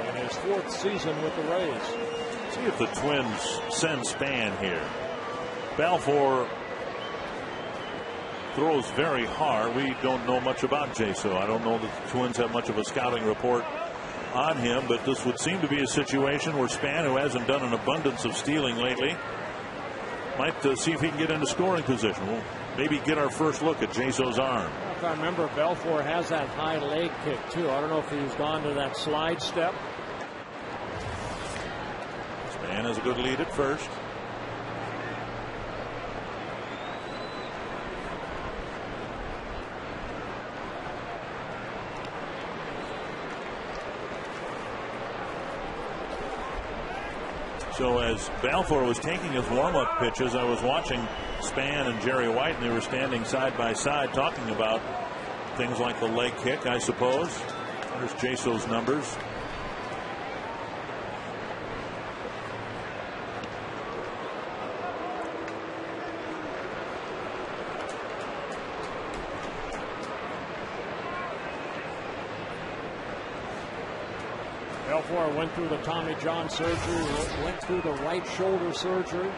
in his 4th season with the Rays. See if the Twins send Span here. Balfour throws very hard. We don't know much about Jay, so I don't know that the Twins have much of a scouting report on him, but this would seem to be a situation where Span, who hasn't done an abundance of stealing lately, might see if he can get into scoring position. We'll maybe get our first look at Jaso's arm. If I remember, Belfour has that high leg kick too. I don't know if he's gone to that slide step. Span has a good lead at first. So as Balfour was taking his warm-up pitches, I was watching Span and Jerry White, and they were standing side by side talking about things like the leg kick, I suppose. There's Jaso's numbers. Belfour went through the Tommy John surgery, went through the right shoulder surgery.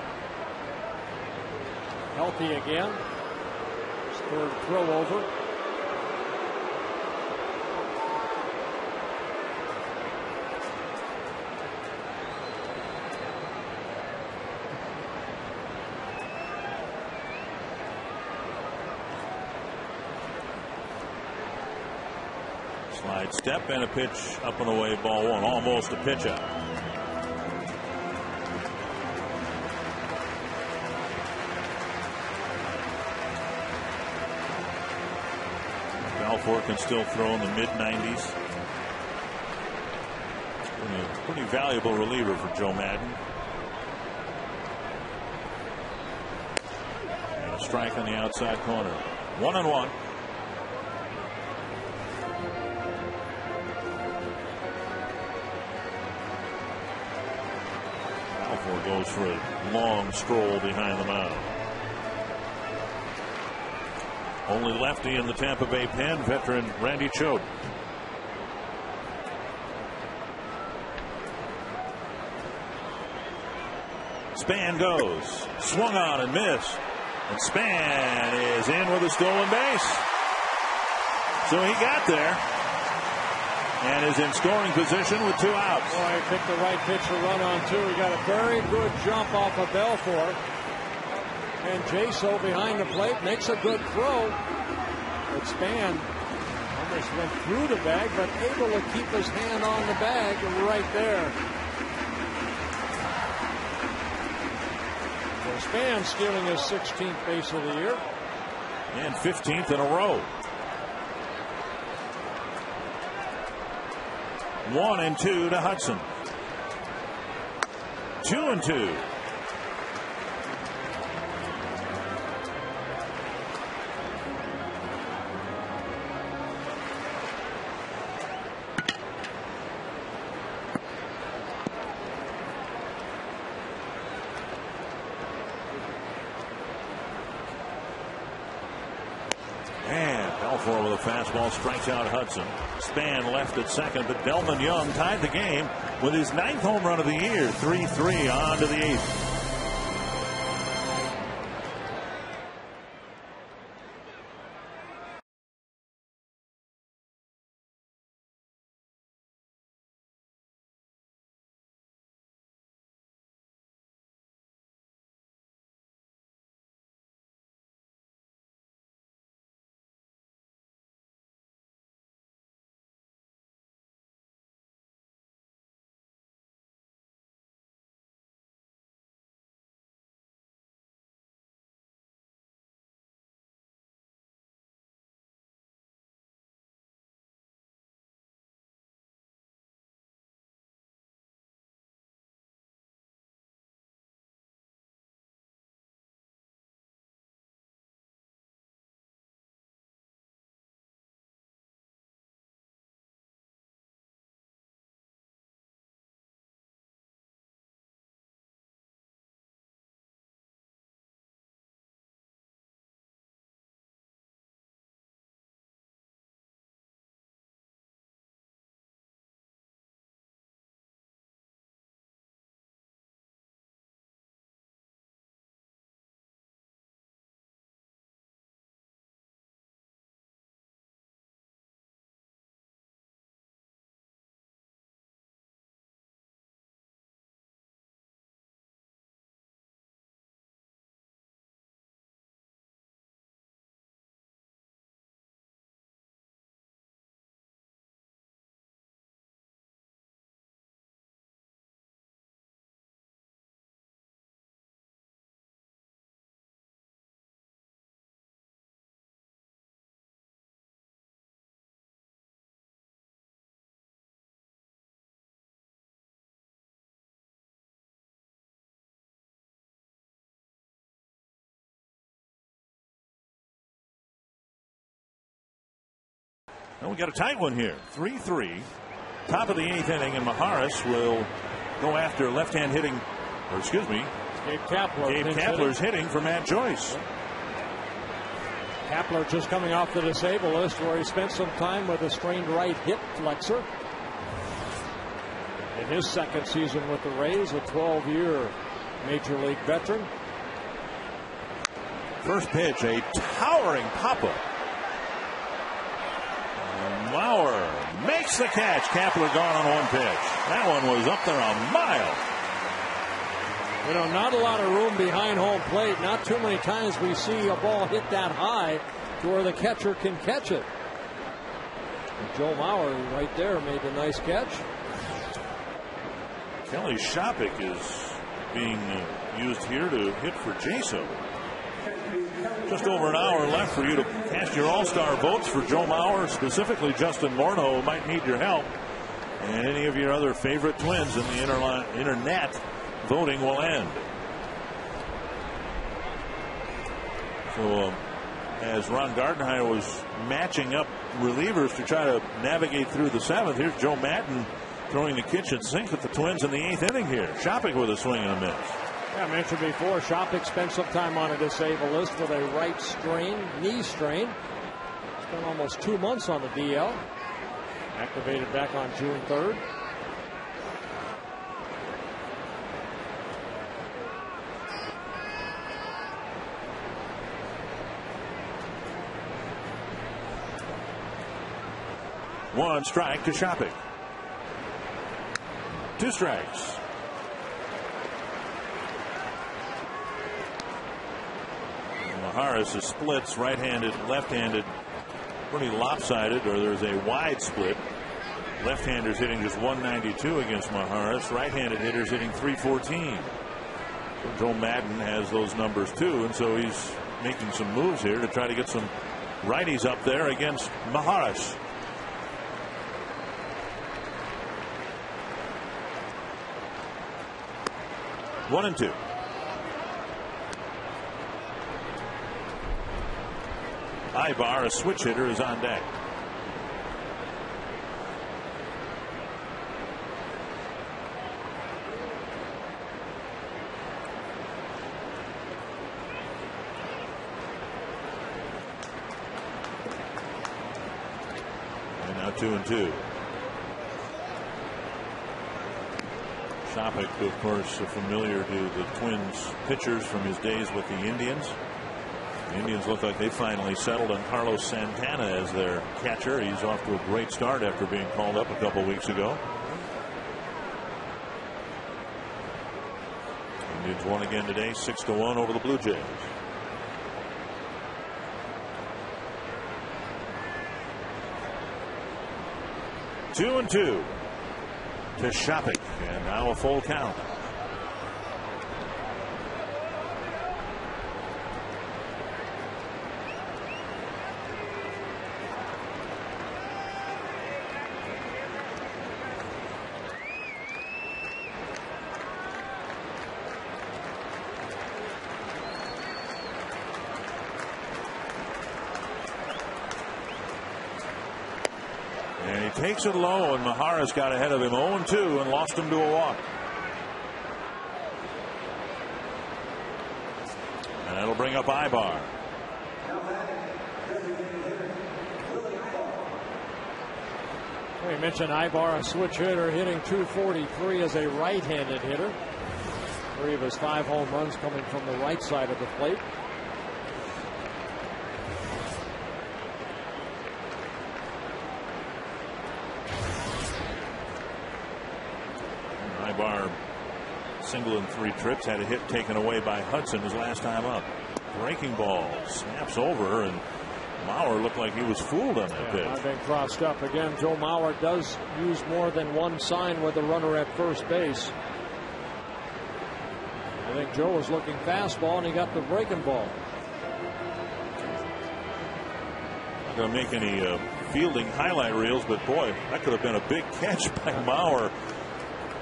Healthy again. His third throw over. Slide step and a pitch up and away, ball one. Almost a pitch out. Balfour can still throw in the mid-90s. Pretty valuable reliever for Joe Madden. And a strike on the outside corner. 1-1. Goes for a long stroll behind the mound. Only lefty in the Tampa Bay pen, veteran Randy Choate. Span goes, swung on and missed, and Span is in with a stolen base. So he got there and is in scoring position with 2 outs. Boy, he picked the right pitch to run on two. He got a very good jump off of Belfour. And Jaso behind the plate makes a good throw. But Span almost went through the bag, but able to keep his hand on the bag right there. So Span stealing his 16th base of the year. And 15th in a row. 1-2 to Hudson. 2-2. Balfour with a fastball strikes out Hudson. Span left at second, but Delman Young tied the game with his 9th home run of the year. 3-3 on to the 8th. Well, we got a tight one here. 3-3. Top of the 8th inning, and Maharis will go after left-hand hitting, or excuse me, Gabe Kapler. Gabe Kapler's hitting for Matt Joyce. Kapler just coming off the disabled list where he spent some time with a strained right hip flexor. In his second season with the Rays, a 12-year Major League veteran. First pitch, a towering pop-up. Lauer makes the catch. Kapler gone on one pitch. That one was up there a mile. You know, not a lot of room behind home plate. Not too many times we see a ball hit that high to where the catcher can catch it. And Joe Mauer right there made a nice catch. Kelly Shopik is being used here to hit for Jaso. Just over an hour left for you to cast your all-star votes for Joe Mauer, specifically Justin Morneau, who might need your help. And any of your other favorite Twins in the internet voting will end. So as Ron Gardenhire was matching up relievers to try to navigate through the 7th, here's Joe Madden throwing the kitchen sink at the Twins in the 8th inning here. Shopik with a swing and a miss. Yeah, I mentioned before, Shopik spent some time on a disabled list with a right knee strain. Spent almost 2 months on the DL. Activated back on June 3rd. One strike to Shopik. 2 strikes. Maharis is splits, right-handed, left-handed, pretty lopsided, or there's a wide split. Left-handers hitting just 192 against Maharis. Right-handed hitters hitting 314. So Joe Madden has those numbers too, and so he's making some moves here to try to get some righties up there against Maharis. One and two. Ibar, a switch hitter, is on deck. And now 2-2. Shopik, of course, familiar to the Twins pitchers from his days with the Indians. The Indians look like they finally settled on Carlos Santana as their catcher. He's off to a great start after being called up a couple weeks ago. Indians won again today, 6-1 over the Blue Jays. Two and two to Shopik, and now a full count. Takes it low, and Maharis got ahead of him 0-2 and lost him to a walk. And that'll bring up Ibar. We mentioned Ibar, a switch hitter, hitting 243 as a right-handed hitter. 3 of his 5 home runs coming from the right side of the plate. Ibar, single in 3 trips, had a hit taken away by Hudson his last time up. Breaking ball snaps over, and Mauer looked like he was fooled on that pitch. I've been crossed up again. Joe Mauer does use more than one sign with the runner at first base. I think Joe was looking fastball, and he got the breaking ball. Not going to make any fielding highlight reels, but boy, that could have been a big catch by Mauer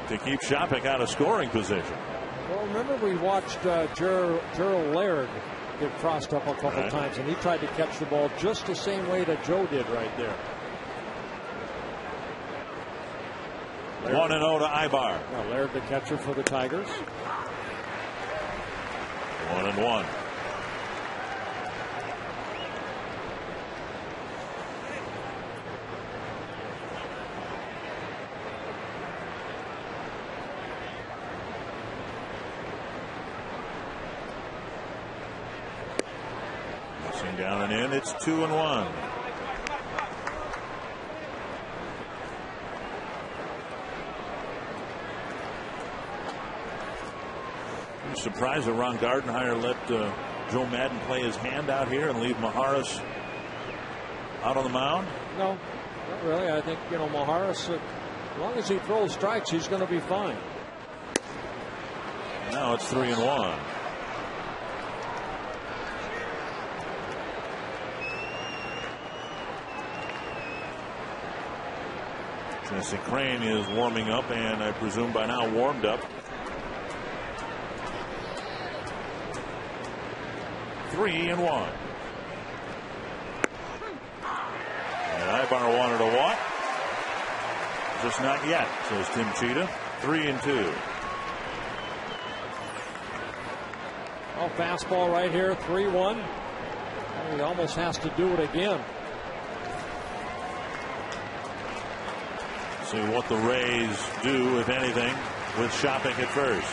to keep Shopik out of scoring position. Well, remember we watched Gerald Laird get crossed up a couple times, and he tried to catch the ball just the same way that Joe did right there. 1-0 to Ibar. Well, Laird, the catcher for the Tigers. 1-1. Missing down and in. It's 2-1. I'm surprised that Ron Gardenhire let Joe Madden play his hand out here and leave Maharis out on the mound. No, not really. I think, Maharis, as long as he throws strikes, he's going to be fine. Now it's 3-1. Jesse Crane is warming up, and I presume by now warmed up. 3-1. And Ibar wanted a walk. Just not yet, says Tim Cheetah. 3-2. Oh, fastball right here, 3-1. He almost has to do it again. See what the Rays do, if anything, with Shopping at first.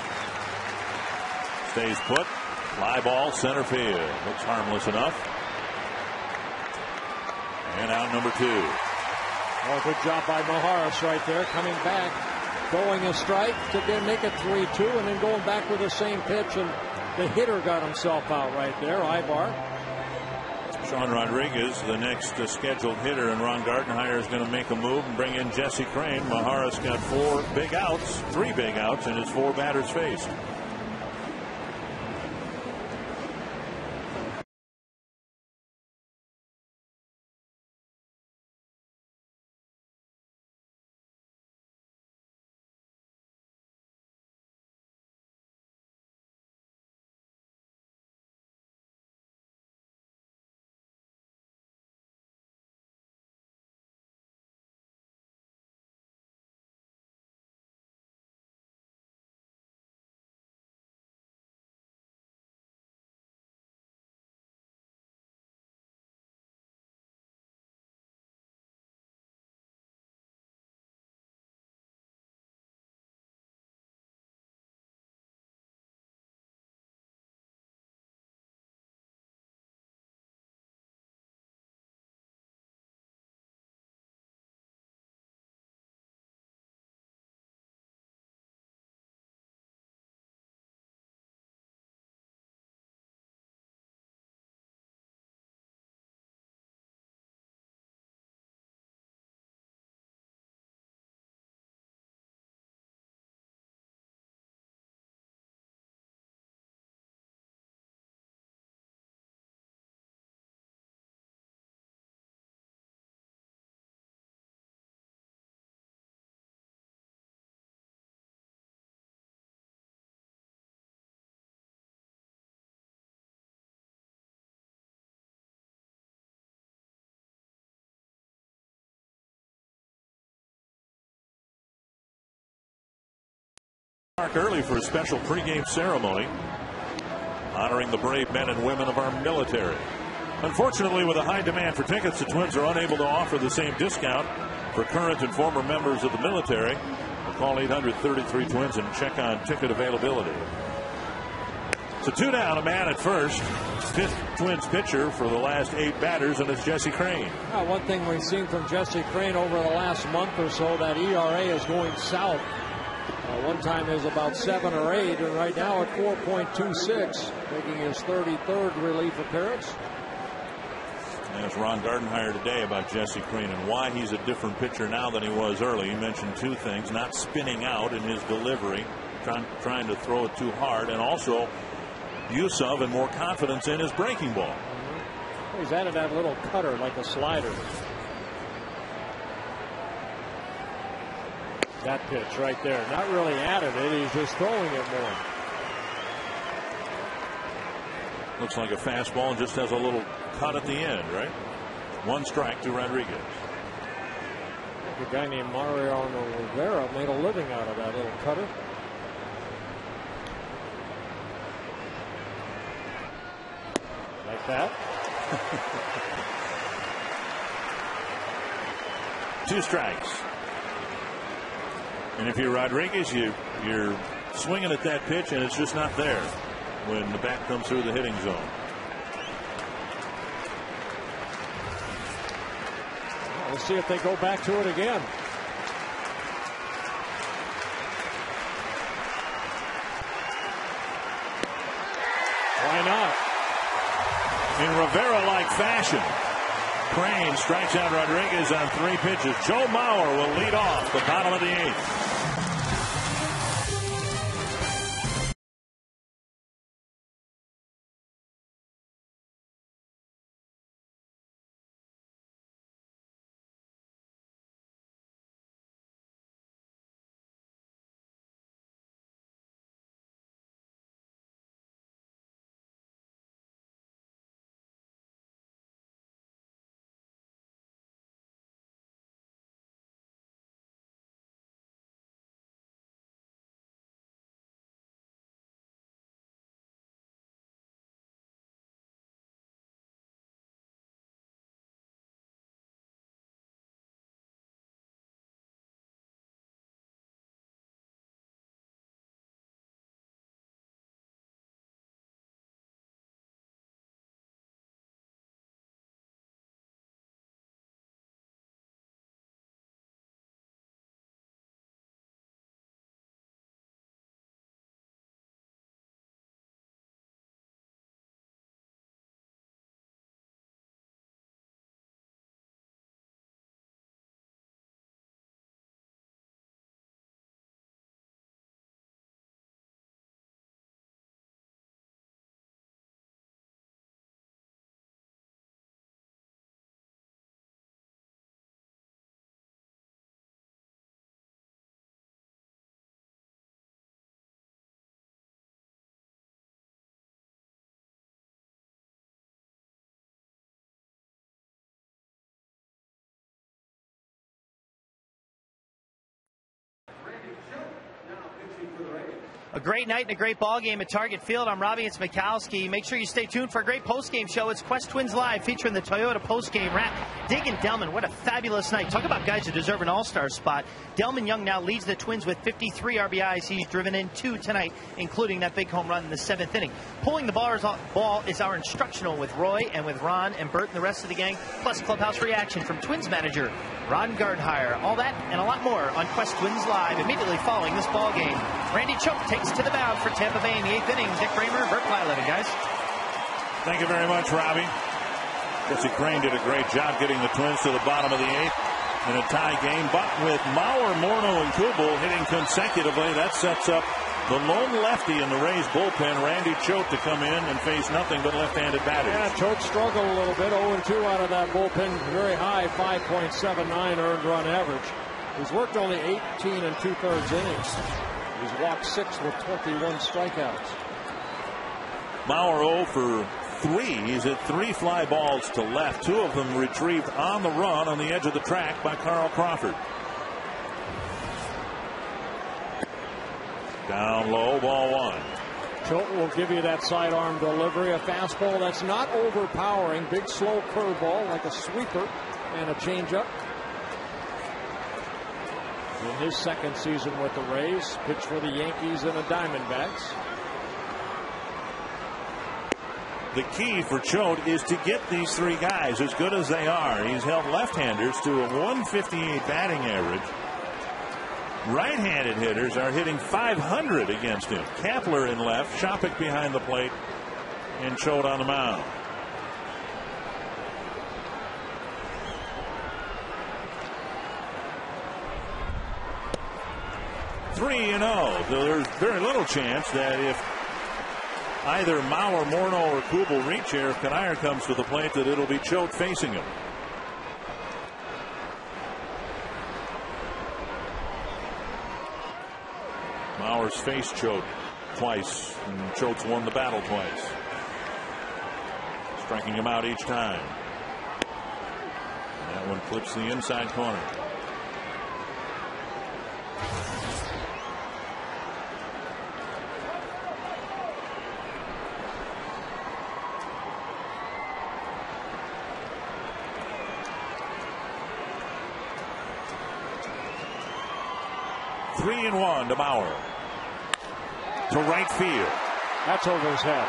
Stays put. Fly ball, center field. Looks harmless enough. And out number 2. Oh, good job by Maharis right there, coming back, throwing a strike to then make it 3-2, and then going back with the same pitch, and the hitter got himself out right there, Ibar. Sean Rodriguez, the next scheduled hitter, and Ron Gardenhire is going to make a move and bring in Jesse Crane. Maharis got 3 big outs in his 4 batters faced. Park early for a special pregame ceremony honoring the brave men and women of our military. Unfortunately, with a high demand for tickets, the Twins are unable to offer the same discount for current and former members of the military. Call 800-33-TWINS and check on ticket availability. So 2 down, a man at first. 5th Twins pitcher for the last 8 batters, and it's Jesse Crane. One thing we've seen from Jesse Crane over the last month or so, that ERA is going south. One time it was about 7 or 8, and right now at 4.26, making his 33rd relief appearance. Asked Ron Gardenhire today about Jesse Crane and why he's a different pitcher now than he was early. He mentioned 2 things: not spinning out in his delivery, trying to throw it too hard, and also use of and more confidence in his breaking ball. He's added that little cutter like a slider. That pitch right there, not really added it, he's just throwing it more. Looks like a fastball and just has a little cut at the end, right? 1 strike to Rodriguez. A guy named Mariano Rivera made a living out of that little cutter. Like that. 2 strikes. And if you're Rodriguez, you're swinging at that pitch and it's just not there when the bat comes through the hitting zone. We'll see if they go back to it again. Why not? In Rivera-like fashion, Crane strikes out Rodriguez on 3 pitches. Joe Mauer will lead off the bottom of the 8th. A great night and a great ball game at Target Field. I'm Robbie. It's Mikowski. Make sure you stay tuned for a great postgame show. It's Quest Twins Live featuring the Toyota postgame wrap. Dig and Delman, what a fabulous night. Talk about guys who deserve an all-star spot. Delman Young now leads the Twins with 53 RBIs. He's driven in 2 tonight, including that big home run in the 7th inning. Pulling the ball is our instructional with Roy and with Ron and Bert and the rest of the gang, plus clubhouse reaction from Twins manager Ron Gardhire. All that and a lot more on Quest Twins Live immediately following this ball game. Randy Choate takes to the mound for Tampa Bay in the 8th inning. Dick Kramer, Bert Blyleven, guys. Thank you very much, Robbie. Jesse Crane did a great job getting the Twins to the bottom of the 8th in a tie game. But with Mauer, Morneau, and Kubel hitting consecutively, that sets up the lone lefty in the Rays bullpen, Randy Choate, to come in and face nothing but left-handed batters. Yeah, Choate struggled a little bit. 0-2 out of that bullpen. Very high, 5.79 earned run average. He's worked only 18 2/3 innings. He's walked 6 with 21 strikeouts. Mauer 0 for 3. He's hit 3 fly balls to left. 2 of them retrieved on the run on the edge of the track by Carl Crawford. Down low, ball 1. Choate will give you that sidearm delivery, a fastball that's not overpowering, big slow curveball like a sweeper, and a changeup. In his second season with the Rays, pitched for the Yankees and the Diamondbacks. The key for Choate is to get these 3 guys, as good as they are. He's held left-handers to a 158 batting average. Right-handed hitters are hitting 500 against him. Kapler in left, Shopik behind the plate, and Choate on the mound. (3-0). So there's very little chance that if either Mauer, Morneau, or Kubel reach here, if Kanier comes to the plate, that it'll be Choate facing him. Mauer's faced Choate twice, and Choate's won the battle twice, striking him out each time. That one clips the inside corner. 3-1 to Mauer. To right field. That's over his head.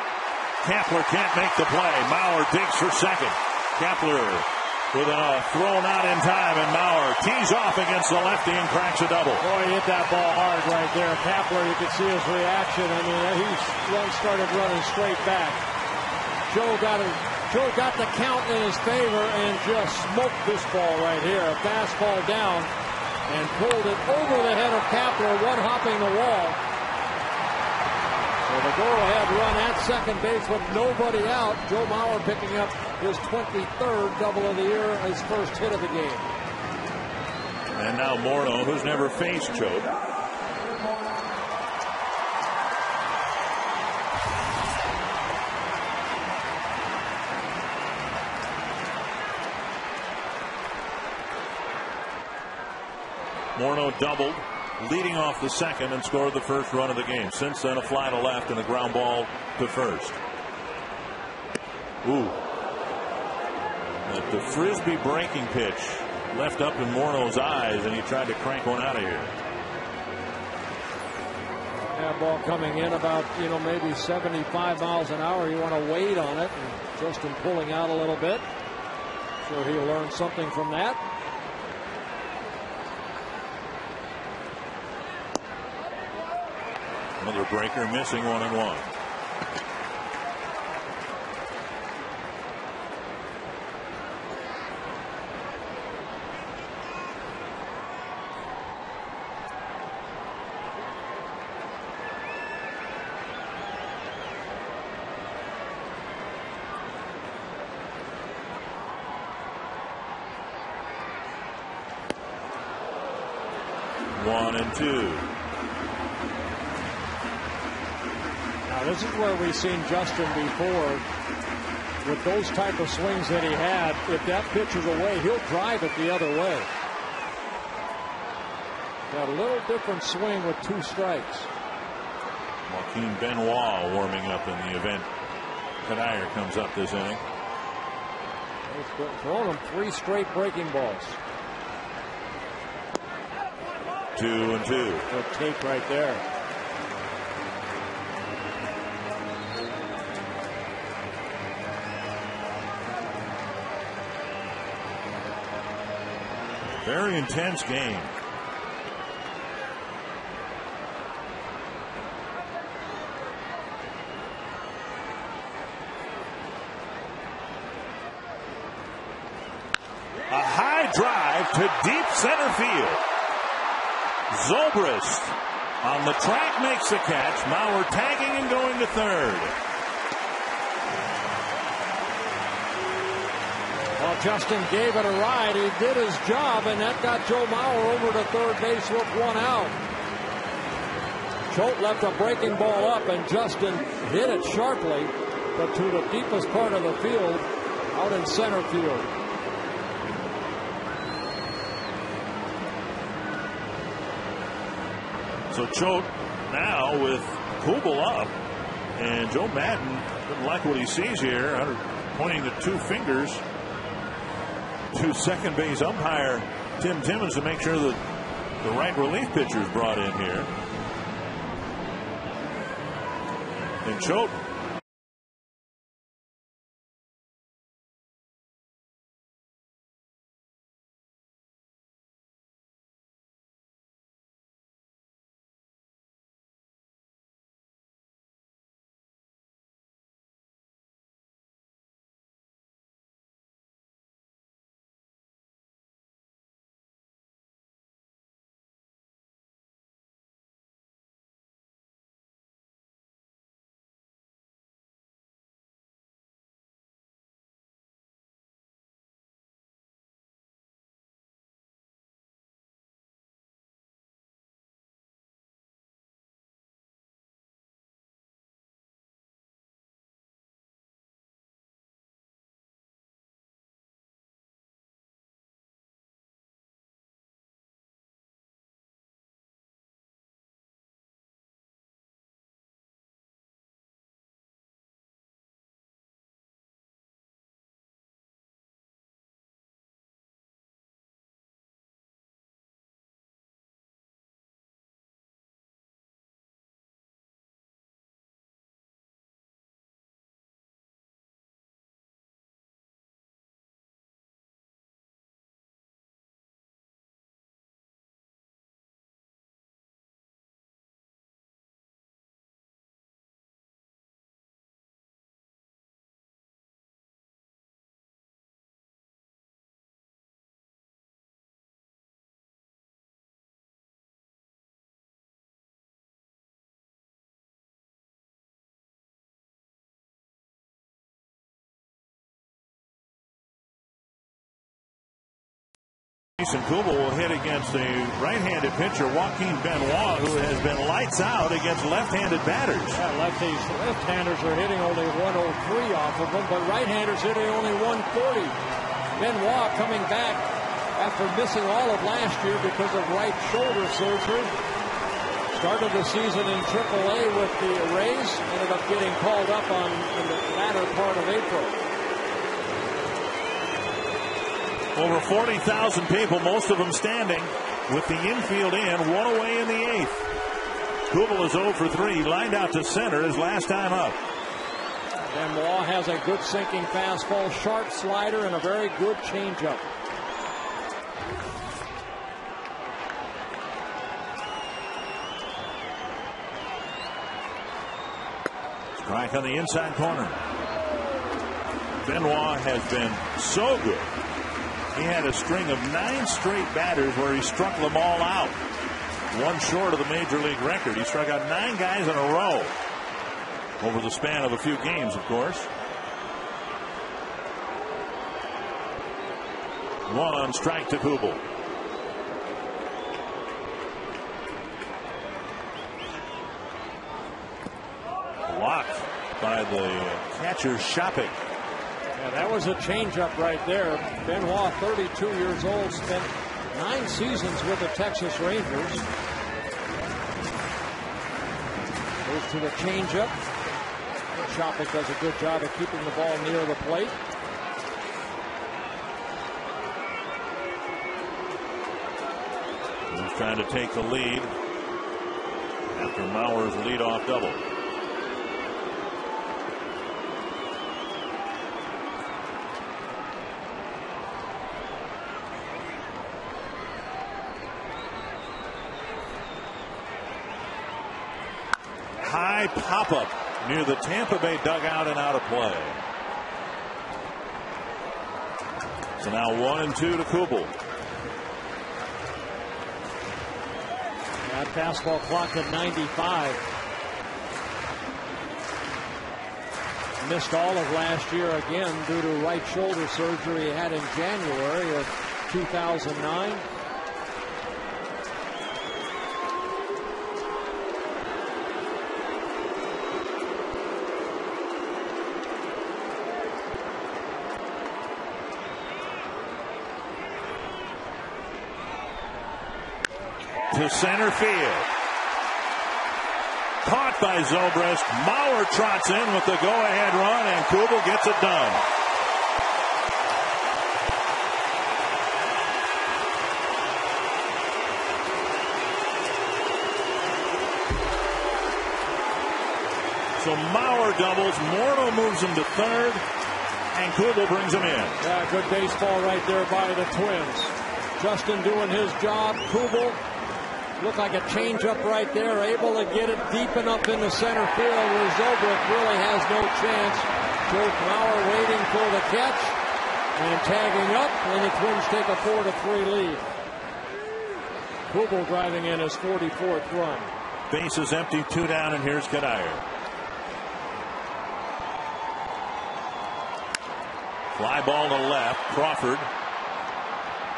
Kapler can't make the play. Mauer digs for second. Kapler with a throw not in time, and Mauer tees off against the lefty and cracks a double. Boy, he hit that ball hard right there. Kapler, you could see his reaction. I mean, he started running straight back. Joe got the count in his favor and just smoked this ball right here. A fastball down and pulled it over the head of Kapler, one hopping the wall. So the go-ahead run at second base with nobody out. Joe Mauer picking up his 23rd double of the year, his first hit of the game. And now Morneau, who's never faced Choate. Morneau doubled, leading off the second, and scored the first run of the game. Since then, a fly to left and a ground ball to first. Ooh. The frisbee breaking pitch left up in Morneau's eyes, and he tried to crank one out of here. That ball coming in about, maybe 75 miles an hour. You want to wait on it, and Justin pulling out a little bit. Sure he'll learn something from that. Another breaker, missing 1-1. One and two. Now this is where we've seen Justin before with those type of swings that he had. If that pitch is away, he'll drive it the other way. Got a little different swing with 2 strikes. Joaquin Benoit warming up in the event Kanier comes up this inning. He's throwing him 3 straight breaking balls. 2-2. Good take right there. Very intense game. A high drive to deep center field. Zobrist on the track makes the catch. Mauer tagging and going to third. Well, Justin gave it a ride. He did his job, and that got Joe Mauer over to third base with 1 out. Choate left a breaking ball up, and Justin hit it sharply, but to the deepest part of the field, out in center field. So Choate now with Kubel up, and Joe Madden doesn't like what he sees here, pointing the 2 fingers to second base umpire Tim Timmons to make sure that the right relief pitcher is brought in here. And Choate Jason Kubel will hit against a right-handed pitcher, Joaquin Benoit, who has been lights out against left-handed batters. Yeah, left-handers are hitting only 103 off of them, but right-handers hitting only 140. Benoit coming back after missing all of last year because of right shoulder surgery. Started the season in AAA with the Rays, ended up getting called up in the latter part of April. Over 40,000 people, most of them standing, with the infield in, one away in the eighth. Kubel is 0 for 3, lined out to center his last time up. Benoit has a good sinking fastball, sharp slider, and a very good changeup. Strike on the inside corner. Benoit has been so good. He had a string of 9 straight batters where he struck them all out. One short of the major league record. He struck out 9 guys in a row over the span of a few games, of course. 1 strike to Kubel. Blocked by the catcher, Shopping. Yeah, that was a changeup right there. Benoit, 32 years old, spent 9 seasons with the Texas Rangers. Goes to the changeup. Shopping does a good job of keeping the ball near the plate. He's trying to take the lead after Mauer's leadoff double. High pop-up near the Tampa Bay dugout and out of play. So now 1-2 to Kubel. That fastball clocked at 95. Missed all of last year again due to right shoulder surgery he had in January of 2009. To center field. Caught by Zobrist. Mauer trots in with the go-ahead run, and Kubel gets it done. So Mauer doubles. Morneau moves him to third, and Kubel brings him in. Yeah, good baseball right there by the Twins. Justin doing his job. Kubel looked like a changeup right there, able to get it deep enough in the center field where Zobrist really has no chance. Joe Mauer waiting for the catch and tagging up, and the Twins take a 4-3 lead. Kubel driving in his 44th run. Bases empty, 2 down, and here's Kadire. Fly ball to left. Crawford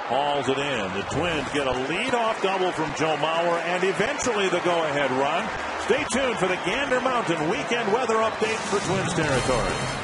hauls it in. The Twins get a leadoff double from Joe Mauer and eventually the go-ahead run. Stay tuned for the Gander Mountain weekend weather update for Twins territory.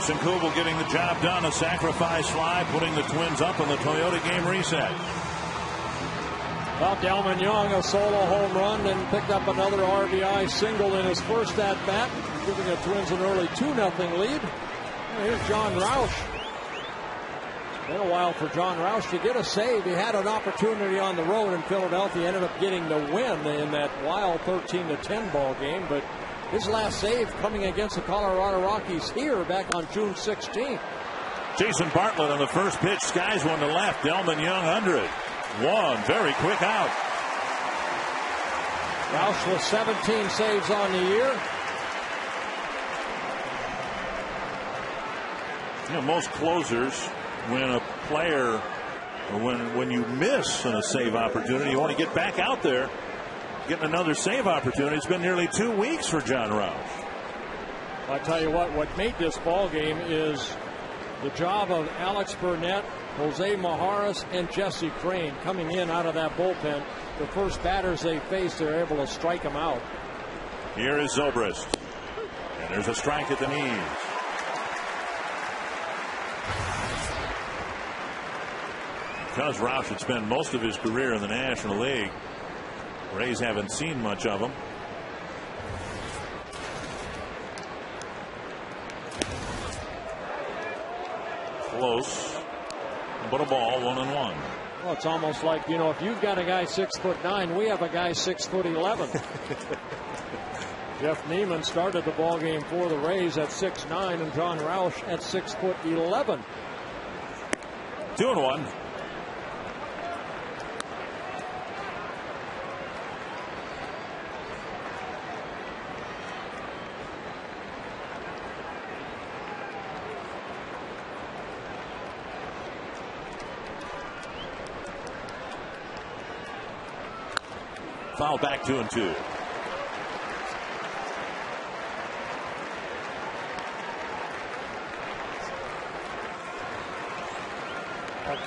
Jason Kubel getting the job done. A sacrifice fly, putting the Twins up on the Toyota game reset. Well, Delman Young, a solo home run, and picked up another RBI single in his first at-bat, giving the Twins an early 2-0 lead. And here's John Roush. Been a while for John Roush to get a save. He had an opportunity on the road in Philadelphia, ended up getting the win in that wild 13-10 ball game, but his last save coming against the Colorado Rockies here back on June 16th. Jason Bartlett on the first pitch, skies one to left. Delman Young under it. One very quick out. Roush with 17 saves on the year. You know, most closers, when a player, or when you miss a save opportunity, you want to get back out there, getting another save opportunity. It's been nearly 2 weeks for John Roush. I tell you what made this ball game is the job of Alex Burnett, Jose Majares, and Jesse Crain coming in out of that bullpen. The first batters they faced, they're able to strike them out. Here is Zobrist, and there's a strike at the knees. Because Roush had spent most of his career in the National League, Rays haven't seen much of him. Close, but a ball, 1-1. Well, it's almost like, you know, if you've got a guy 6'9", we have a guy 6'11". Jeff Neiman started the ball game for the Rays at 6'9", and John Roush at 6'11". 2-1. Foul back, 2-2.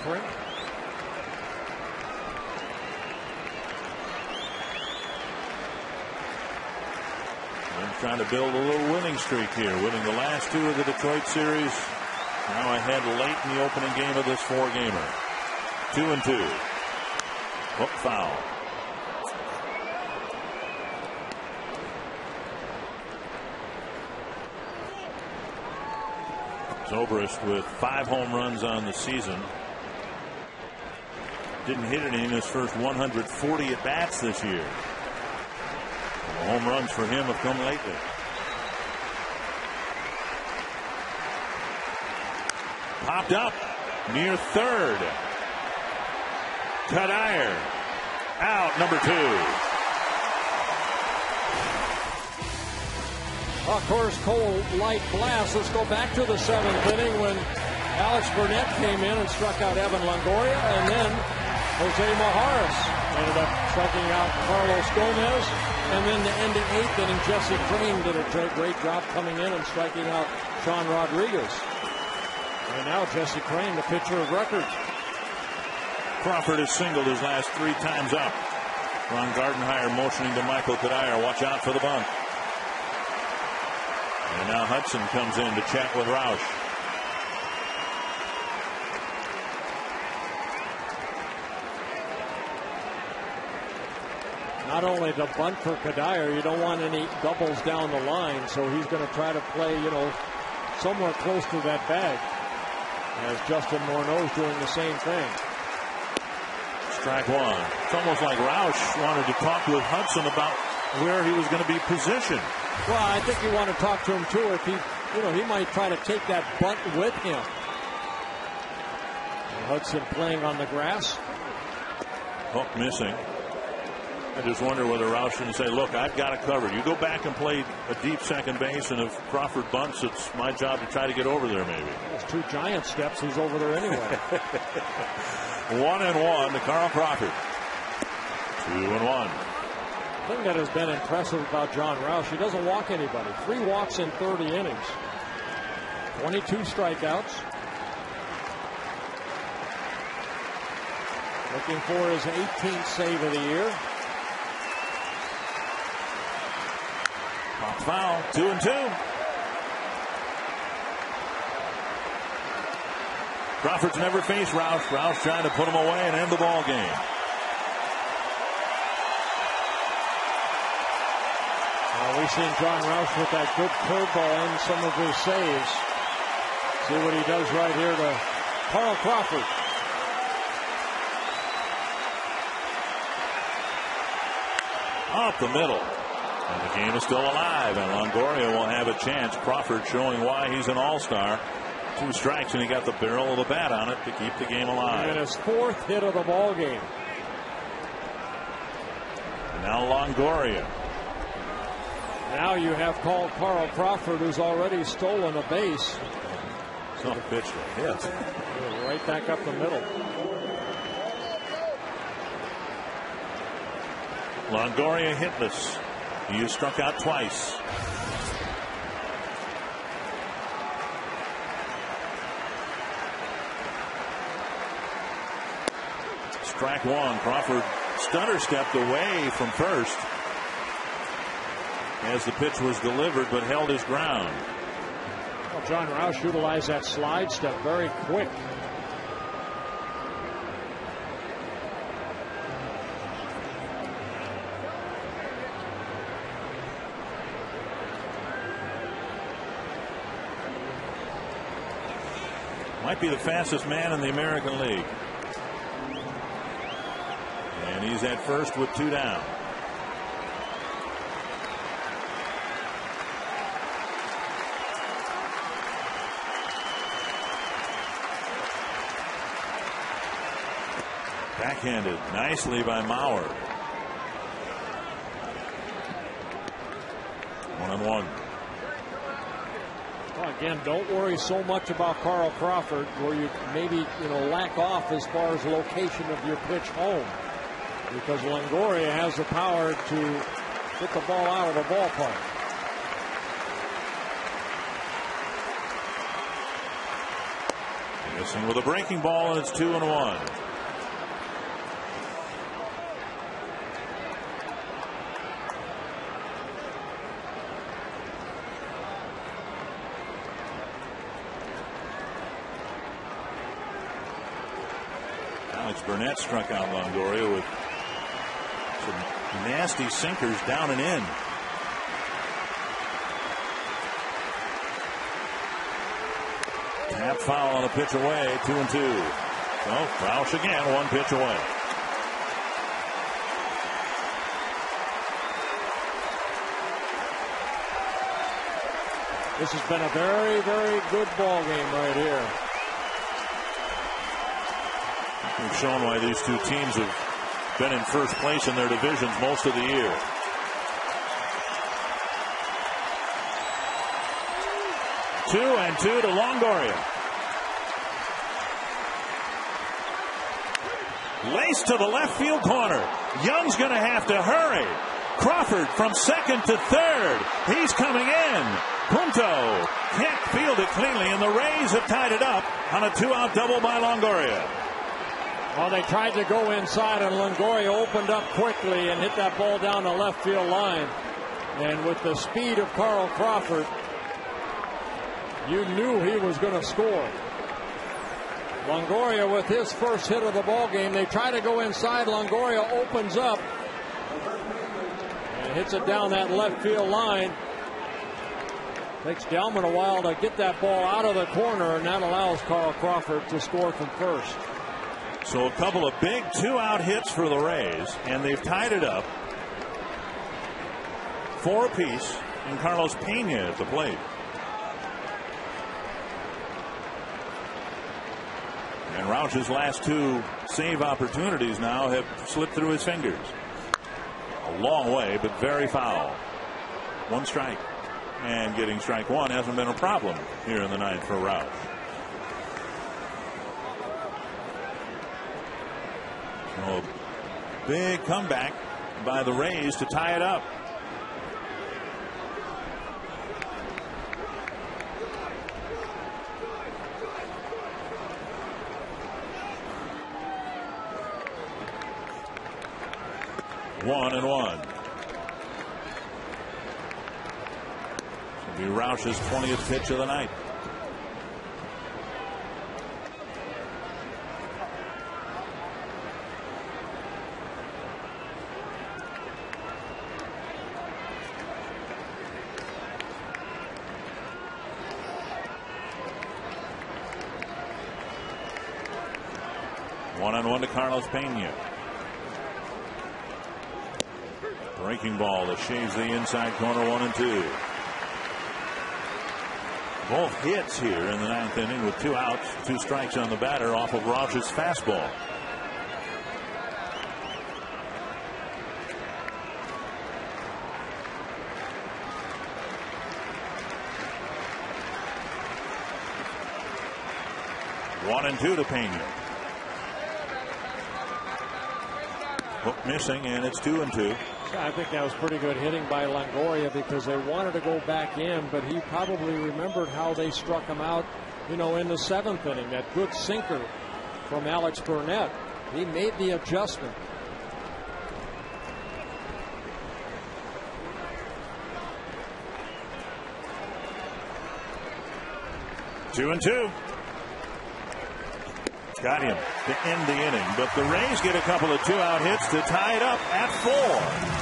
Frank. And trying to build a little winning streak here, winning the last two of the Detroit series. Now ahead late in the opening game of this four-gamer. 2-2. Hook foul. Zobrist with 5 home runs on the season. Didn't hit any in his first 140 at bats this year. The home runs for him have come lately. Popped up near third. Cuddyer out, number 2. Of course, cold light blast. Let's go back to the 7th inning when Alex Burnett came in and struck out Evan Longoria, and then Jose Majares ended up striking out Carlos Gomez, and then to end the 8th inning, Jesse Crain did a great job coming in and striking out Sean Rodriguez. And now Jesse Crain, the pitcher of record. Crawford has singled his last 3 times up. Ron Gardenhire motioning to Michael Cuddyer, watch out for the bunt. And now Hudson comes in to chat with Roush. Not only the bunt for Cuddyer, you don't want any doubles down the line, so he's going to try to play, you know, somewhere close to that bag. As Justin Morneau's doing the same thing. Strike 1. It's almost like Roush wanted to talk with Hudson about where he was going to be positioned. Well, I think you want to talk to him too. If he, you know, he might try to take that bunt with him. And Hudson playing on the grass. Hook missing. I just wonder whether Roush should say, look, I've got it covered. You go back and play a deep second base, and if Crawford bunts, it's my job to try to get over there maybe. There's 2 giant steps. He's over there anyway. 1-1 to Carl Crawford. 2-1. The thing that has been impressive about John Roush, he doesn't walk anybody. 3 walks in 30 innings. 22 strikeouts. Looking for his 18th save of the year. Pop foul, 2-2. Crawford's never faced Roush. Roush trying to put him away and end the ball game. Well, we've seen John Roush with that good curveball in some of his saves. See what he does right here to Carl Crawford. Up the middle. And the game is still alive, and Longoria will have a chance. Crawford showing why he's an all-star. 2 strikes, and he got the barrel of the bat on it to keep the game alive. And his 4th hit of the ball game. And now Longoria. Now you have called Carl Crawford, who's already stolen a base. Some pitch to hit. Right back up the middle. Longoria hitless. He has struck out twice. Strike 1. Crawford stutter stepped away from first as the pitch was delivered, but held his ground. Well, John Roush utilized that slide step very quick. Might be the fastest man in the American League. And he's at first with 2 down. Backhanded nicely by Mauer. 1-1. Well, again, don't worry so much about Carl Crawford, where you maybe lack off as far as location of your pitch home, because Longoria has the power to get the ball out of the ballpark. Missing with a breaking ball, and it's 2-1. Burnett struck out Longoria with some nasty sinkers down and in. Tap foul on a pitch away, 2-2. So Roush again, 1 pitch away. This has been a very, very good ball game right here. We've shown why these 2 teams have been in first place in their divisions most of the year. Two and 2 to Longoria. Lace to the left field corner. Young's going to have to hurry. Crawford from second to third. He's coming in. Punto can't field it cleanly, and the Rays have tied it up on a 2-out double by Longoria. Well, they tried to go inside, and Longoria opened up quickly and hit that ball down the left field line. And with the speed of Carl Crawford, you knew he was going to score. Longoria with his first hit of the ball game. They try to go inside. Longoria opens up and hits it down that left field line. Takes Delman a while to get that ball out of the corner, and that allows Carl Crawford to score from first. So a couple of big 2-out hits for the Rays, and they've tied it up 4 apiece, and Carlos Pena at the plate. And Roush's last 2 save opportunities now have slipped through his fingers. A long way, but very foul. 1 strike. And getting strike 1 hasn't been a problem here in the 9th for Roush. So a big comeback by the Rays to tie it up. One and 1. This will be Roush's 20th pitch of the night. 1-on-1 to Carlos Pena. Breaking ball that shaves the inside corner. 1-2. Both hits here in the 9th inning with 2 outs, 2 strikes on the batter off of Rausch's fastball. One and 2 to Pena. Hook missing, and it's 2-2. I think that was pretty good hitting by Longoria because they wanted to go back in, but he probably remembered how they struck him out, in the 7th inning. That good sinker from Alex Burnett. He made the adjustment. Two and 2. Got him to end the inning, but the Rays get a couple of 2-out hits to tie it up at 4.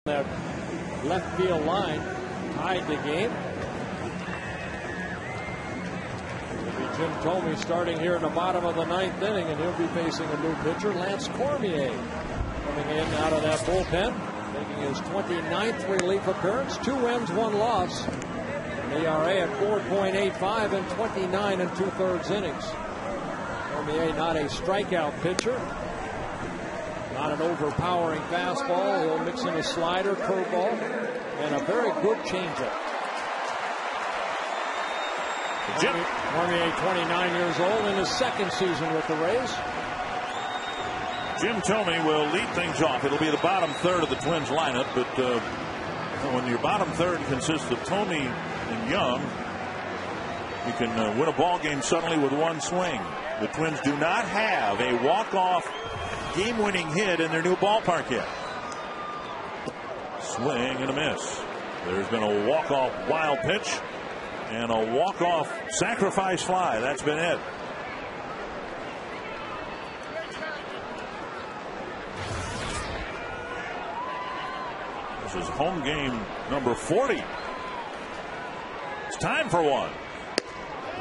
That left field line tied the game. Jim Thome starting here in the bottom of the 9th inning, and he'll be facing a new pitcher, Lance Cormier, coming in out of that bullpen, making his 29th relief appearance. 2 wins, 1 loss. An ERA at 4.85 in 29 2/3 innings. Cormier not a strikeout pitcher. Not an overpowering fastball. He'll mix in a slider, curveball, and a very good changeup. Cormier, 29 years old, in his 2nd season with the Rays. Jim Thome will lead things off. It'll be the bottom third of the Twins lineup, but when your bottom third consists of Thome and Young, you can win a ball game suddenly with 1 swing. The Twins do not have a walk-off game-winning hit in their new ballpark yet. Swing and a miss. There's been a walk-off wild pitch and a walk-off sacrifice fly. That's been it. This is home game number 40. It's time for one.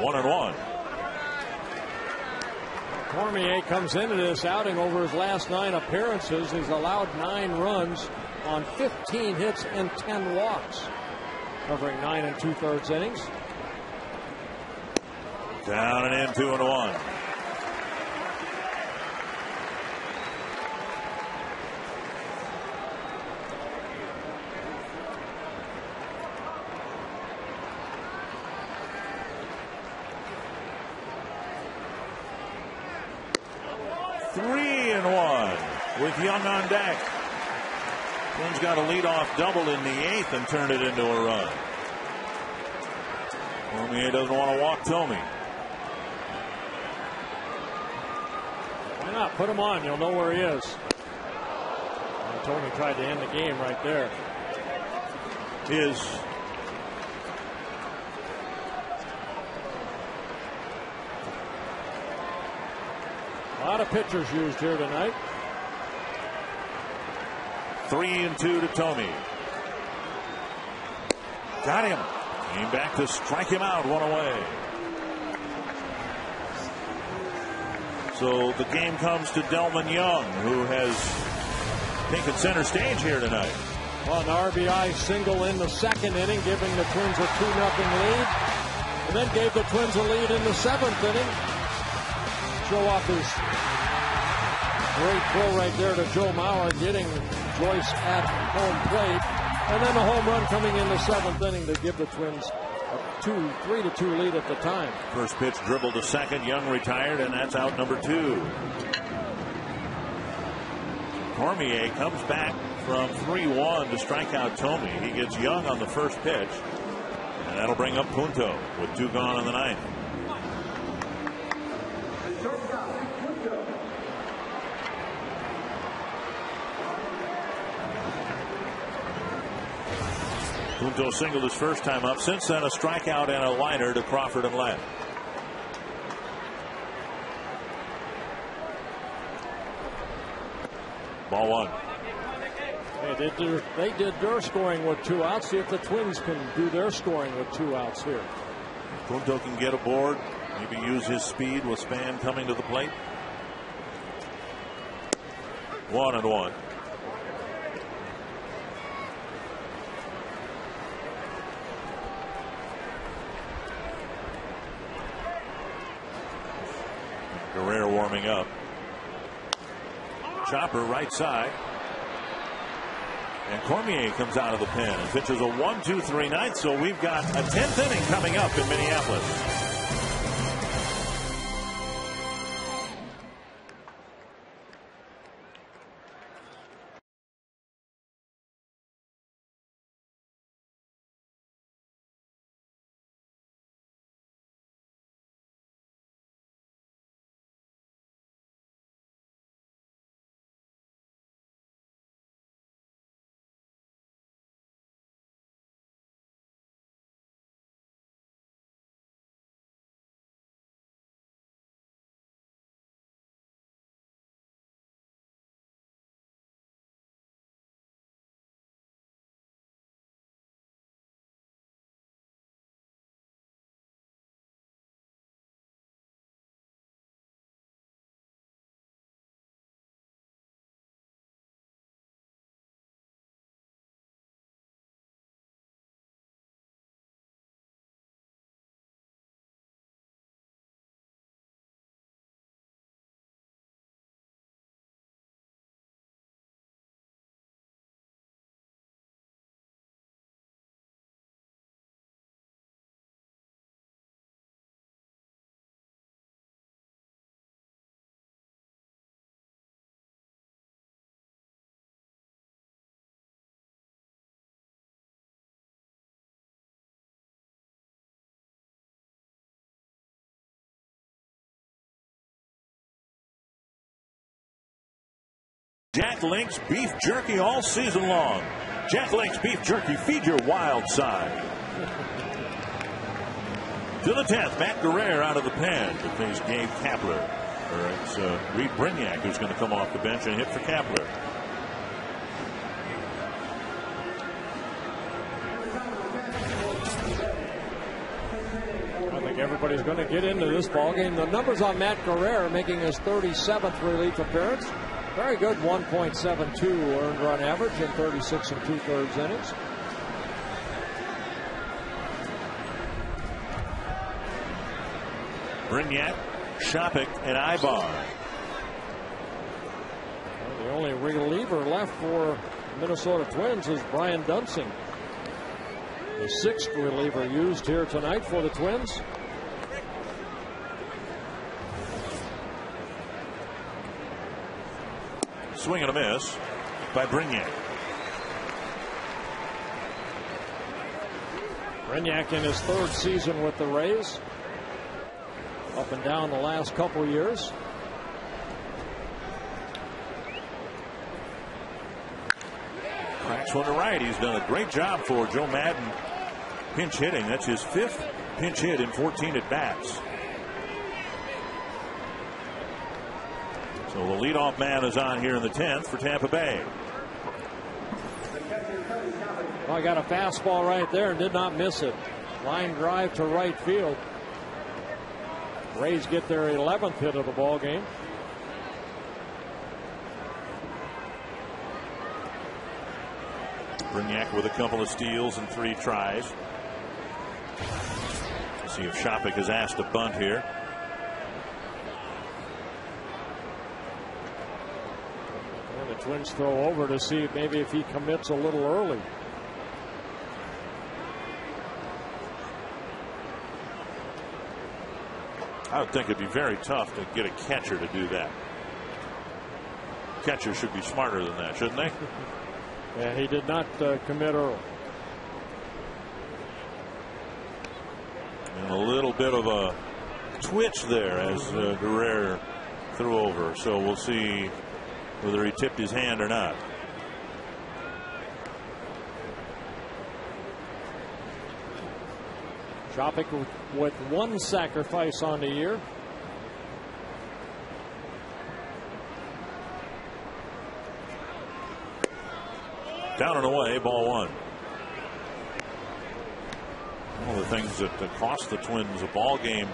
1-1. Cormier comes into this outing over his last 9 appearances. He's allowed 9 runs on 15 hits and 10 walks, covering 9 2/3 innings. Down and in, 2-1. With Young on deck. Twins got a leadoff double in the 8th and turned it into a run. Cormier doesn't want to walk Thome. Why not? Put him on. You'll know where he is. And Tony tried to end the game right there. A lot of pitchers used here tonight. 3-2 to Tomey. Got him. Came back to strike him out, one away. So the game comes to Delman Young, who has taken center stage here tonight. Well, an RBI single in the second inning, giving the Twins a 2-0 lead. And then gave the Twins a lead in the seventh inning. Show off his great throw right there to Joe Mauer, getting Joyce at home plate. And then a home run coming in the seventh inning to give the Twins a 3-2 lead at the time. First pitch dribbled to second. Young retired, and that's out number 2. Cormier comes back from 3-1 to strike out Tomey. He gets Young on the first pitch, and that'll bring up Punto with 2 gone in the ninth. Punto singled his first time up. Since then, a strikeout and a liner to Crawford and left. Ball 1. Hey, they did their scoring with 2 outs. See if the Twins can do their scoring with 2 outs here. Punto can get aboard. Maybe use his speed with Span coming to the plate. 1-1. Guerrero warming up. Chopper right side. And Cormier comes out of the pen and pitches a 1-2-3 ninth. So we've got a 10th inning coming up in Minneapolis. Jack Link's beef jerky all season long. Jack Link's beef jerky, feed your wild side. To the 10th, Matt Guerrero out of the pen to face Gabe Kapler. Or it's Reed Brignac who's going to come off the bench and hit for Kapler. I think everybody's going to get into this ballgame. The numbers on Matt Guerrero making his 37th relief appearance. Very good 1.72 earned run average in 36 2/3 innings. Brignac, Shopik, and Ibar. The only reliever left for Minnesota Twins is Brian Dunsing. The 6th reliever used here tonight for the Twins. Swing and a miss by Brignac. Brignac in his 3rd season with the Rays. Up and down the last couple years. Cracks one to right. He's done a great job for Joe Madden pinch hitting. That's his 5th pinch hit in 14 at bats. So the leadoff man is on here in the 10th for Tampa Bay. Well, I got a fastball right there and did not miss it. Line drive to right field. Rays get their 11th hit of the ball game. Brignac with a couple of steals and 3 tries. See if Shopik is asked to bunt here. And the Twins throw over to see maybe if he commits a little early. I would think it'd be very tough to get a catcher to do that. Catchers should be smarter than that, shouldn't they? Yeah, he did not commit early. And a little bit of a twitch there as Guerrero threw over. So we'll see whether he tipped his hand or not. Shopik with 1 sacrifice on the year. Down and away, ball 1. One of the things that cost the Twins a ball game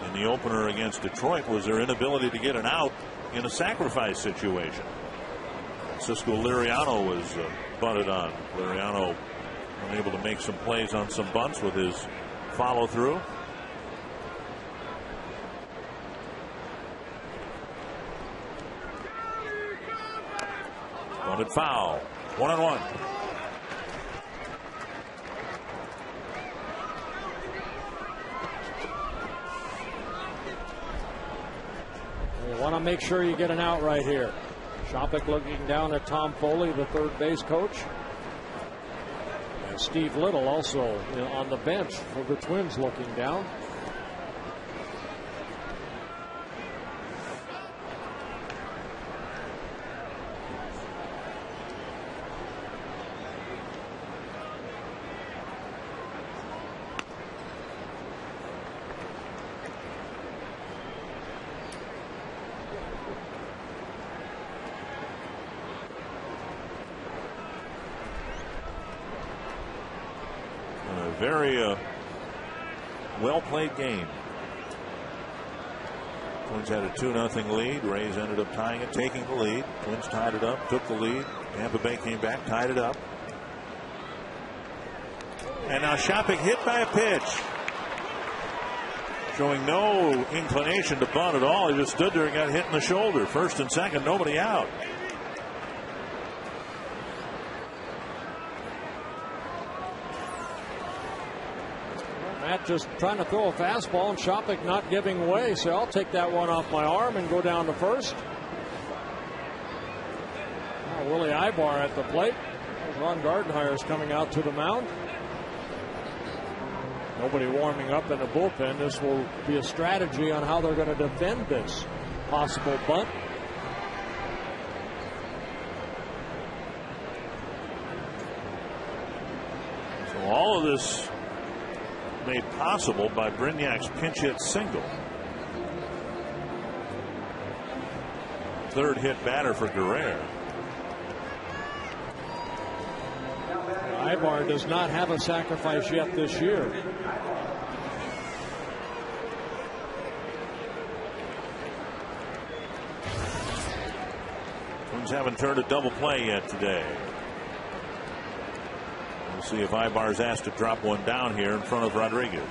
in the opener against Detroit was their inability to get an out in a sacrifice situation. Cisco Liriano was bunted on. Liriano unable to make some plays on some bunts with his follow through. Bunted foul. 1-1. You want to make sure you get an out right here. Shopik looking down at Tom Foley, the third base coach. And Steve Little also on the bench for the Twins looking down. Very well played game. Twins had a 2-0 lead. Rays ended up tying it, taking the lead. Twins tied it up, took the lead. Tampa Bay came back, tied it up. And now Shopik hit by a pitch. Showing no inclination to bunt at all. He just stood there and got hit in the shoulder. First and second, nobody out. Matt just trying to throw a fastball and Shopik not giving way, so I'll take that one off my arm and go down to first. Oh, Willie Ibar at the plate. Ron Gardenhire is coming out to the mound. Nobody warming up in the bullpen. This will be a strategy on how they're going to defend this possible bunt. So all of this made possible by Brignac's pinch hit single. Third hit batter for Guerrero. Ibar does not have a sacrifice yet this year. Twins haven't turned a double play yet today. We'll see if Ibar's asked to drop one down here in front of Rodriguez.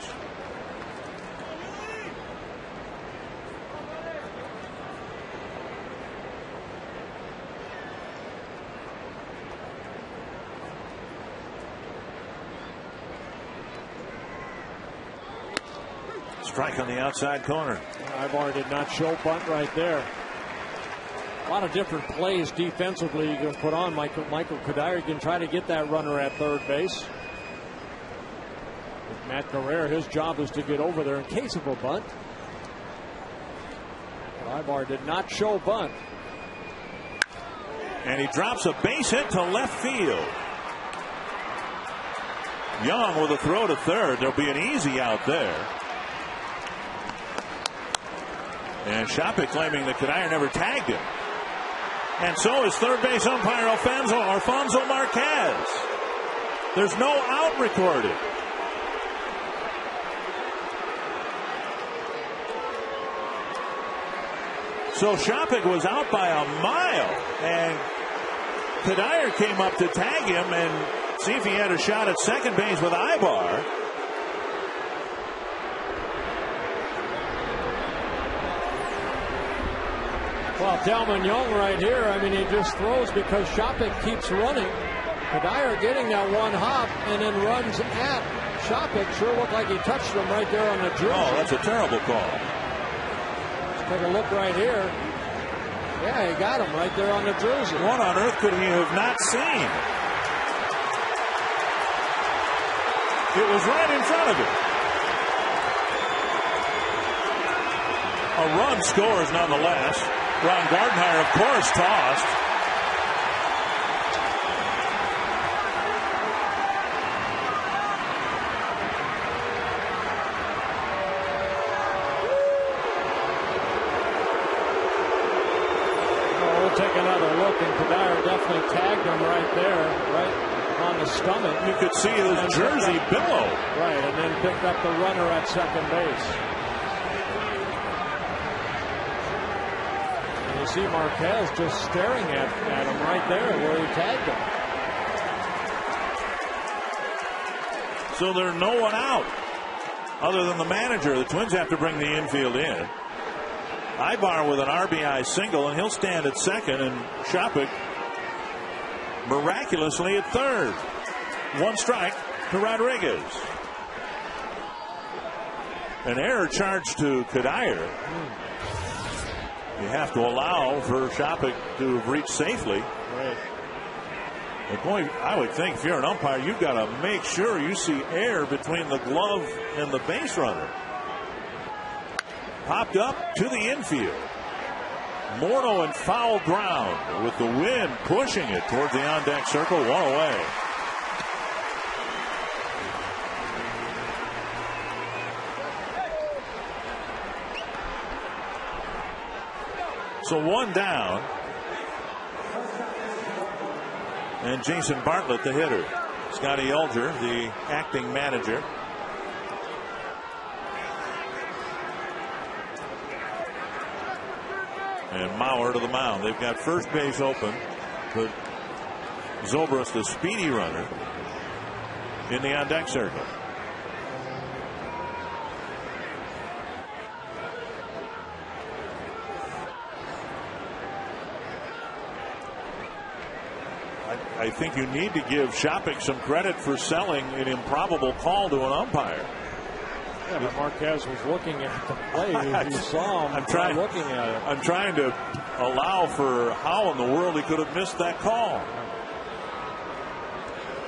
Strike on the outside corner. Ibar did not show bunt right there. A lot of different plays defensively you can put on. Michael Kadire can try to get that runner at third base. With Matt Guerrero, his job is to get over there in case of a bunt. But Ibar did not show bunt. And he drops a base hit to left field. Young with a throw to third. There'll be an easy out there. And Shopik claiming that Kadire never tagged him. And so is third base umpire Alfonso Marquez. There's no out recorded. So Shopik was out by a mile, and Kadire came up to tag him and see if he had a shot at second base with Ibar. Well, Delman Young right here, I mean, he just throws because Shopik keeps running. Kadire getting that one hop and then runs at Shopik. Sure looked like he touched him right there on the jersey. Oh, that's a terrible call. Take a look right here. Yeah, he got him right there on the jersey. What on earth could he have not seen? It was right in front of him. A run scores nonetheless. Ron Gardenhire, of course, tossed. Take another look, and Kadire definitely tagged him right there, right on the stomach. You could see his jersey billow. Right, and then picked up the runner at second base. And you see Marquez just staring at him right there where he tagged him. So there's no one out other than the manager. The Twins have to bring the infield in. Ibar with an RBI single, and he'll stand at second, and Shopik miraculously at third. One strike to Rodriguez. An error charged to Kadire. You have to allow for Shopik to have reached safely. Right. The point, I would think, if you're an umpire, you've got to make sure you see air between the glove and the base runner. Popped up to the infield. Morneau in foul ground with the wind pushing it towards the on-deck circle. One away. So one down. And Jason Bartlett, the hitter. Scotty Elger, the acting manager. And Mauer to the mound. They've got first base open, but Zobrist, the speedy runner, in the on-deck circle. I think you need to give Shopik some credit for selling an improbable call to an umpire. Yeah, but Marquez was looking at the play. You saw him looking at it. I'm trying to allow for how in the world he could have missed that call.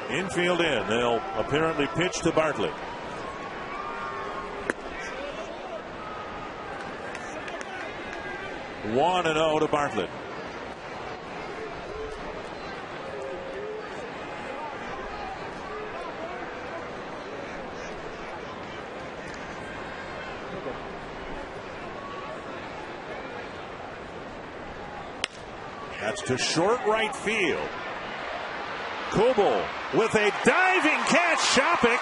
Infield in. They'll apparently pitch to Bartlett. One and 0 to Bartlett. That's to short right field. Kubel with a diving catch. Shopik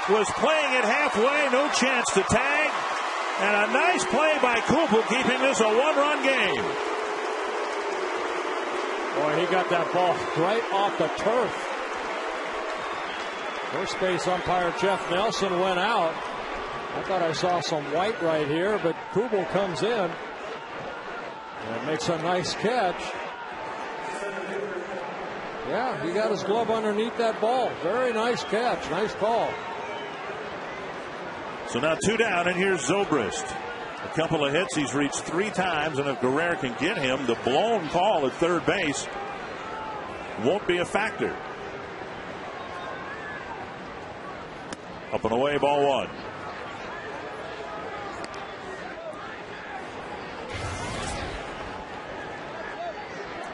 was playing it halfway. No chance to tag. And a nice play by Kubel, keeping this a one-run game. Boy, he got that ball right off the turf. First base umpire Jeff Nelson went out. I thought I saw some white right here, but Kubel comes in. And makes a nice catch. Yeah, he got his glove underneath that ball. Very nice catch. Nice call. So now two down, and here's Zobrist. A couple of hits. He's reached 3 times, and if Guerrero can get him, the blown call at third base won't be a factor. Up and away, ball 1.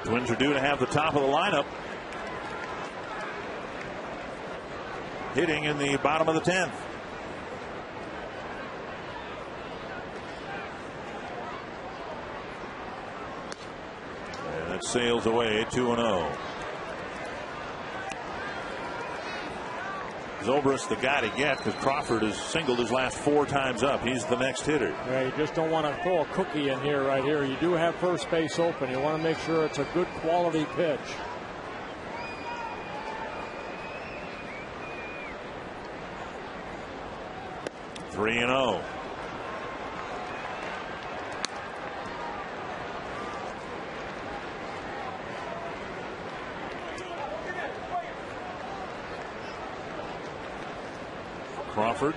Twins are due to have the top of the lineup hitting in the bottom of the 10th. And that sails away 2-0. Zobrist the guy to get because Crawford has singled his last 4 times up. He's the next hitter. Yeah, you just don't want to throw a cookie in here right here. You do have first base open. You want to make sure it's a good quality pitch. Three and 0. Crawford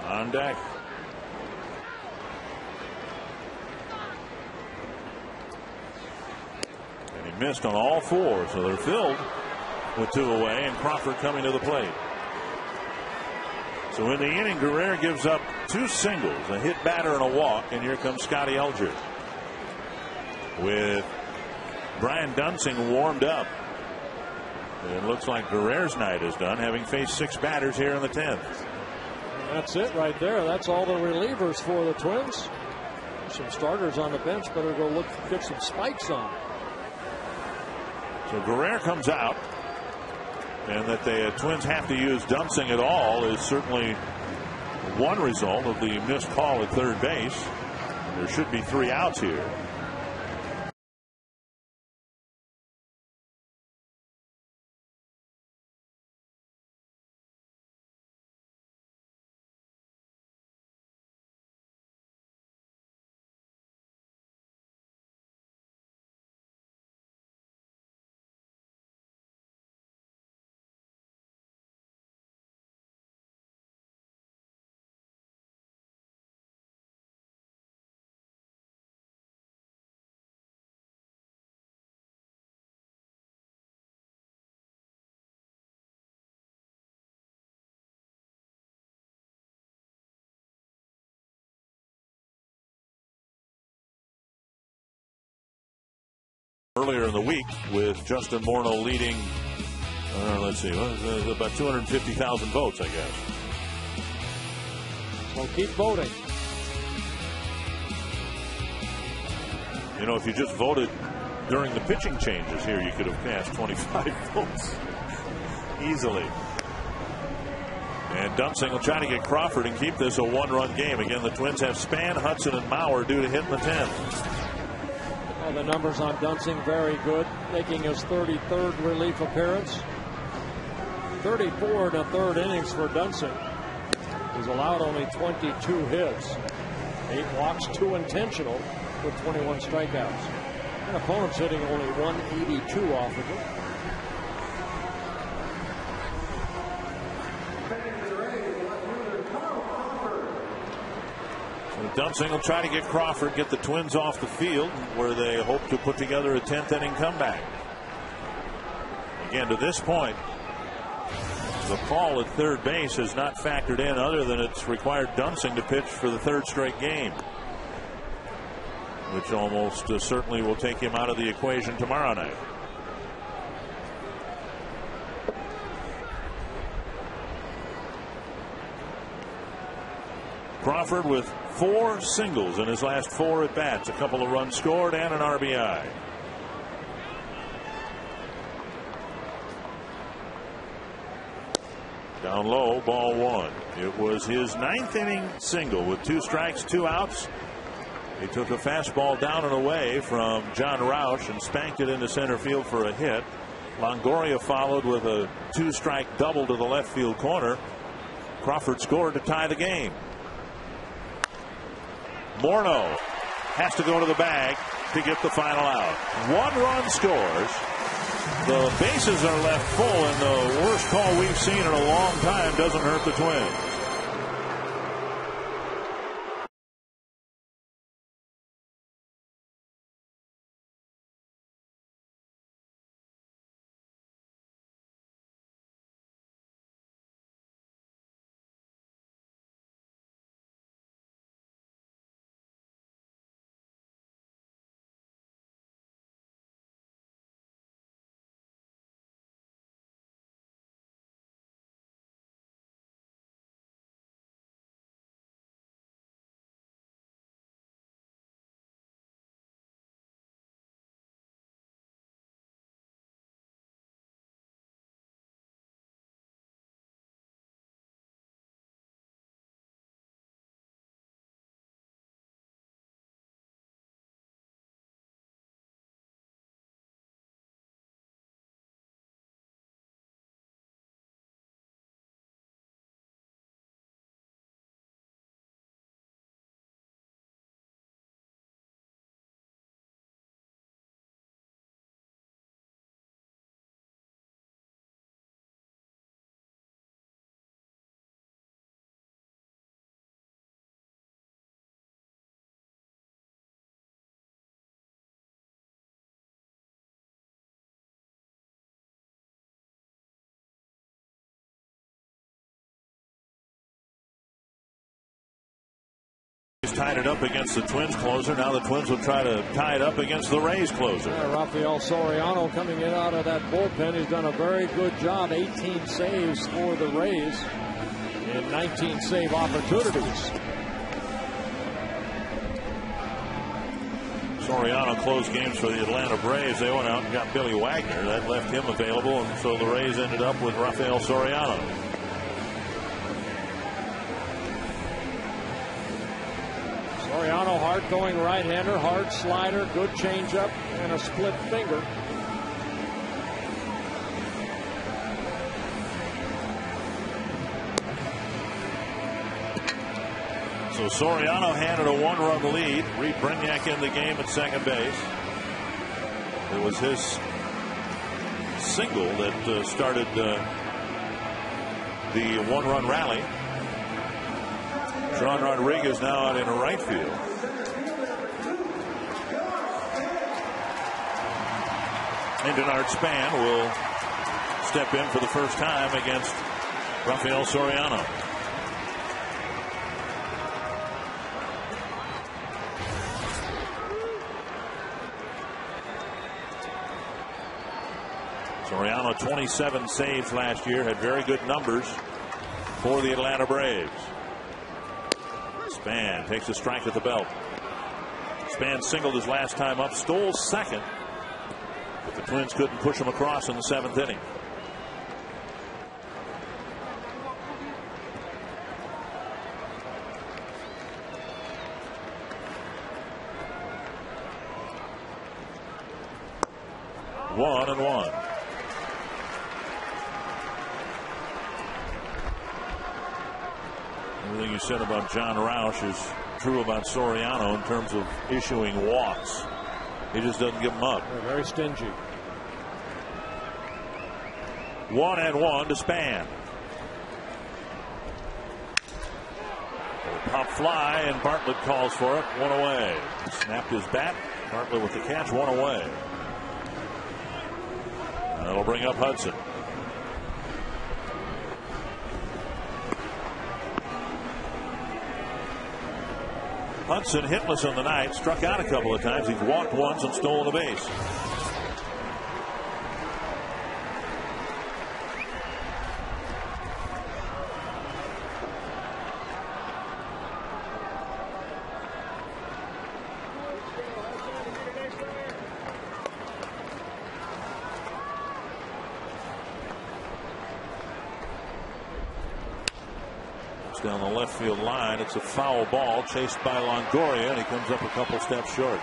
on deck. And he missed on all 4, so they're filled with 2 away, and Crawford coming to the plate. So in the inning, Guerrero gives up 2 singles, a hit batter and a walk, and here comes Scotty Elger. With Brian Dunsing warmed up. It looks like Guerrero's night is done, having faced 6 batters here in the 10th. That's it right there. That's all the relievers for the Twins. Some starters on the bench. Better go get some spikes on. So Guerrero comes out. And that the Twins have to use Dunsing at all is certainly one result of the missed call at third base. There should be 3 outs here. Earlier in the week with Justin Morneau leading, let's see, about 250,000 votes, I guess. Well, keep voting. You know, if you just voted during the pitching changes here, you could have cast 25 votes easily. And Dunsing will try to get Crawford and keep this a 1-run game. Again, the Twins have Span, Hudson, and Mauer due to hit in the 10th. Well, the numbers on Dunsing very good, making his 33rd relief appearance. 34 in the 3rd innings for Dunsing. He's allowed only 22 hits, 8 walks, 2 intentional, with 21 strikeouts. And opponents hitting only 182 off of him. Dunsing will try to get Crawford, get the Twins off the field, where they hope to put together a 10th inning comeback. Again, to this point, the call at third base has not factored in, other than it's required Dunsing to pitch for the 3rd straight game, which almost certainly will take him out of the equation tomorrow night. Crawford with 4 singles in his last 4 at bats, a couple of runs scored and an RBI. Down low, ball 1. It was his 9th inning single with 2 strikes, 2 outs. He took a fastball down and away from John Roush and spanked it into center field for a hit. Longoria followed with a 2-strike double to the left field corner. Crawford scored to tie the game. Morneau has to go to the bag to get the final out. 1 run scores. The bases are left full, and the worst call we've seen in a long time doesn't hurt the Twins. Rays tied it up against the Twins closer. Now the Twins will try to tie it up against the Rays closer. Rafael Soriano coming in out of that bullpen. He's done a very good job. 18 saves for the Rays in 19 save opportunities. Soriano closed games for the Atlanta Braves. They went out and got Billy Wagner. That left him available, and so the Rays ended up with Rafael Soriano. Soriano, hard-throwing right-hander, hard slider, good changeup, and a split finger. So Soriano handed a one-run lead. Reed Brignac in the game at second base. It was his single that started the one-run rally. John Rodriguez now out in right field. And Denard Span will step in for the first time against Rafael Soriano. Soriano 27 saves last year, had very good numbers for the Atlanta Braves. Span takes a strike at the belt. Span singled his last time up, stole second, but the Twins couldn't push him across in the seventh inning. One and one. Everything you said about John Roush is true about Soriano in terms of issuing walks. He just doesn't give them up. They're very stingy. 1-1 to Span. Pop fly, and Bartlett calls for it. One away. Snapped his bat. Bartlett with the catch. One away. That'll bring up Hudson. Hudson hitless on the night, struck out a couple of times. He's walked once and stolen a base. Down the left field line. It's a foul ball chased by Longoria, and he comes up a couple steps short.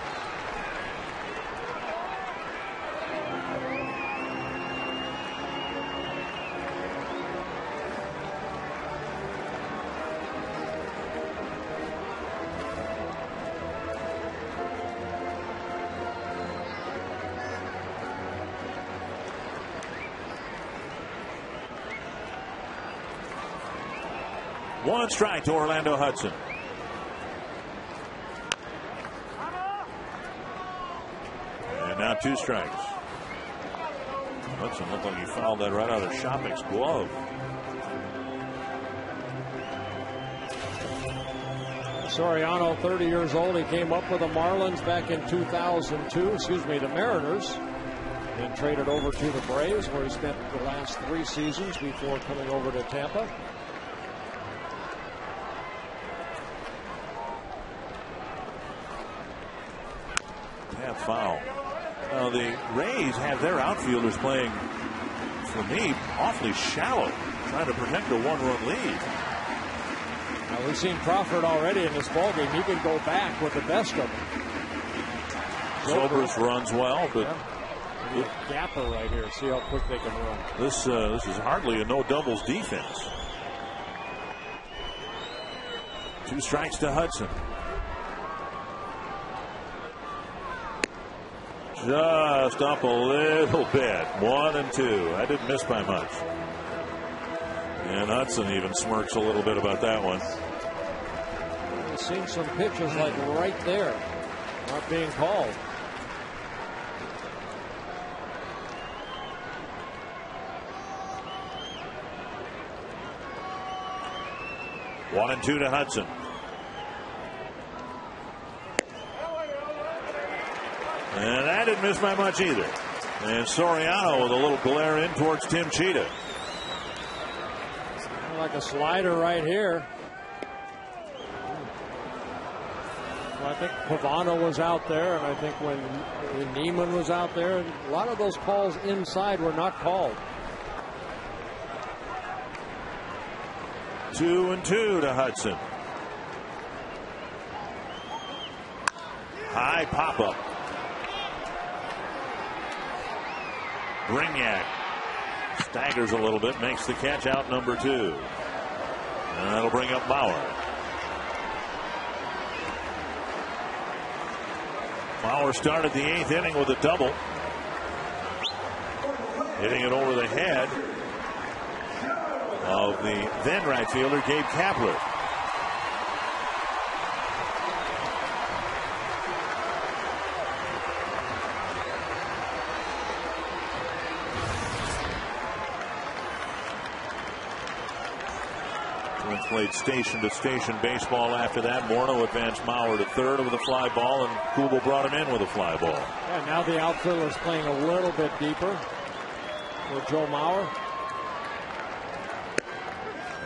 One strike to Orlando Hudson. And now two strikes. Hudson looked like he fouled that right out of Shopik's glove. Soriano, 30 years old. He came up with the Marlins back in 2002. Excuse me, the Mariners. Then traded over to the Braves, where he spent the last 3 seasons before coming over to Tampa. Foul. Now the Rays have their outfielders playing, for me, awfully shallow, trying to protect a one-run lead. Now we've seen Crawford already in this ballgame. He can go back with the best of them. Sobers runs well, but gapper right here. See how quick they can run. This is hardly a no doubles defense. 2 strikes to Hudson. Just up a little bit. 1 and 2. I didn't miss by much. And Hudson even smirks a little bit about that one. I've seen some pitches like right there, not being called. One and 2 to Hudson. And that didn't miss by much either. And Soriano with a little glare in towards Tim Cheetah. Like a slider right here. Well, I think Pavano was out there, and I think when Neiman was out there, a lot of those calls inside were not called. 2-2 to Hudson. High pop-up. Brignac staggers a little bit, makes the catch out number 2. And that'll bring up Bauer. Bauer started the 8th inning with a double. Hitting it over the head of the then right fielder, Gabe Kapler. Twins played station-to-station baseball after that. Morneau advanced Mauer to third with a fly ball, and Kubel brought him in with a fly ball. Yeah, now the outfield is playing a little bit deeper with Joe Mauer.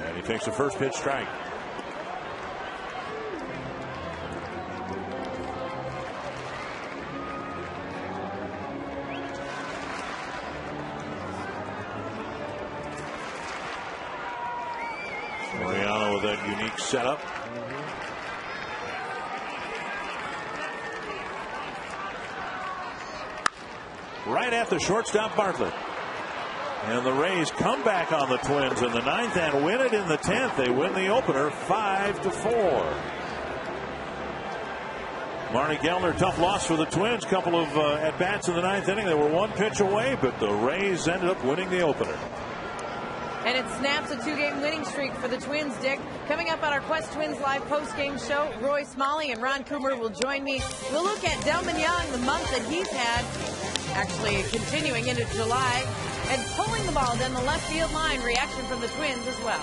And he takes the first pitch strike. Soriano with that unique setup. Right at the shortstop, Bartlett. And the Rays come back on the Twins in the 9th and win it in the 10th. They win the opener 5-4. Marty Gellner, tough loss for the Twins. Couple of at-bats in the 9th inning. They were one pitch away, but the Rays ended up winning the opener. And it snaps a 2-game winning streak for the Twins, Dick. Coming up on our Quest Twins Live post-game show, Roy Smalley and Ron Coomer will join me. We'll look at Delman Young, the month that he's had, actually continuing into July, and pulling the ball down the left field line. Reaction from the Twins as well.